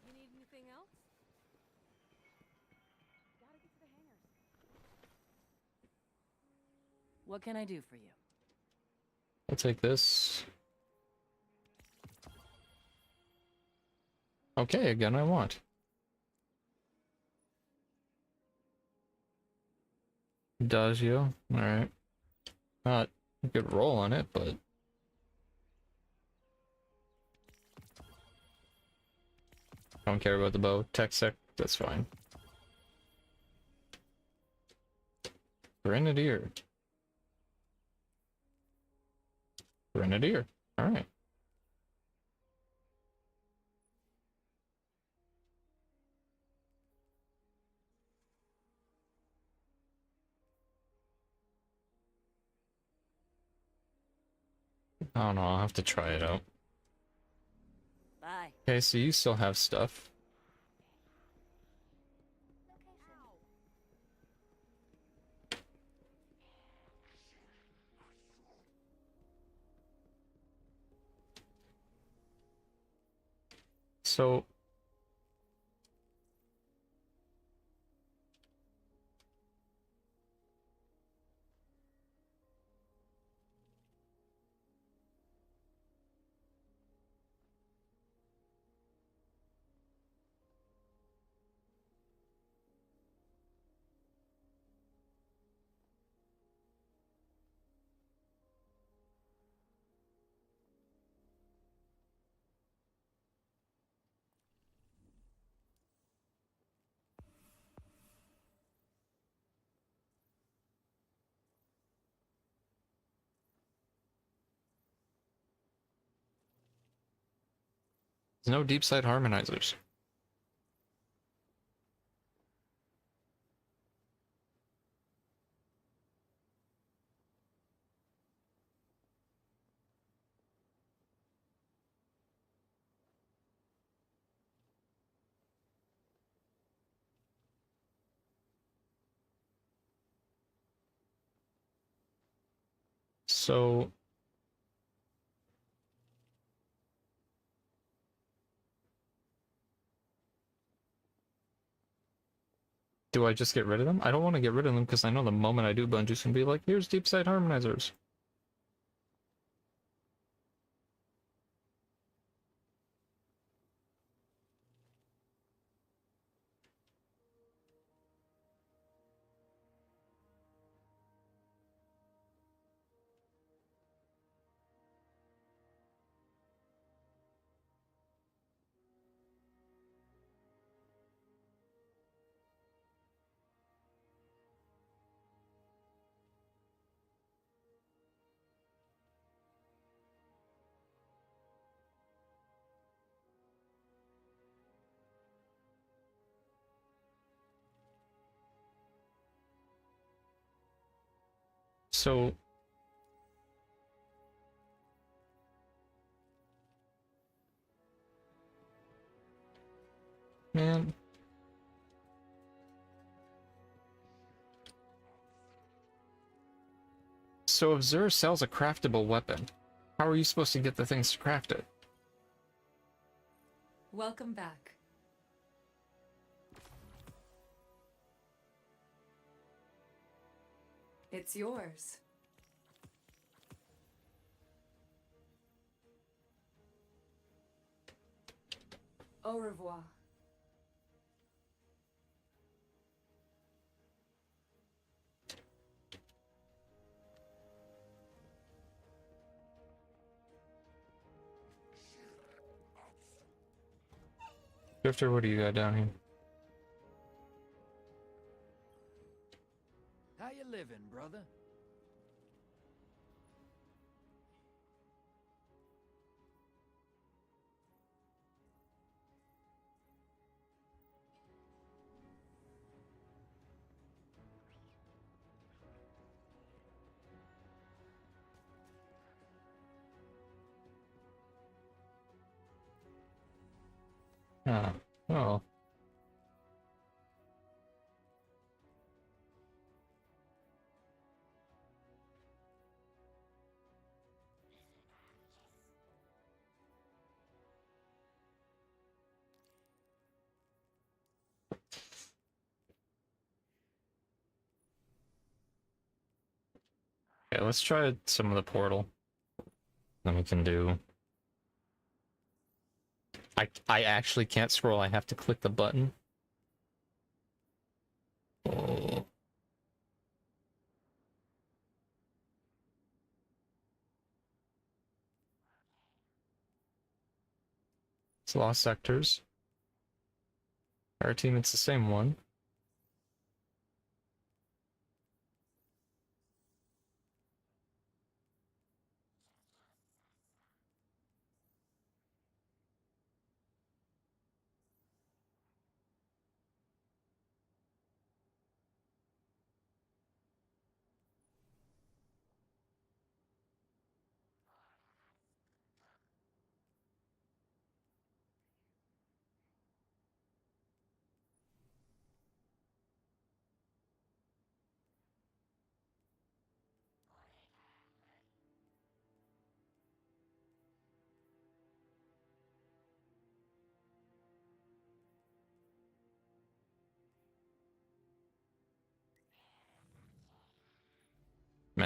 Speaker 14: You need anything else? Gotta get to the hangars. What can I do for you?
Speaker 1: I'll take this. Okay, again I want. Adagio, alright. Not a good roll on it, but... Don't care about the bow. Tech sec, that's fine. Grenadier. Grenadier, alright. I don't know, I'll have to try it out.
Speaker 14: Bye.
Speaker 1: Okay, so you still have stuff. So there's no deep side harmonizers. So do I just get rid of them? I don't want to get rid of them because I know the moment I do, Bungie's gonna be like, here's deep side harmonizers. So man. So if Zur sells a craftable weapon, how are you supposed to get the things to craft it?
Speaker 19: Welcome back. It's yours. Au revoir.
Speaker 1: Drifter, what do you got down here?
Speaker 10: How you living, brother?
Speaker 1: Ah, oh. Okay, let's try some of the portal. Then we can do... I actually can't scroll, I have to click the button. Oh. It's Lost Sectors. Our team, it's the same one.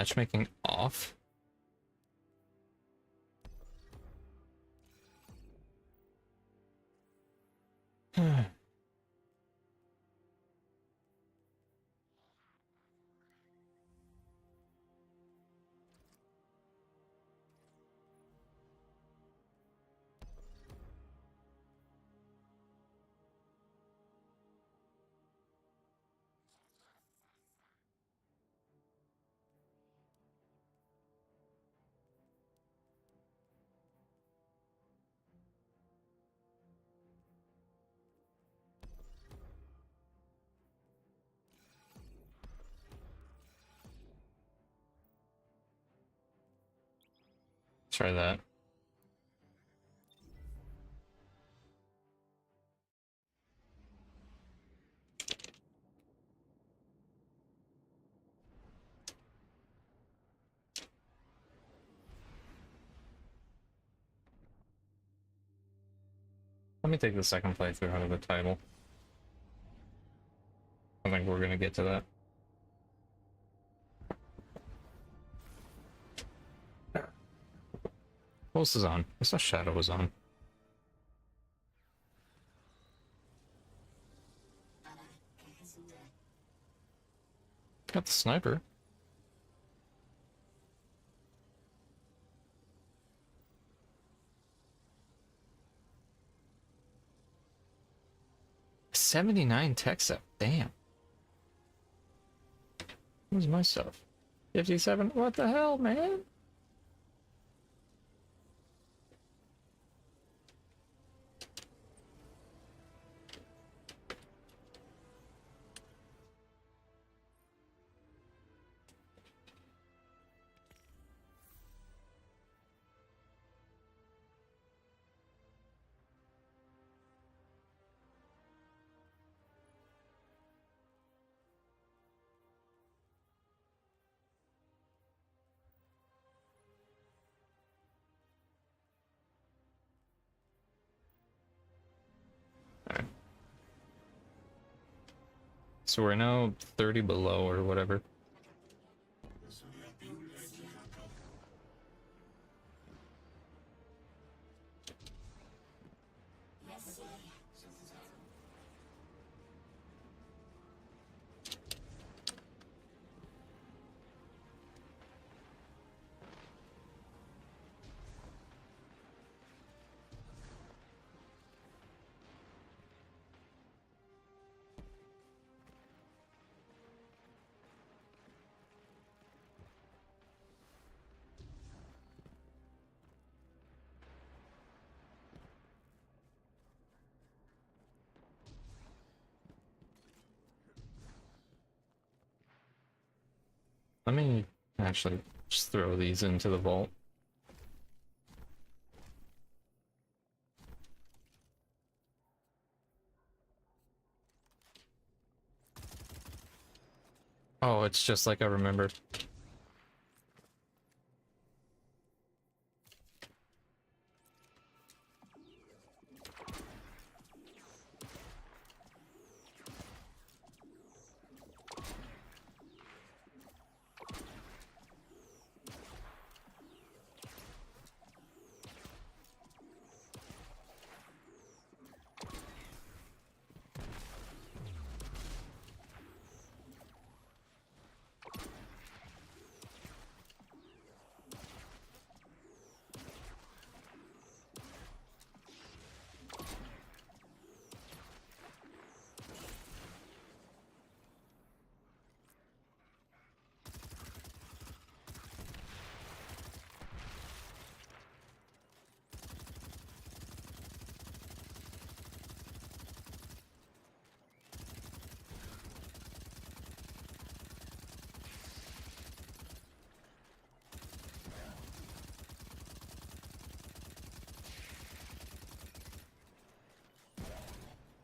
Speaker 1: matchmaking off? Try that. Let me take the second playthrough out of the title. I think we're gonna get to that. What else is on? I saw Shadow was on. Got the sniper. $79 tech set. Damn. Where's my stuff? 57? What the hell, man? So we're now 30 below or whatever. Let me actually just throw these into the vault. Oh, it's just like I remember.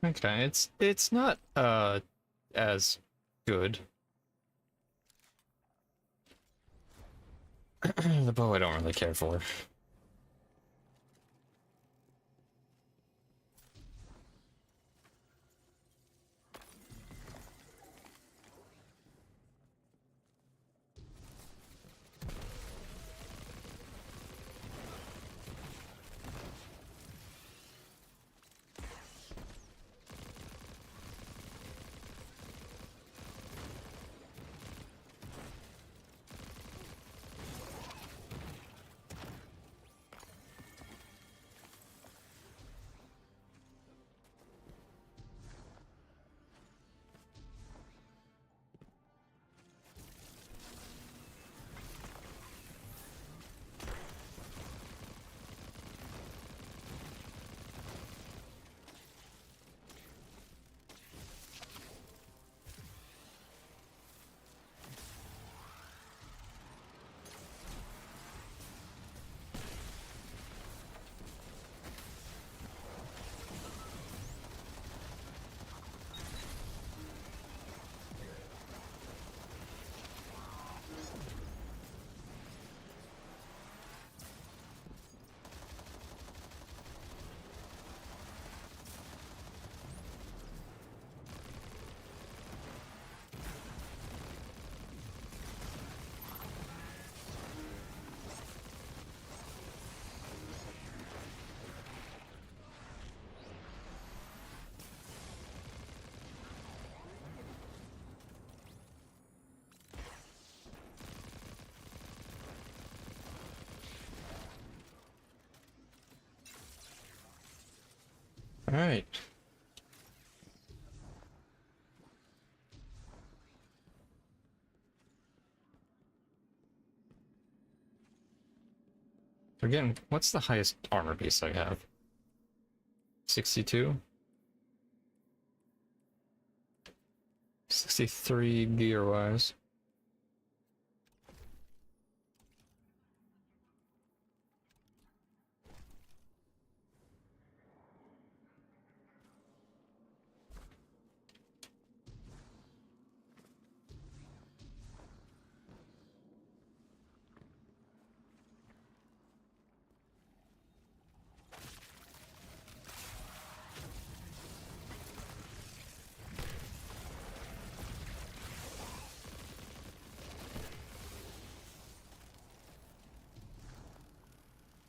Speaker 1: Okay, it's not as good. The bow I don't really care for. Alright. Again, what's the highest armor piece I have? 62? 63 gear-wise.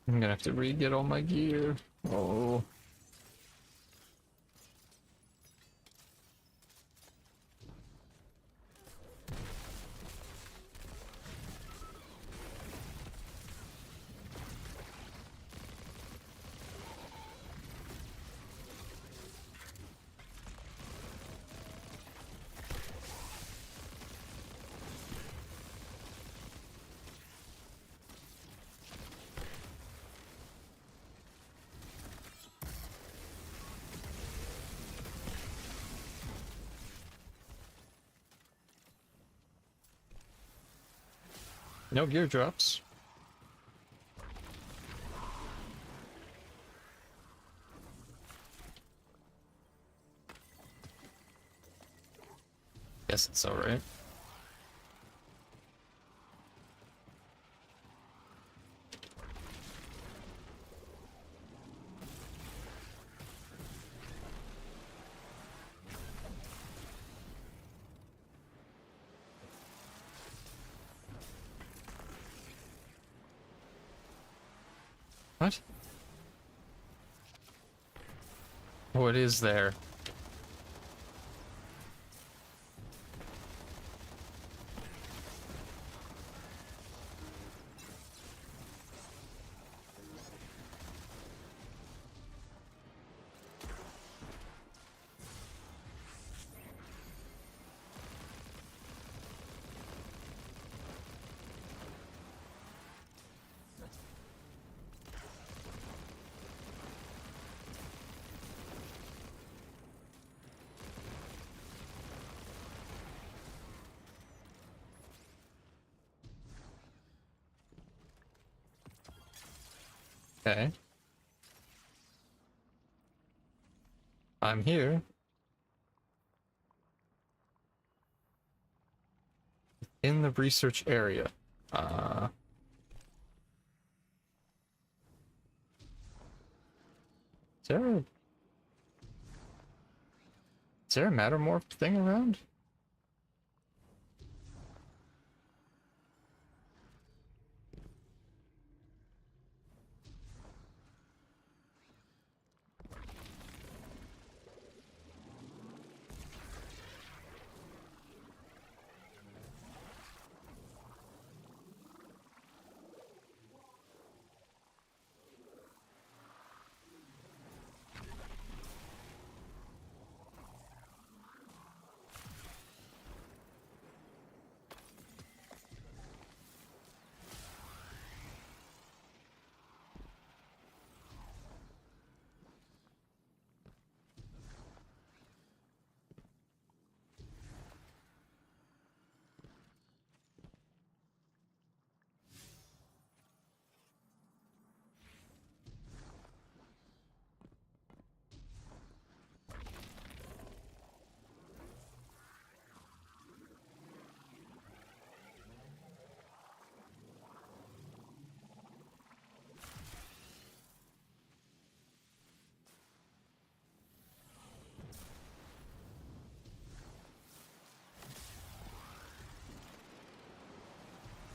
Speaker 1: I'm gonna have to re-get all my gear. Oh. No gear drops. Guess it's alright. What? Oh, it is there. Okay. I'm here. In the research area. Is there a Mattermorph thing around?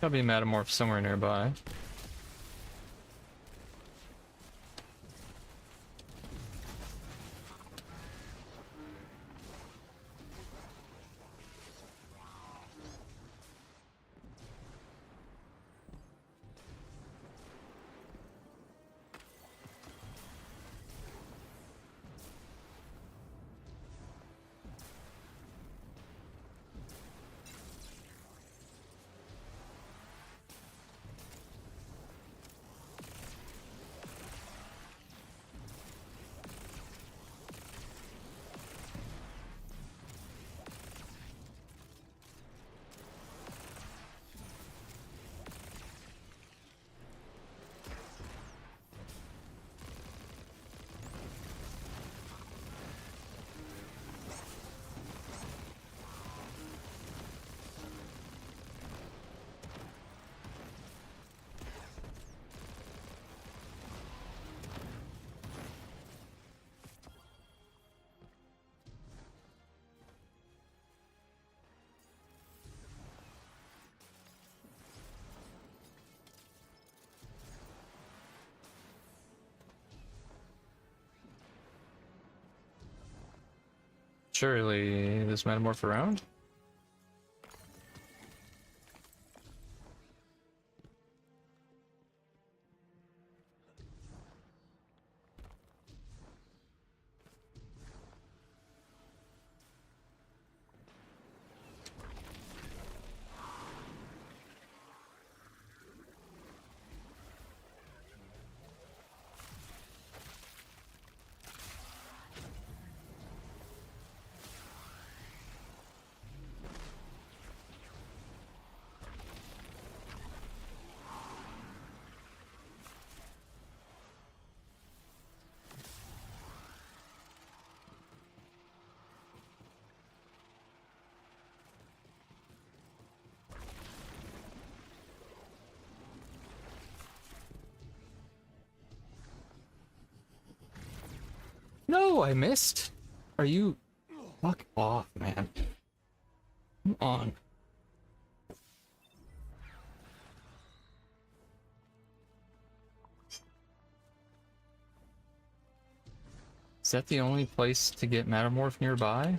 Speaker 1: Gotta be a Mattermorph somewhere nearby. Surely this metamorph around? No, I missed. Are you... Fuck off, man. Come on. Is that the only place to get Metamorph nearby?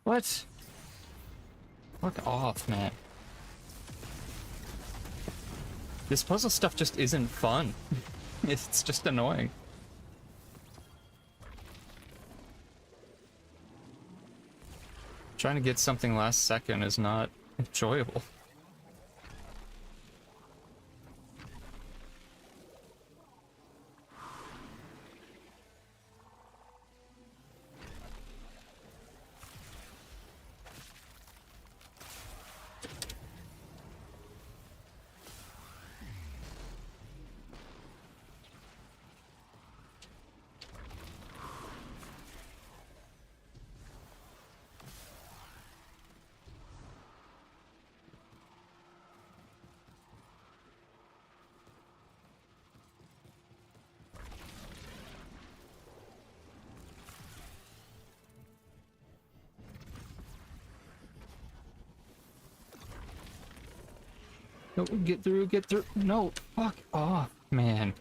Speaker 1: What? Fuck off, man. This puzzle stuff just isn't fun. It's just annoying. Trying to get something last second is not enjoyable. No, get through, get through. No, fuck off, man.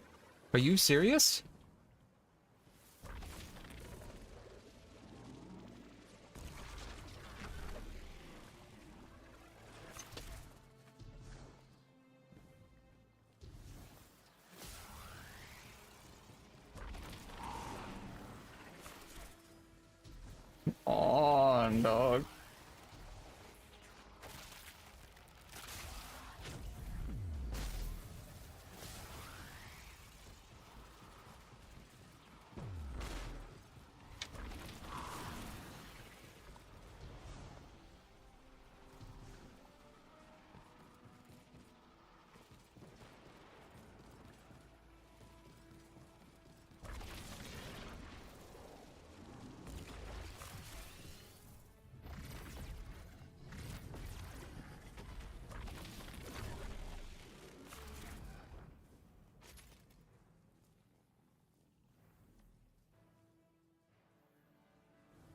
Speaker 1: Are you serious? Come on, dog.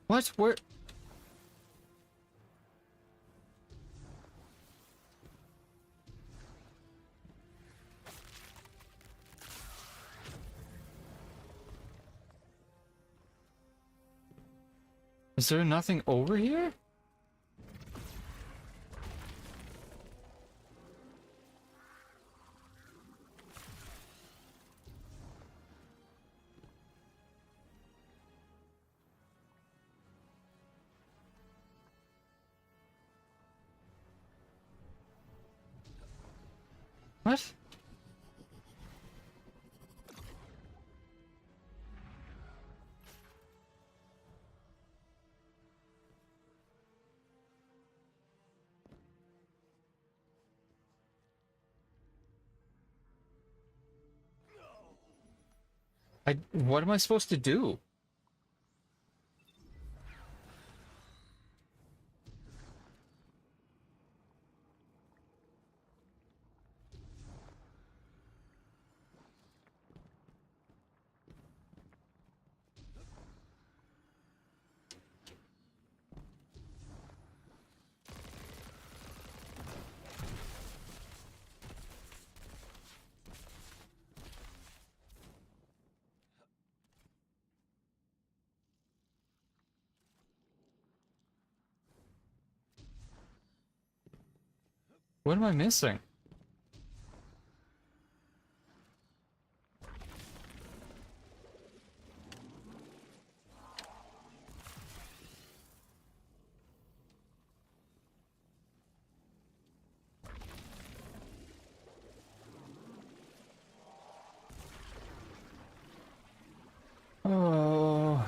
Speaker 1: What? Where? Is there nothing over here? What? What am I supposed to do? What am I missing? Oh.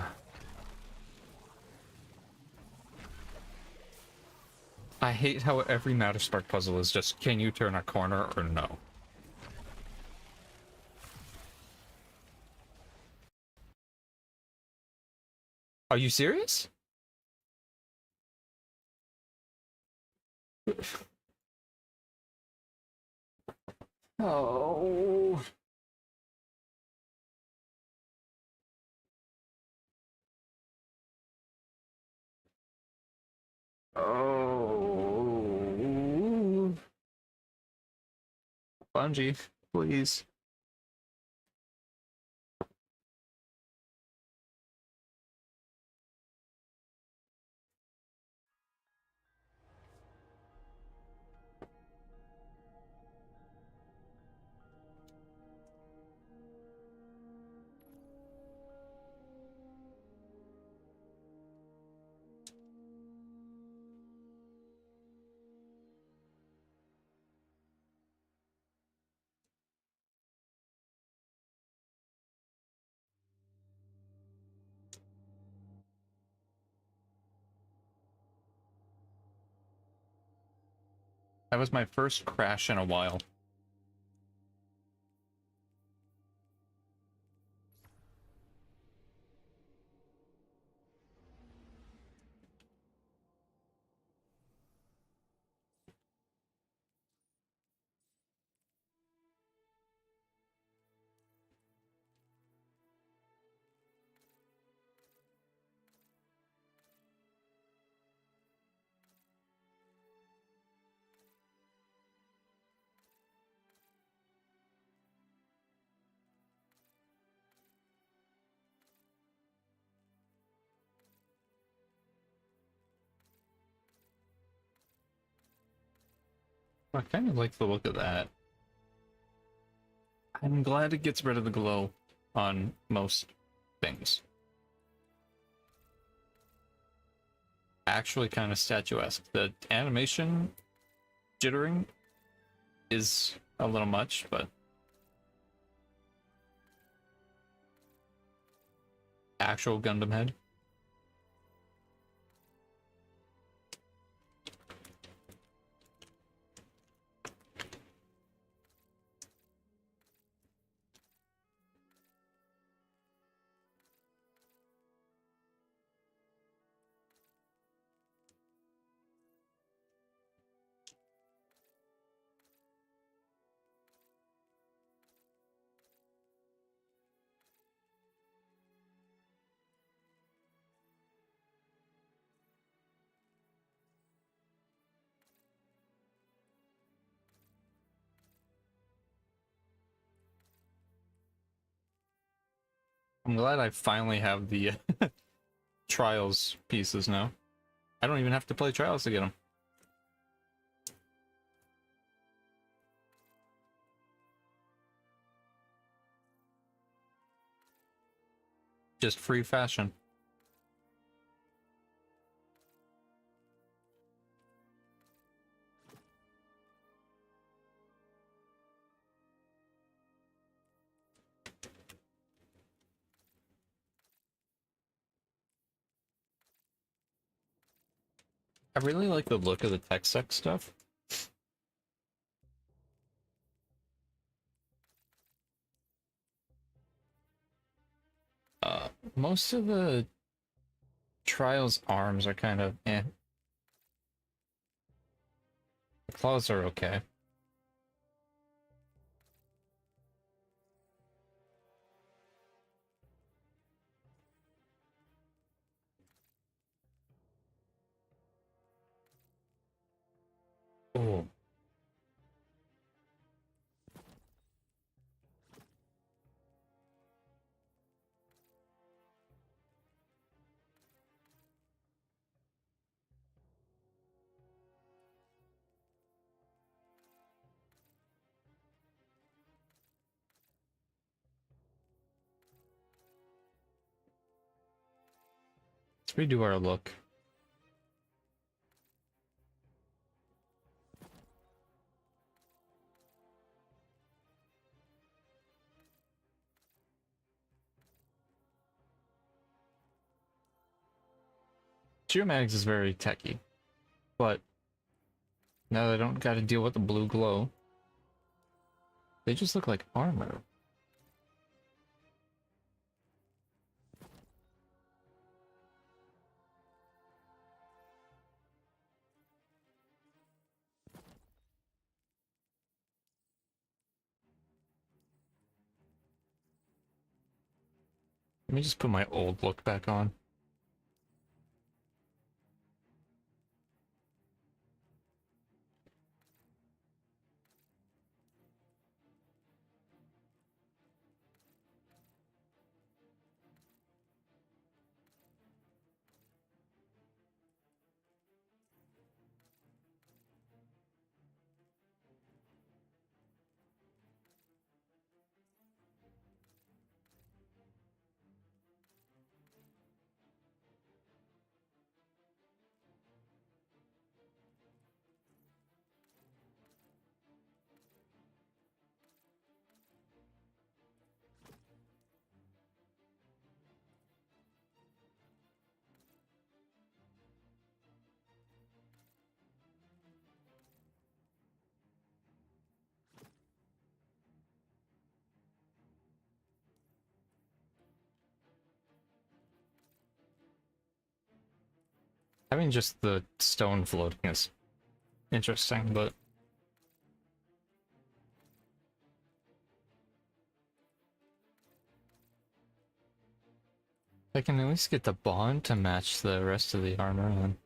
Speaker 1: I hate how every Matter Spark puzzle is just, can you turn a corner or no? Are you serious? Oh. Oh. Bungie, please. That was my first crash in a while. I kind of like the look of that. I'm glad it gets rid of the glow on most things. Actually kind of statuesque. The animation jittering is a little much, but actual Gundam head. I'm glad I finally have the Trials pieces now. I don't even have to play Trials to get them. Just free fashion. I really like the look of the tech sec stuff. Most of the Trials arms are kind of eh. The claws are okay. Oh. Let's redo our look. Geomags is very techy, but now they don't gotta deal with the blue glow. They just look like armor. Let me just put my old look back on. Having just the stone floating is interesting, but I can at least get the bond to match the rest of the armor then.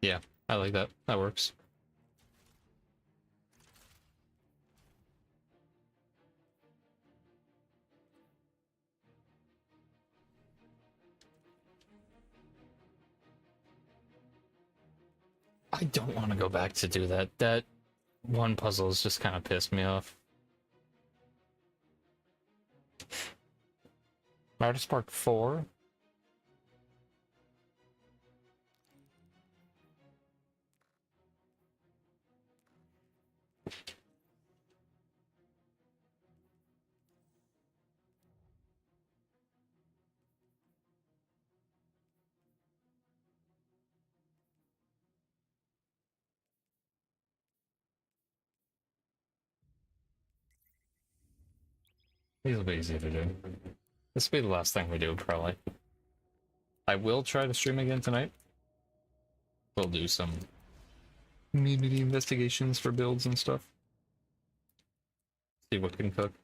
Speaker 1: Yeah, I like that. That works. I don't want to go back to do that. That one puzzle has just kind of pissed me off. Artist Park 4? These will be easy to do. This will be the last thing we do, probably. I will try to stream again tonight. We'll do some community investigations for builds and stuff. See what can cook.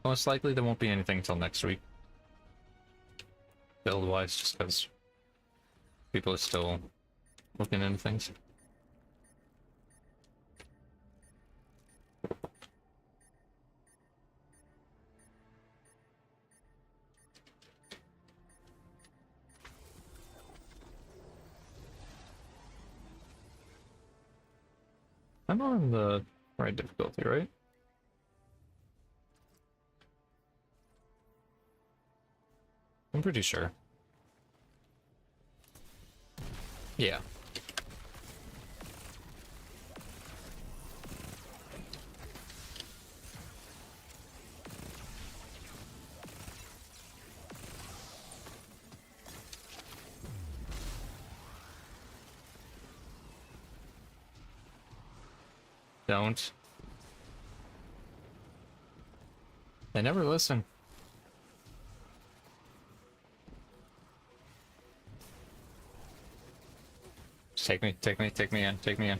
Speaker 1: Most likely there won't be anything until next week. Build-wise, just because people are still looking into things. I'm on the right difficulty, right? I'm pretty sure. Yeah. Don't. They never listen. Just take me in, take me in.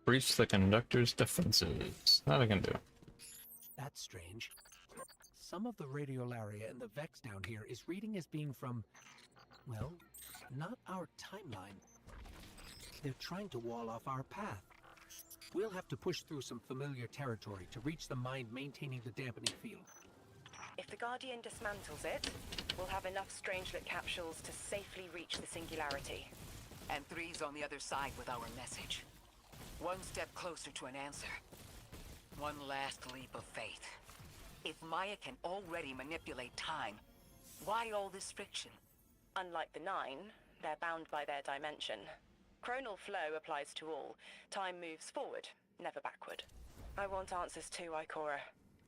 Speaker 1: Breach the conductor's defenses. That I can do.
Speaker 6: That's strange. Some of the radiolaria in the Vex down here is reading as being from, well, not our timeline. They're trying to wall off our path. We'll have to push through some familiar territory to reach the mine maintaining the dampening field.
Speaker 9: If the Guardian dismantles it, we'll have enough Strangelet capsules to safely reach the Singularity.
Speaker 3: And Three's on the other side with our message. One step closer to an answer. One last leap of faith. If Maya can already manipulate time, why all this friction?
Speaker 9: Unlike the Nine, they're bound by their dimension. Chronal flow applies to all. Time moves forward, never backward. I want answers too, Ikora.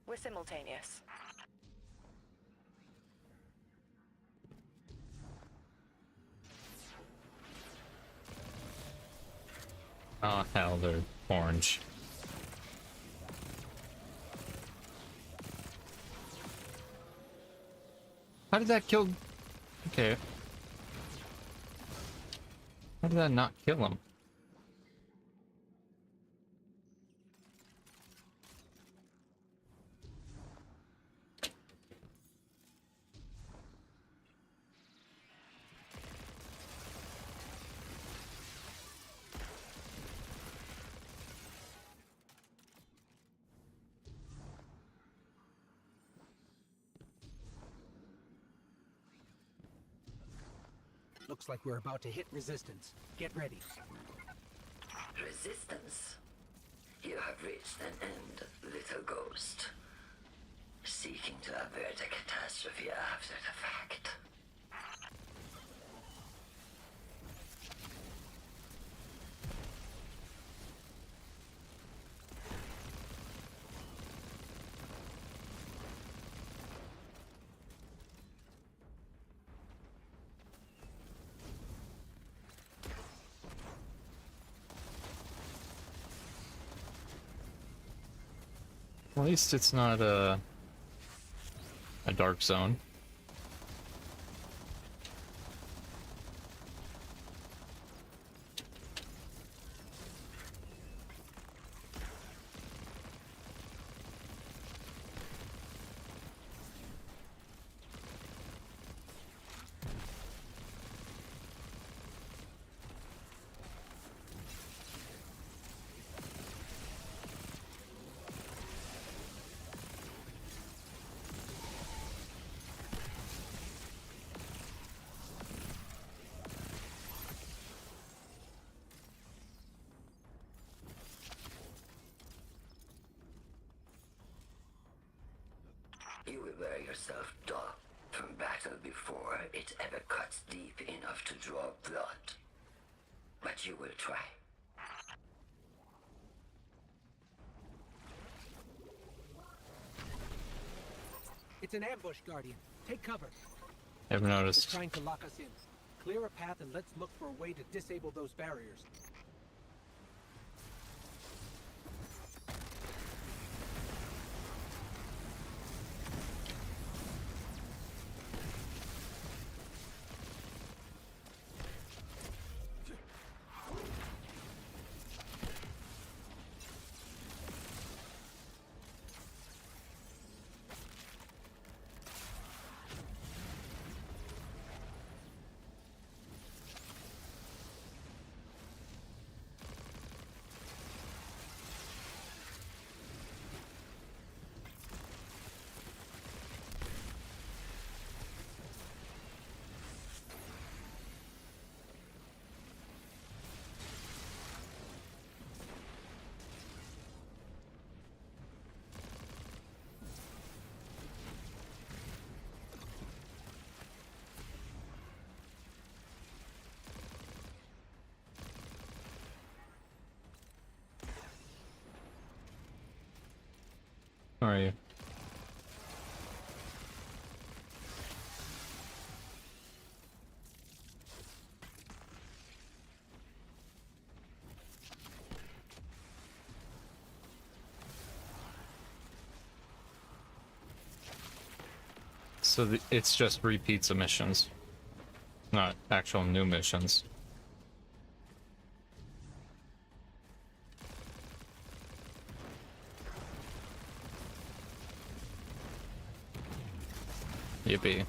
Speaker 9: We're simultaneous.
Speaker 1: Oh hell, they're orange. How did that kill? Okay. How did that not kill him?
Speaker 6: Looks like we're about to hit resistance. Get ready.
Speaker 7: Resistance? You have reached an end, little ghost. Seeking to avert a catastrophe after the fact.
Speaker 1: At least it's not a dark zone.
Speaker 7: You will wear yourself dull from battle before it ever cuts deep enough to draw blood. But you will try.
Speaker 6: It's an ambush, Guardian. Take cover.
Speaker 1: Never noticed.
Speaker 6: They're trying to lock us in. Clear a path and let's look for a way to disable those barriers.
Speaker 1: Where are you? So it's just repeats of missions, not actual new missions. Yippee.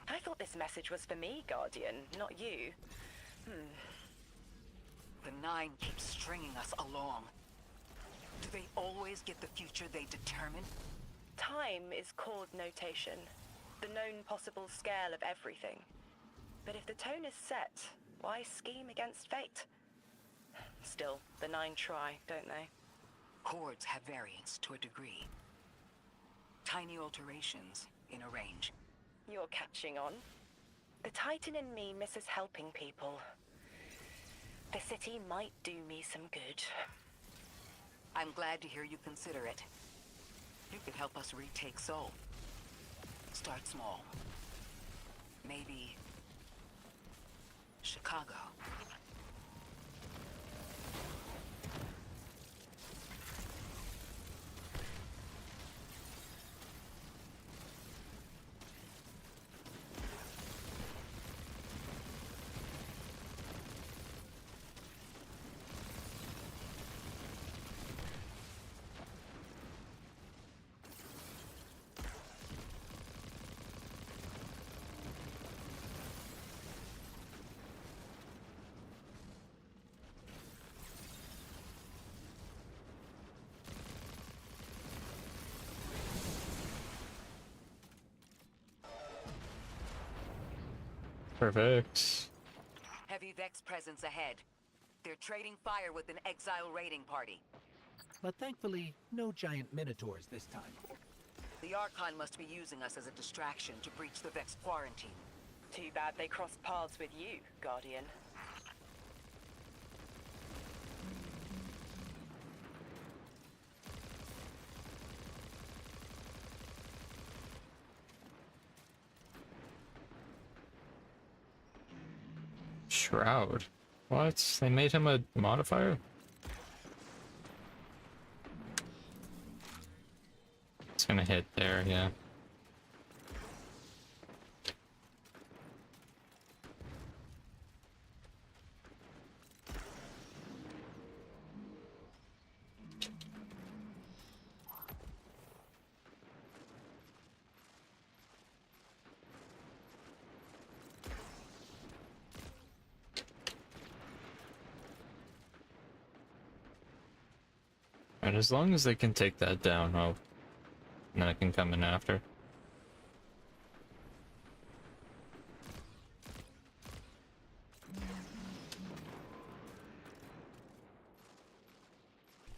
Speaker 9: I thought this message was for me, Guardian, not you.
Speaker 3: The Nine keep stringing us along. Do they always get the future they determine?
Speaker 9: Time is chord notation, the known possible scale of everything. But if the tone is set, why scheme against fate? Still, the Nine try, don't they?
Speaker 3: Chords have variance to a degree. Tiny alterations in a range.
Speaker 9: You're catching on. The Titan in me misses helping people. The city might do me some good.
Speaker 3: I'm glad to hear you consider it. You could help us retake Seoul. Start small. Maybe Chicago.
Speaker 1: Perfect.
Speaker 3: Heavy Vex presence ahead. They're trading fire with an exile raiding party.
Speaker 6: But thankfully, no giant minotaurs this time.
Speaker 3: The Archon must be using us as a distraction to breach the Vex quarantine.
Speaker 9: Too bad they crossed paths with you, Guardian.
Speaker 1: Shroud. What? They made him a modifier? It's gonna hit there, yeah. And as long as they can take that down, oh, and then I can come in after.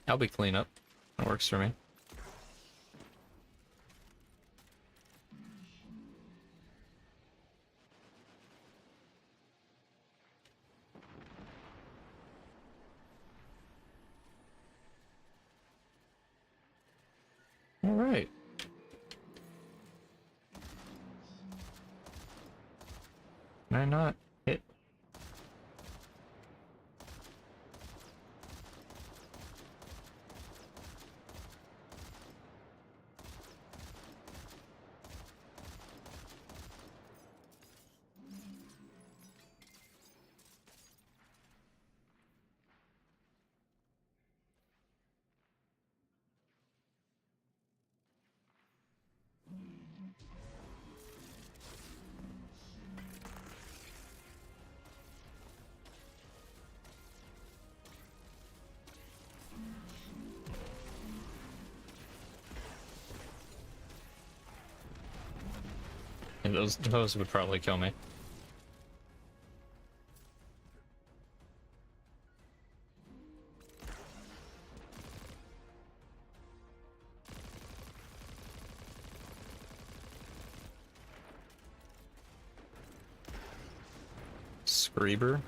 Speaker 1: I'll be cleanup. That works for me. All right. Can I not hit? And those would probably kill me. Reaper?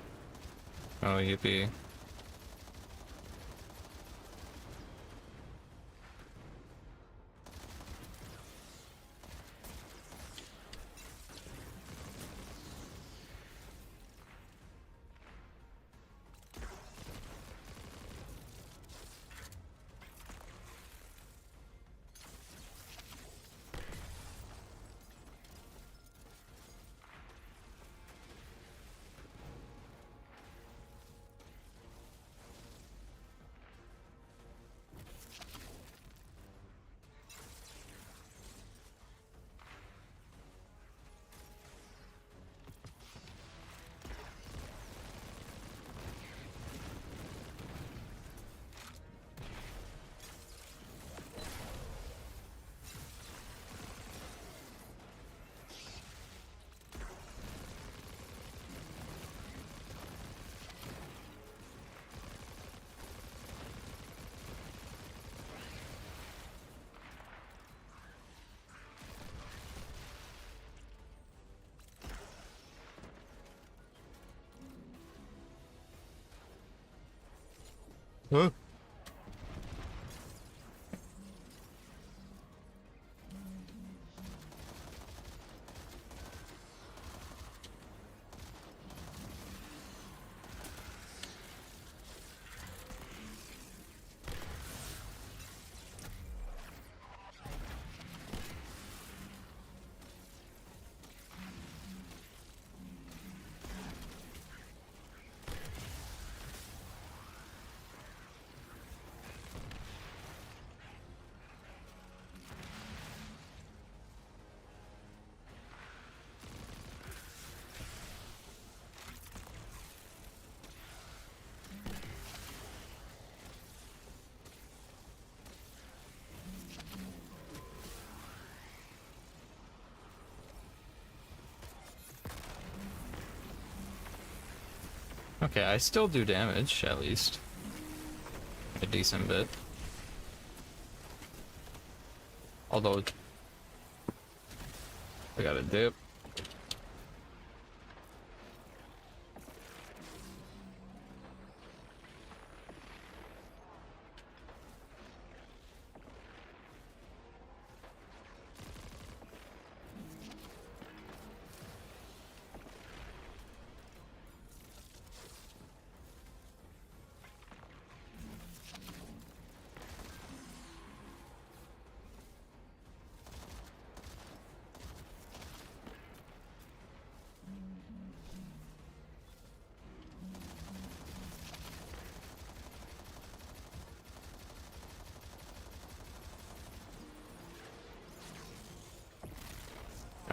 Speaker 1: Oh, yippee. Huh? Okay, I still do damage, at least. A decent bit. Although... I got a dip.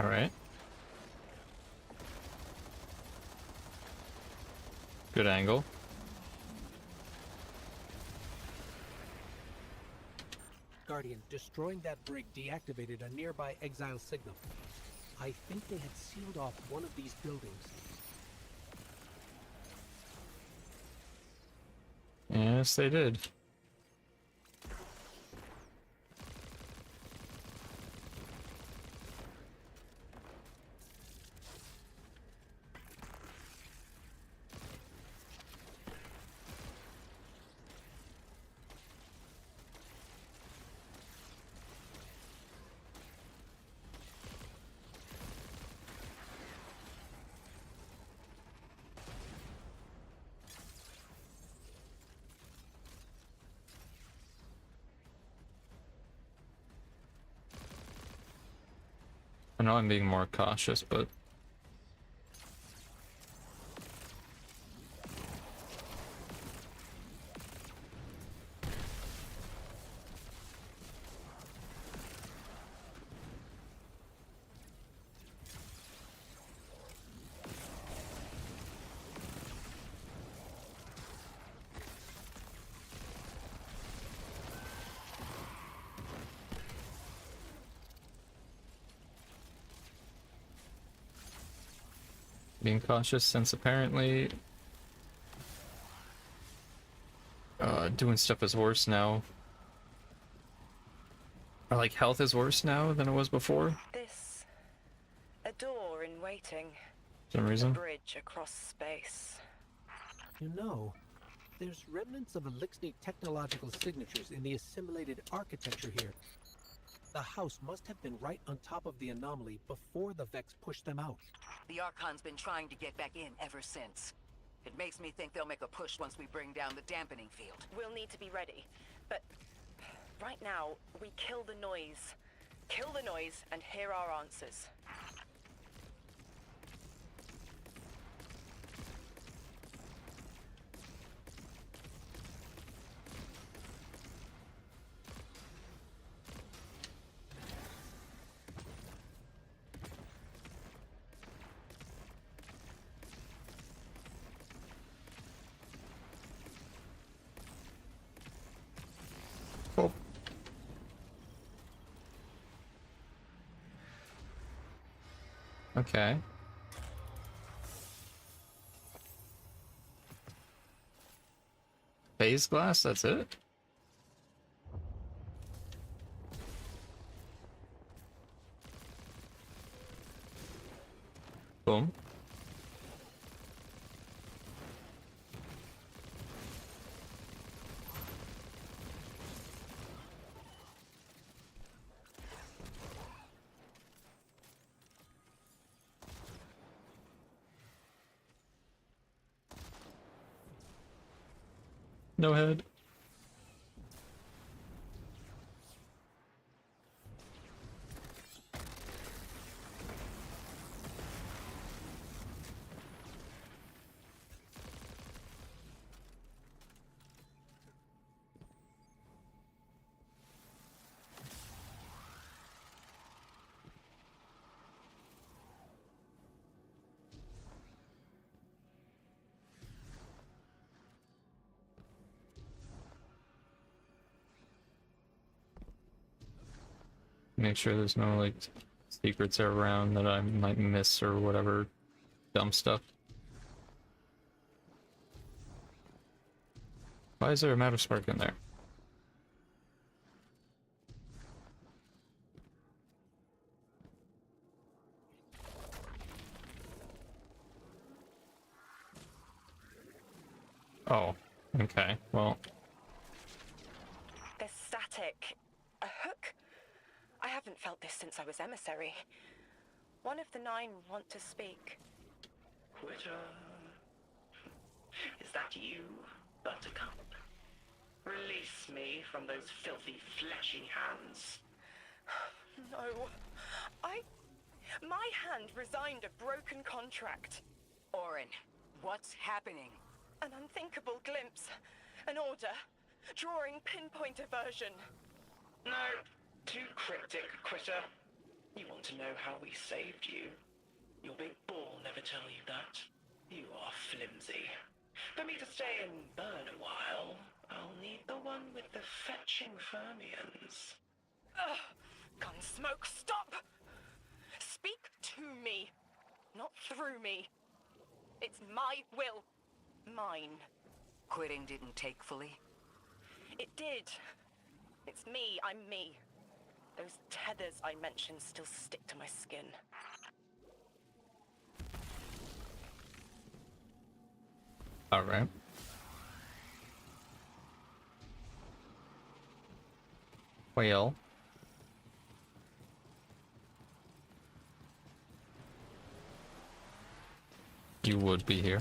Speaker 1: Alright. Good angle.
Speaker 6: Guardian, destroying that brig deactivated a nearby exile signal. I think they had sealed off one of these buildings.
Speaker 1: Yes, they did. I know I'm being more cautious, but... being cautious since apparently doing stuff is worse now. Or like health is worse now than it was before.
Speaker 9: This... a door in waiting.
Speaker 1: some
Speaker 9: The
Speaker 1: reason.
Speaker 9: bridge across space.
Speaker 6: You know, there's remnants of Elixir technological signatures in the assimilated architecture here. The house must have been right on top of the anomaly before the Vex pushed them out.
Speaker 3: The Archon's been trying to get back in ever since. It makes me think they'll make a push once we bring down the dampening field.
Speaker 9: We'll need to be ready. But right now, we kill the noise. Kill the noise and hear our answers.
Speaker 1: Cool. Okay. Phase glass, that's it? Boom. No head. Make sure there's no, like, secrets around that I might miss or whatever dumb stuff. Why is there a matter spark in there? Oh, okay, well.
Speaker 9: There's static. A hook? I haven't felt this since I was emissary. One of the 9 want to speak.
Speaker 20: Quitter. Is that you, Buttercup? Release me from those filthy, fleshy hands.
Speaker 9: No. My hand resigned a broken contract.
Speaker 3: Orin, what's happening?
Speaker 9: An unthinkable glimpse. An order. Drawing pinpoint aversion.
Speaker 20: No. Too cryptic, Quitter. You want to know how we saved you? Your big ball never tell you that. You are flimsy. For me to stay and burn a while, I'll need the one with the fetching fermions.
Speaker 9: Ugh! Gunsmoke, stop! Speak to me, not through me. It's my will. Mine.
Speaker 3: Quitting didn't take fully?
Speaker 9: It did. It's me, I'm me. Those tethers I mentioned still stick to my skin.
Speaker 1: Alright. Well. You would be here.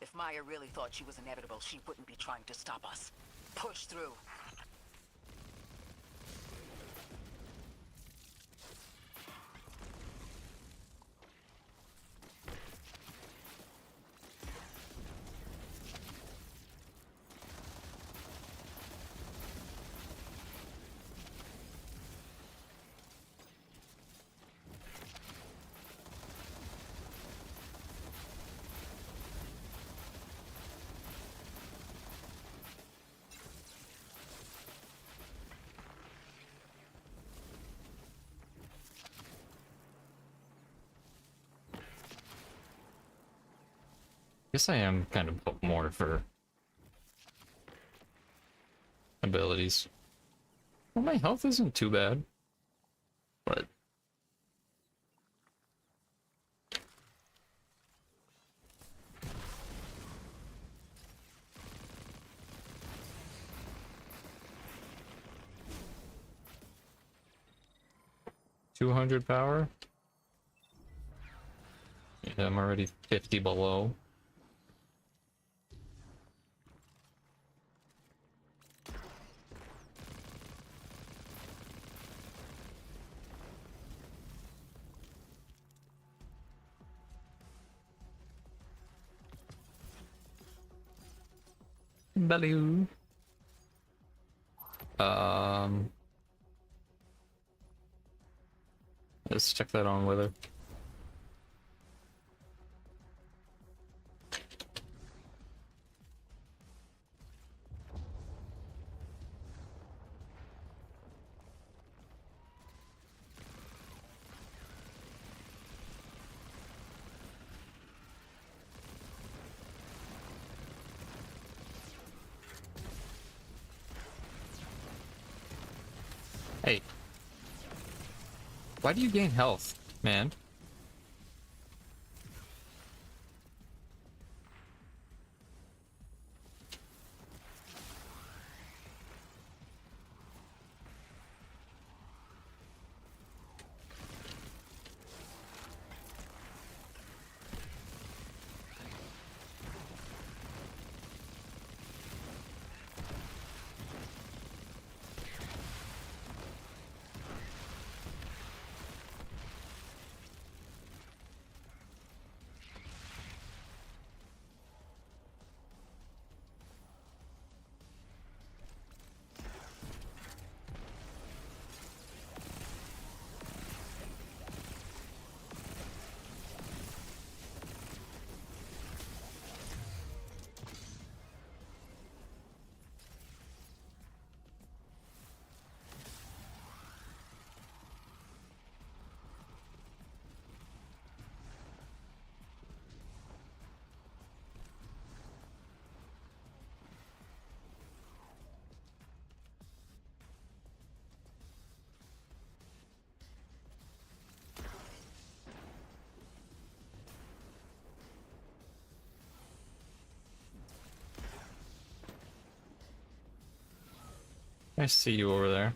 Speaker 3: If Maya really thought she was inevitable, she wouldn't be trying to stop us. Push through.
Speaker 1: Guess I am kind of built more for abilities. Well, my health isn't too bad, but 200 power? Yeah, I'm already 50 below. Baloo. Let's check that on whether. Hey. Why do you gain health, man? I see you over there.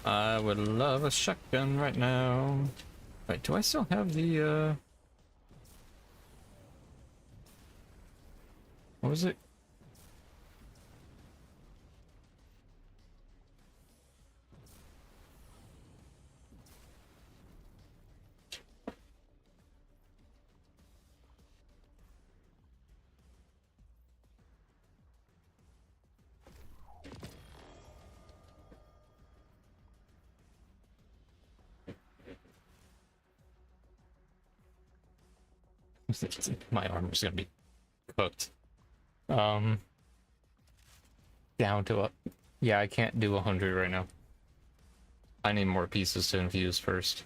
Speaker 1: I would love a shotgun right now. Wait, do I still have the, what was it? My armor's gonna be cooked. Down to up. Yeah, I can't do 100 right now. I need more pieces to infuse first.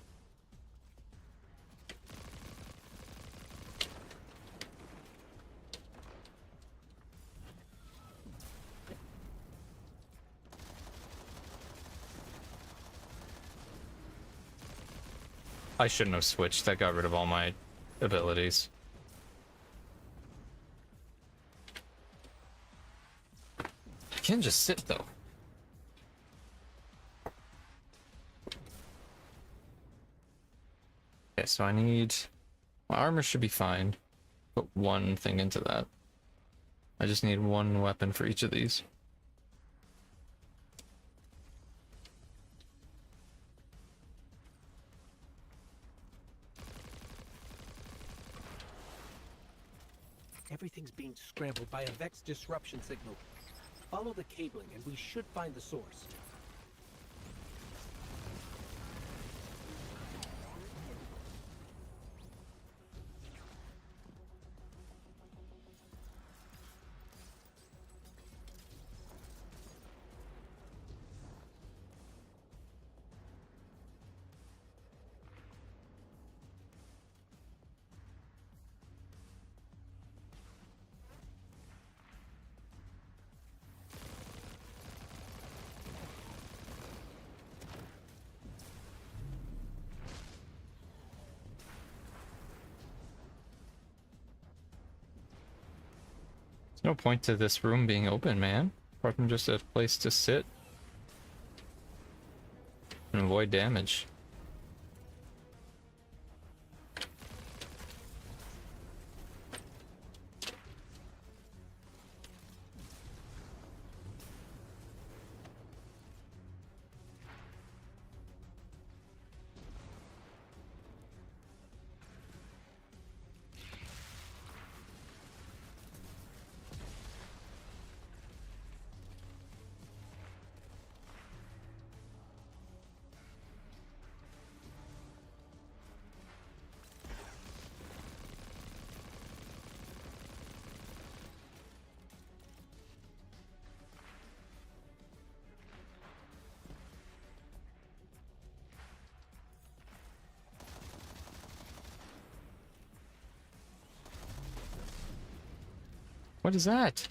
Speaker 1: I shouldn't have switched. That got rid of all my abilities. I can't just sit though. Okay, so I need... My armor should be fine. Put one thing into that. I just need one weapon for each of these.
Speaker 6: Everything's being scrambled by a Vex disruption signal. Follow the cabling and we should find the source.
Speaker 1: No point to this room being open, man. Apart from just a place to sit and avoid damage. What is that?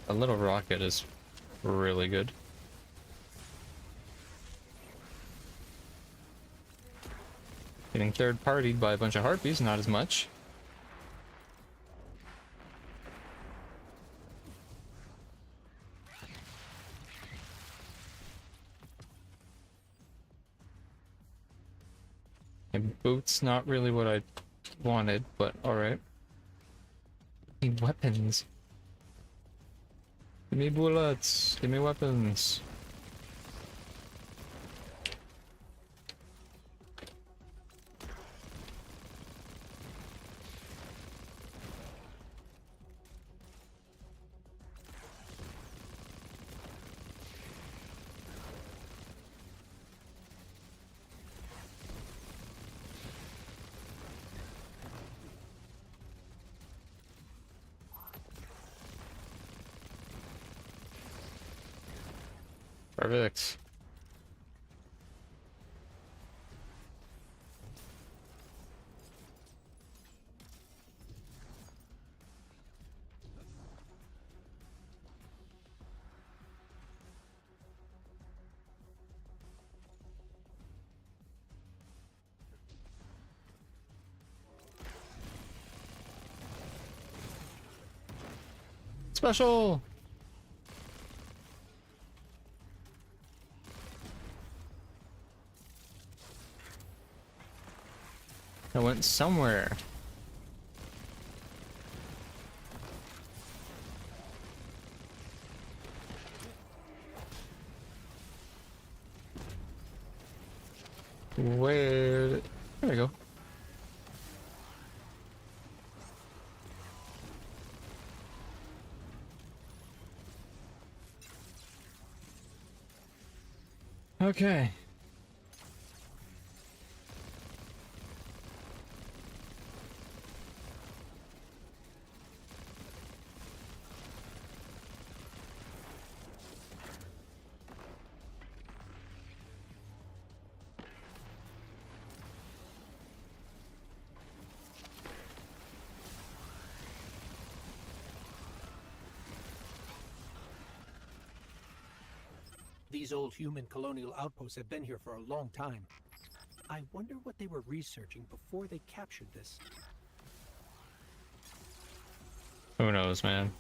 Speaker 1: A little rocket is really good. Getting third-partied by a bunch of harpies, not as much. And boots, not really what I wanted, but alright. Need weapons. Give me bullets. Give me weapons. Perfect. Special! I went somewhere. Where? There we go. Okay.
Speaker 6: These old human colonial outposts have been here for a long time. I wonder what they were researching before they captured this.
Speaker 1: Who knows, man?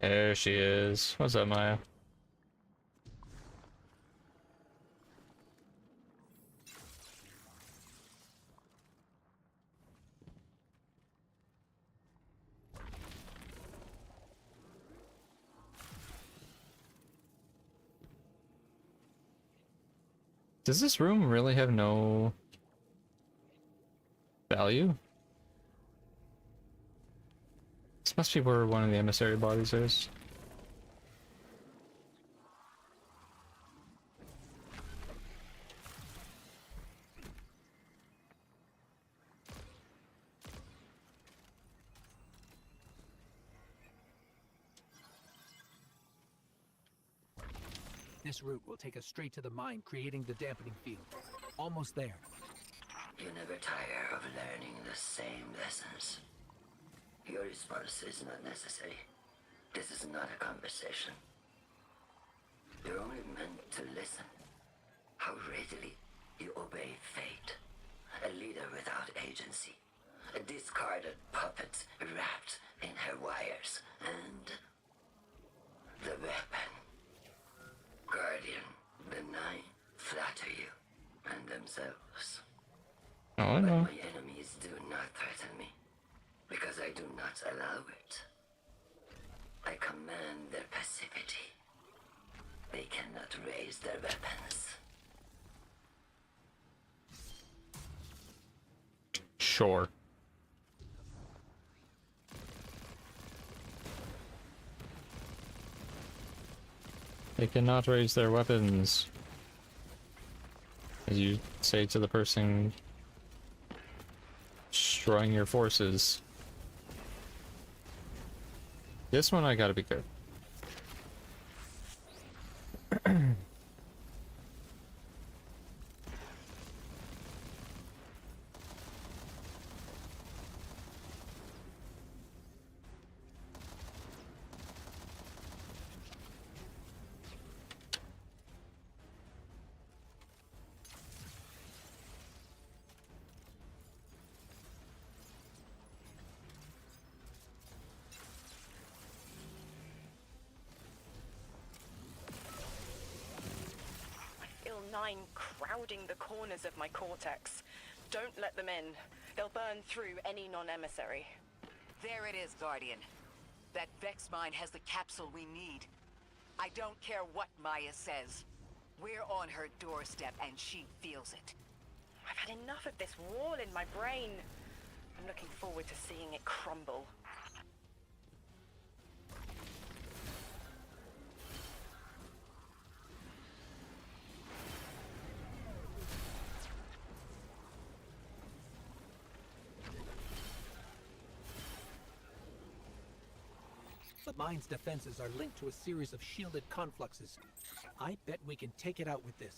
Speaker 1: There she is. What's up, Maya? Does this room really have no value? This must be where one of the emissary bodies is.
Speaker 6: This route will take us straight to the mine, creating the dampening field. Almost there.
Speaker 7: You never tire of learning the same lessons. Your response is not necessary. This is not a conversation. You're only meant to listen. How readily you obey fate. A leader without agency. A discarded puppet wrapped in her wires. And the weapon. Guardian, the Nine flatter you and themselves.
Speaker 1: Oh, I
Speaker 7: But
Speaker 1: know.
Speaker 7: my enemies do not threaten me, because I do not allow it. I command their passivity. They cannot raise their weapons.
Speaker 1: Sure. They cannot raise their weapons. As you say to the person destroying your forces. This one I gotta be good.
Speaker 9: Nine crowding the corners of my cortex. Don't let them in. They'll burn through any non-emissary.
Speaker 3: There it is, Guardian. That Vex mine has the capsule we need. I don't care what Maya says. We're on her doorstep and she feels it.
Speaker 9: I've had enough of this wall in my brain. I'm looking forward to seeing it crumble.
Speaker 6: The mine's defenses are linked to a series of shielded confluxes. I bet we can take it out with this.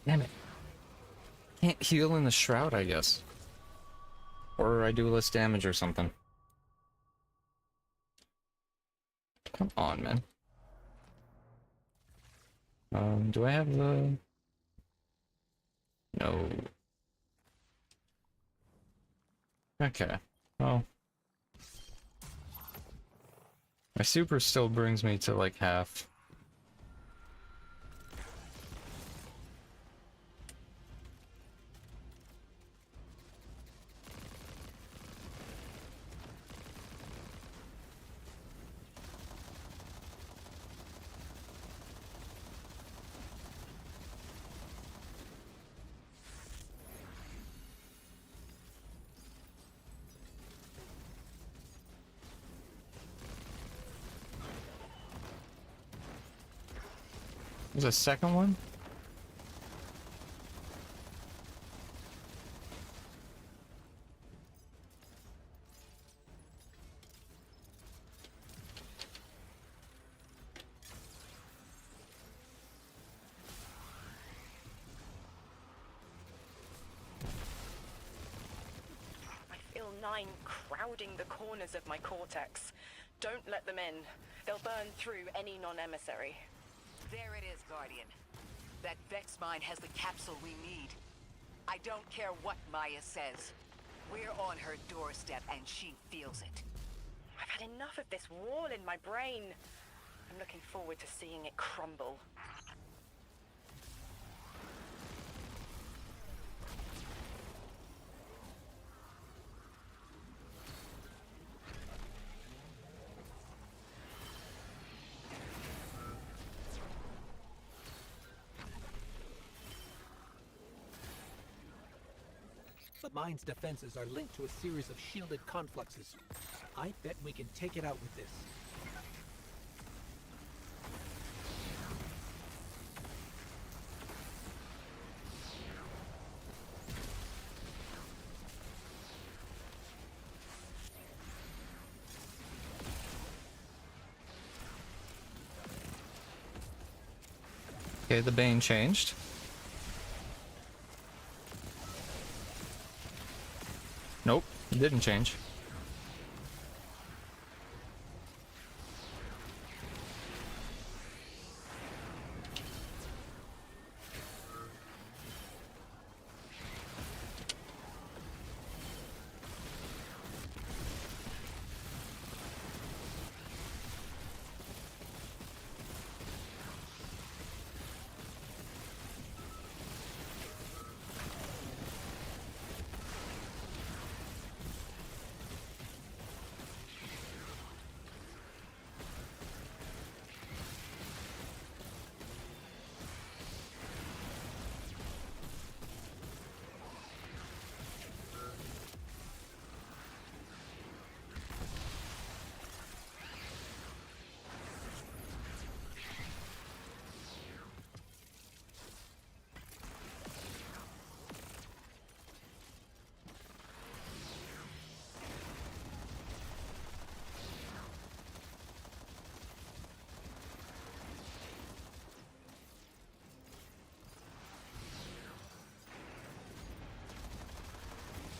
Speaker 1: Damn it. Can't heal in the shroud, I guess. Or I do less damage or something. Come on, man. Do I have the... No. Okay. Well. My super still brings me to like half. There's a second one?
Speaker 9: I feel 9 crowding the corners of my cortex. Don't let them in. They'll burn through any non-emissary.
Speaker 3: There it is, Guardian. That Vex mine has the capsule we need. I don't care what Maya says. We're on her doorstep and she feels it.
Speaker 9: I've had enough of this wall in my brain. I'm looking forward to seeing it crumble.
Speaker 6: The mine's defenses are linked to a series of shielded confluxes. I bet we can take it out with this.
Speaker 1: Okay, the Bane changed. Nope, it didn't change.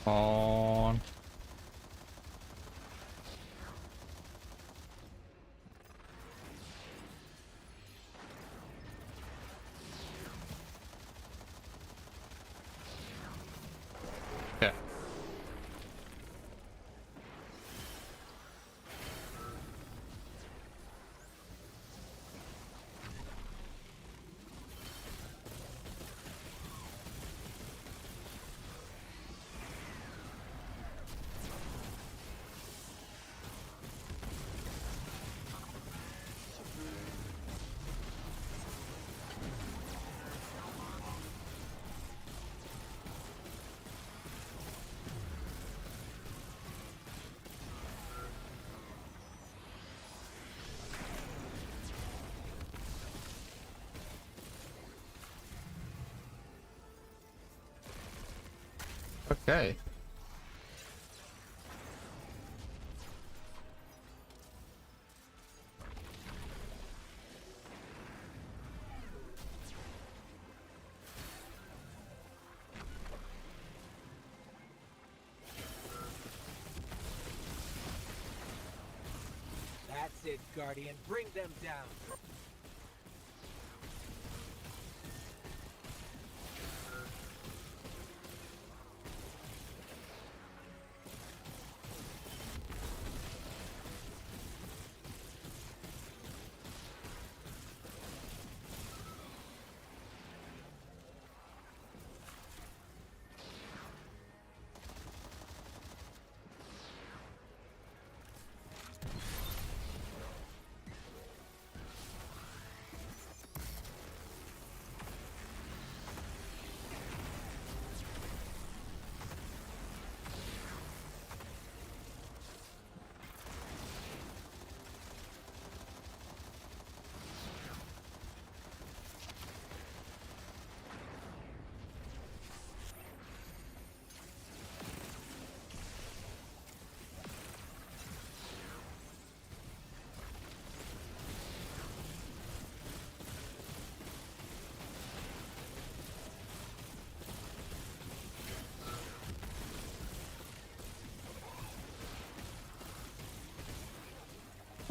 Speaker 1: On. Yeah. Okay.
Speaker 6: That's it, Guardian. Bring them down.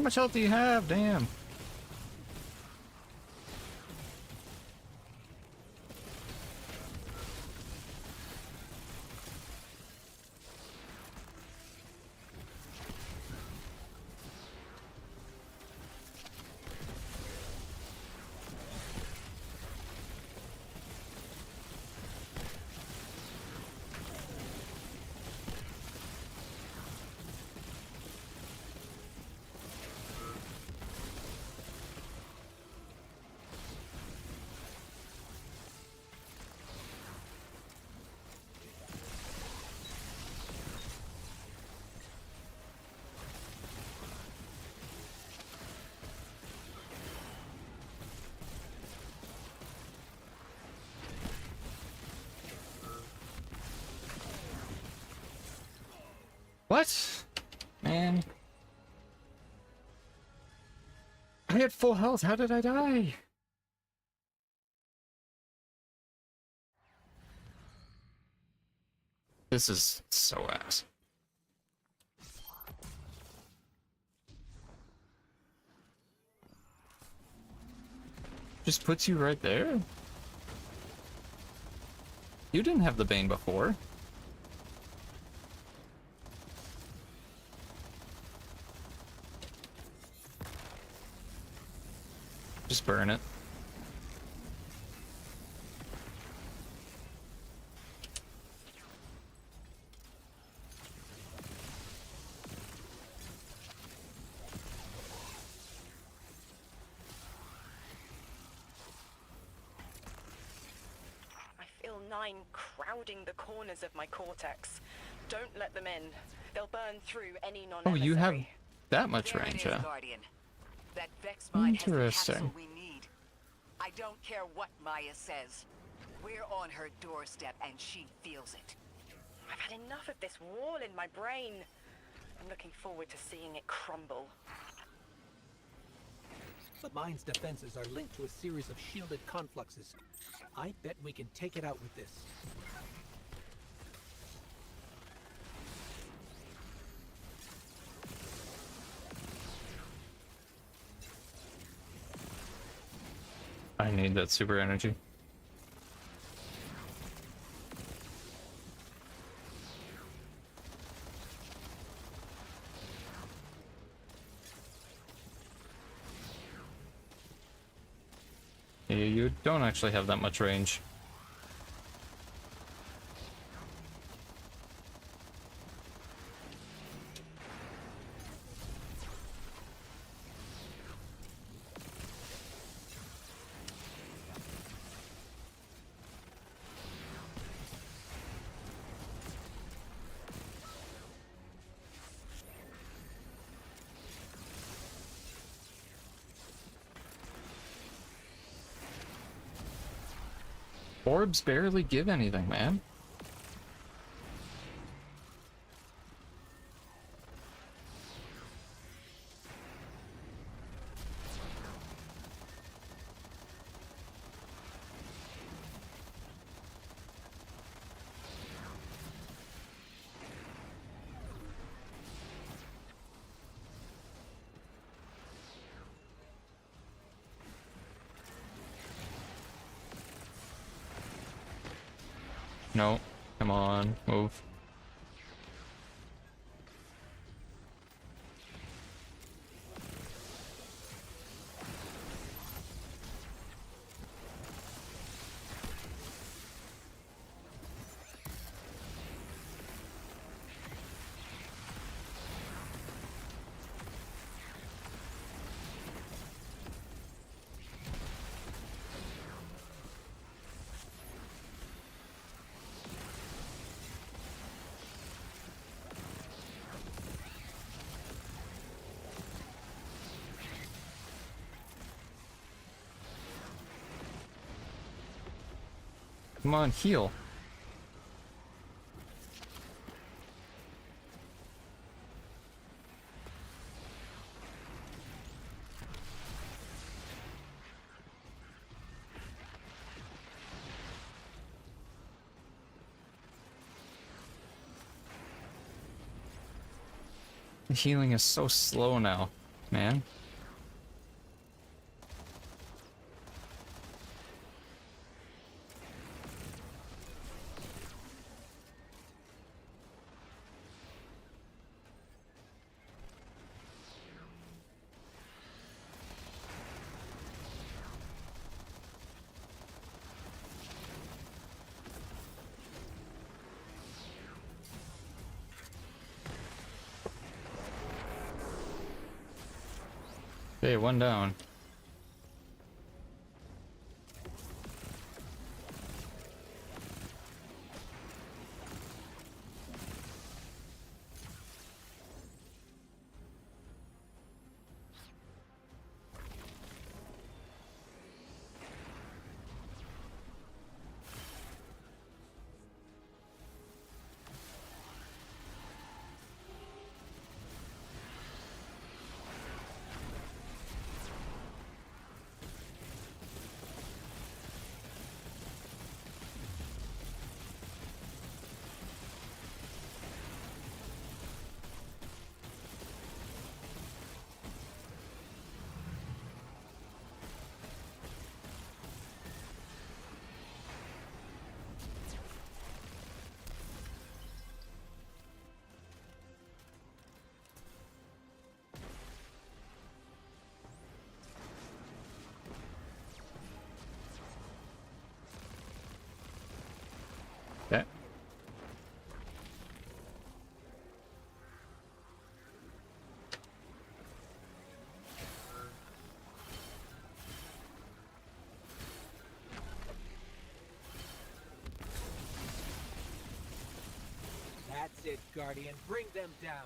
Speaker 1: How much health do you have? Damn. What? Man. I had full health. How did I die? This is so ass. Just puts you right there? You didn't have the Bane before. Just burn it.
Speaker 9: I feel 9 crowding the corners of my cortex. Don't let them in. They'll burn through any non-emissary.
Speaker 1: Oh, you have that much
Speaker 3: There
Speaker 1: range,
Speaker 3: it is,
Speaker 1: huh?
Speaker 3: Guardian. That Vex mine has the
Speaker 1: Interesting.
Speaker 3: capsule we need. I don't care what Maya says. We're on her doorstep and she feels it.
Speaker 9: I've had enough of this wall in my brain. I'm looking forward to seeing it crumble.
Speaker 6: The mine's defenses are linked to a series of shielded confluxes. I bet we can take it out with this.
Speaker 1: I need that super energy. Yeah, you don't actually have that much range. Orbs barely give anything, man. No, come on, move. Come on, heal. The healing is so slow now. man. Okay, one down. Okay.
Speaker 6: That's it, Guardian. Bring them down.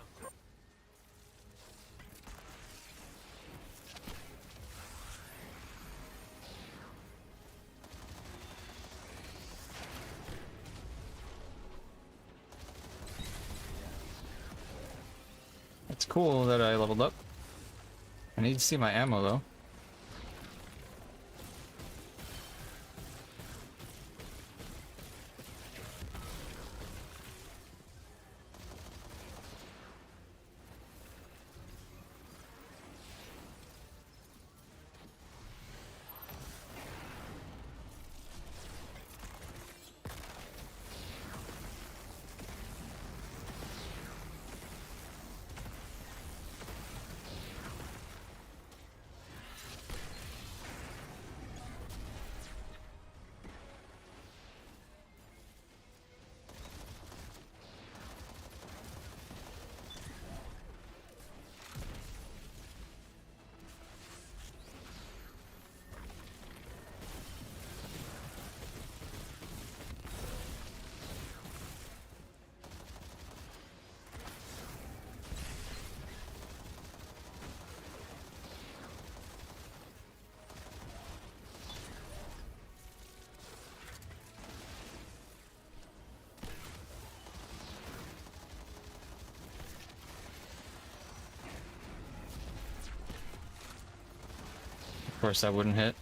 Speaker 1: It's cool that I leveled up. I need to see my ammo though. Of course that wouldn't hit.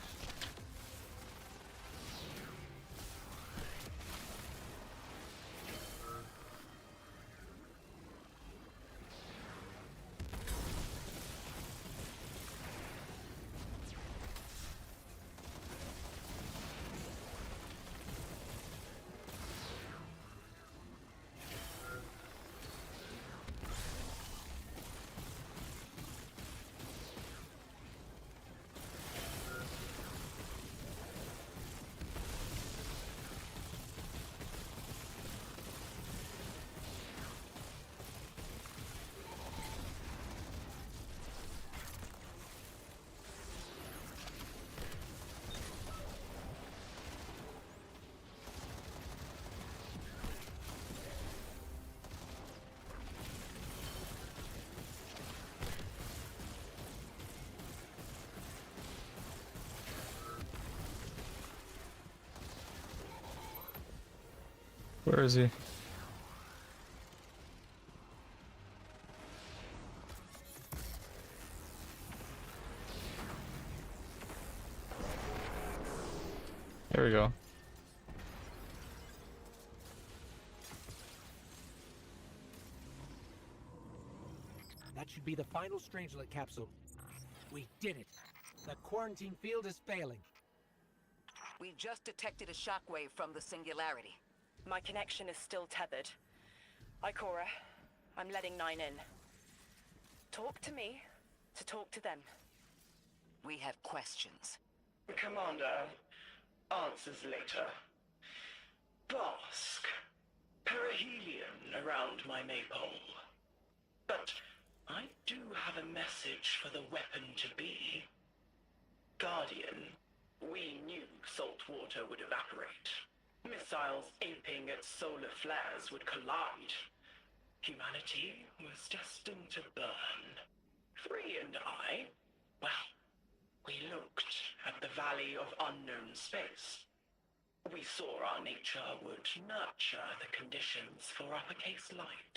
Speaker 1: Where is he? There we go.
Speaker 6: That should be the final Strangelet capsule. We did it. The quarantine field is failing.
Speaker 3: We just detected a shockwave from the singularity.
Speaker 9: My connection is still tethered. Ikora, I'm letting 9 in. Talk to me to talk to them.
Speaker 3: We have questions.
Speaker 20: Commander, answers later. Bask. Perihelion around my maypole. But I do have a message for the weapon to be. Guardian, we knew salt water would evaporate. Missiles aping at solar flares would collide. Humanity was destined to burn. 3 and I, well, we looked at the Valley of Unknown Space. We saw our nature would nurture the conditions for uppercase light.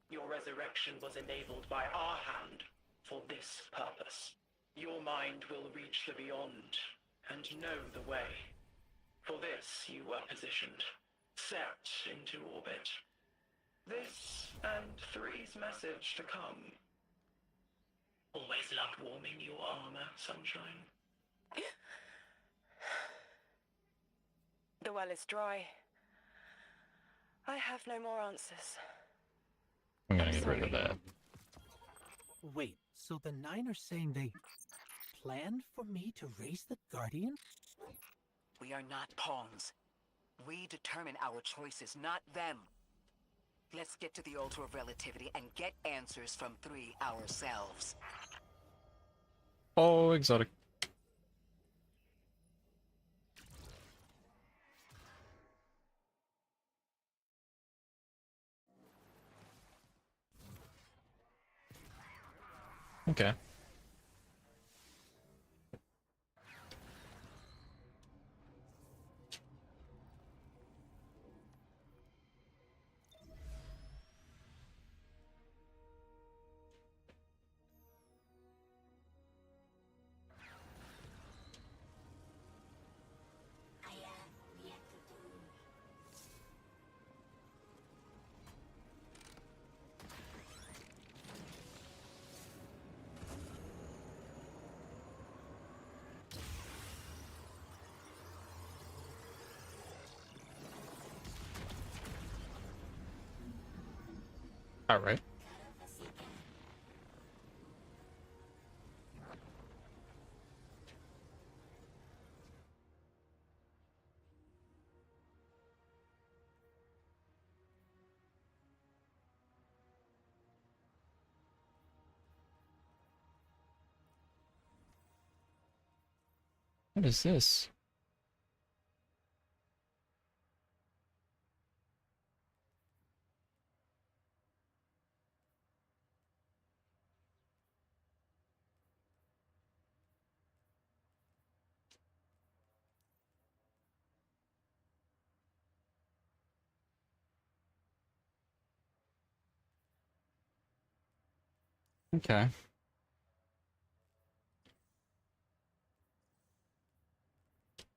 Speaker 20: Your resurrection was enabled by our hand for this purpose. Your mind will reach the beyond and know the way. For this you were positioned, set into orbit. This and 3's message to come. Always loved warming your armor, Sunshine.
Speaker 9: The well is dry. I have no more answers.
Speaker 1: I'm gonna get rid of that.
Speaker 6: Wait, so the 9 are saying they planned for me to raise the Guardian?
Speaker 3: We are not pawns. We determine our choices, not them. Let's get to the altar of relativity and get answers from 3 ourselves.
Speaker 1: Oh, exotic. Okay. All right. What is this? Okay.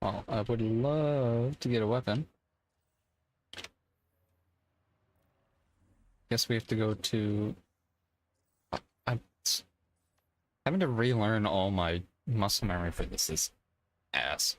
Speaker 1: Well, I would love to get a weapon. Guess we have to go to... I'm having to relearn all my muscle memory for this is ass.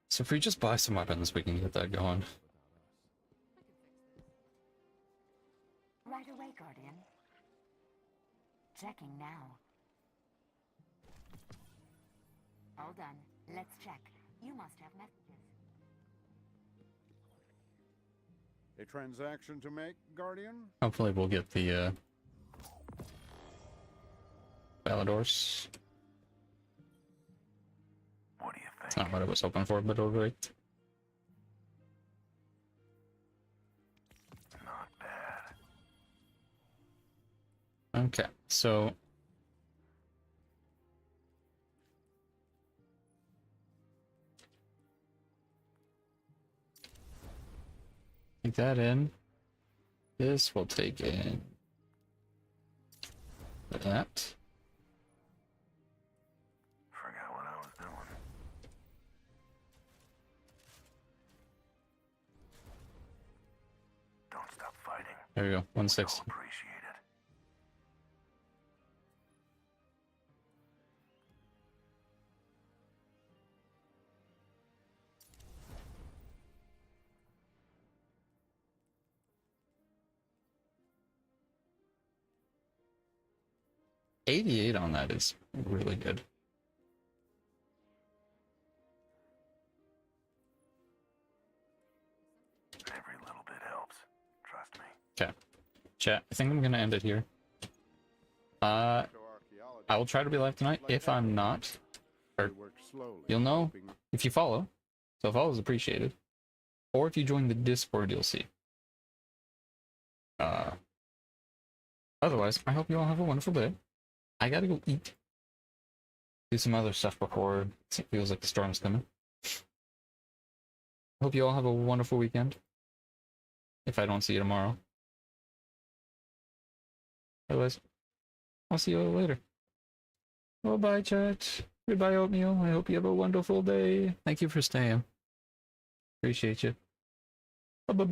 Speaker 1: So if we just buy some weapons, we can get that going.
Speaker 15: Right away, Guardian. Checking now. All done. Let's check. You must have messages.
Speaker 17: A transaction to make, Guardian?
Speaker 1: Hopefully we'll get the Valadors.
Speaker 18: What do you think?
Speaker 1: It's not what I was hoping for, but alright.
Speaker 18: Not bad.
Speaker 1: Okay, so take that in. This will take in that.
Speaker 18: Forgot what I was doing. Don't stop fighting.
Speaker 1: There we go, 160.
Speaker 18: Appreciate it.
Speaker 1: 88 on that is really good.
Speaker 18: Every little bit helps. Trust me.
Speaker 1: Okay. Chat, I think I'm gonna end it here. I will try to be live tonight. If I'm not, or you'll know if you follow. So follow is appreciated. Or if you join the Discord, you'll see. Otherwise, I hope you all have a wonderful day. I gotta go eat. Do some other stuff before it feels like the storm's coming. Hope you all have a wonderful weekend. If I don't see you tomorrow. Otherwise, I'll see you all later. Well, bye, chat. Goodbye, Oatmeal. I hope you have a wonderful day. Thank you for staying. Appreciate you. Bye-bye.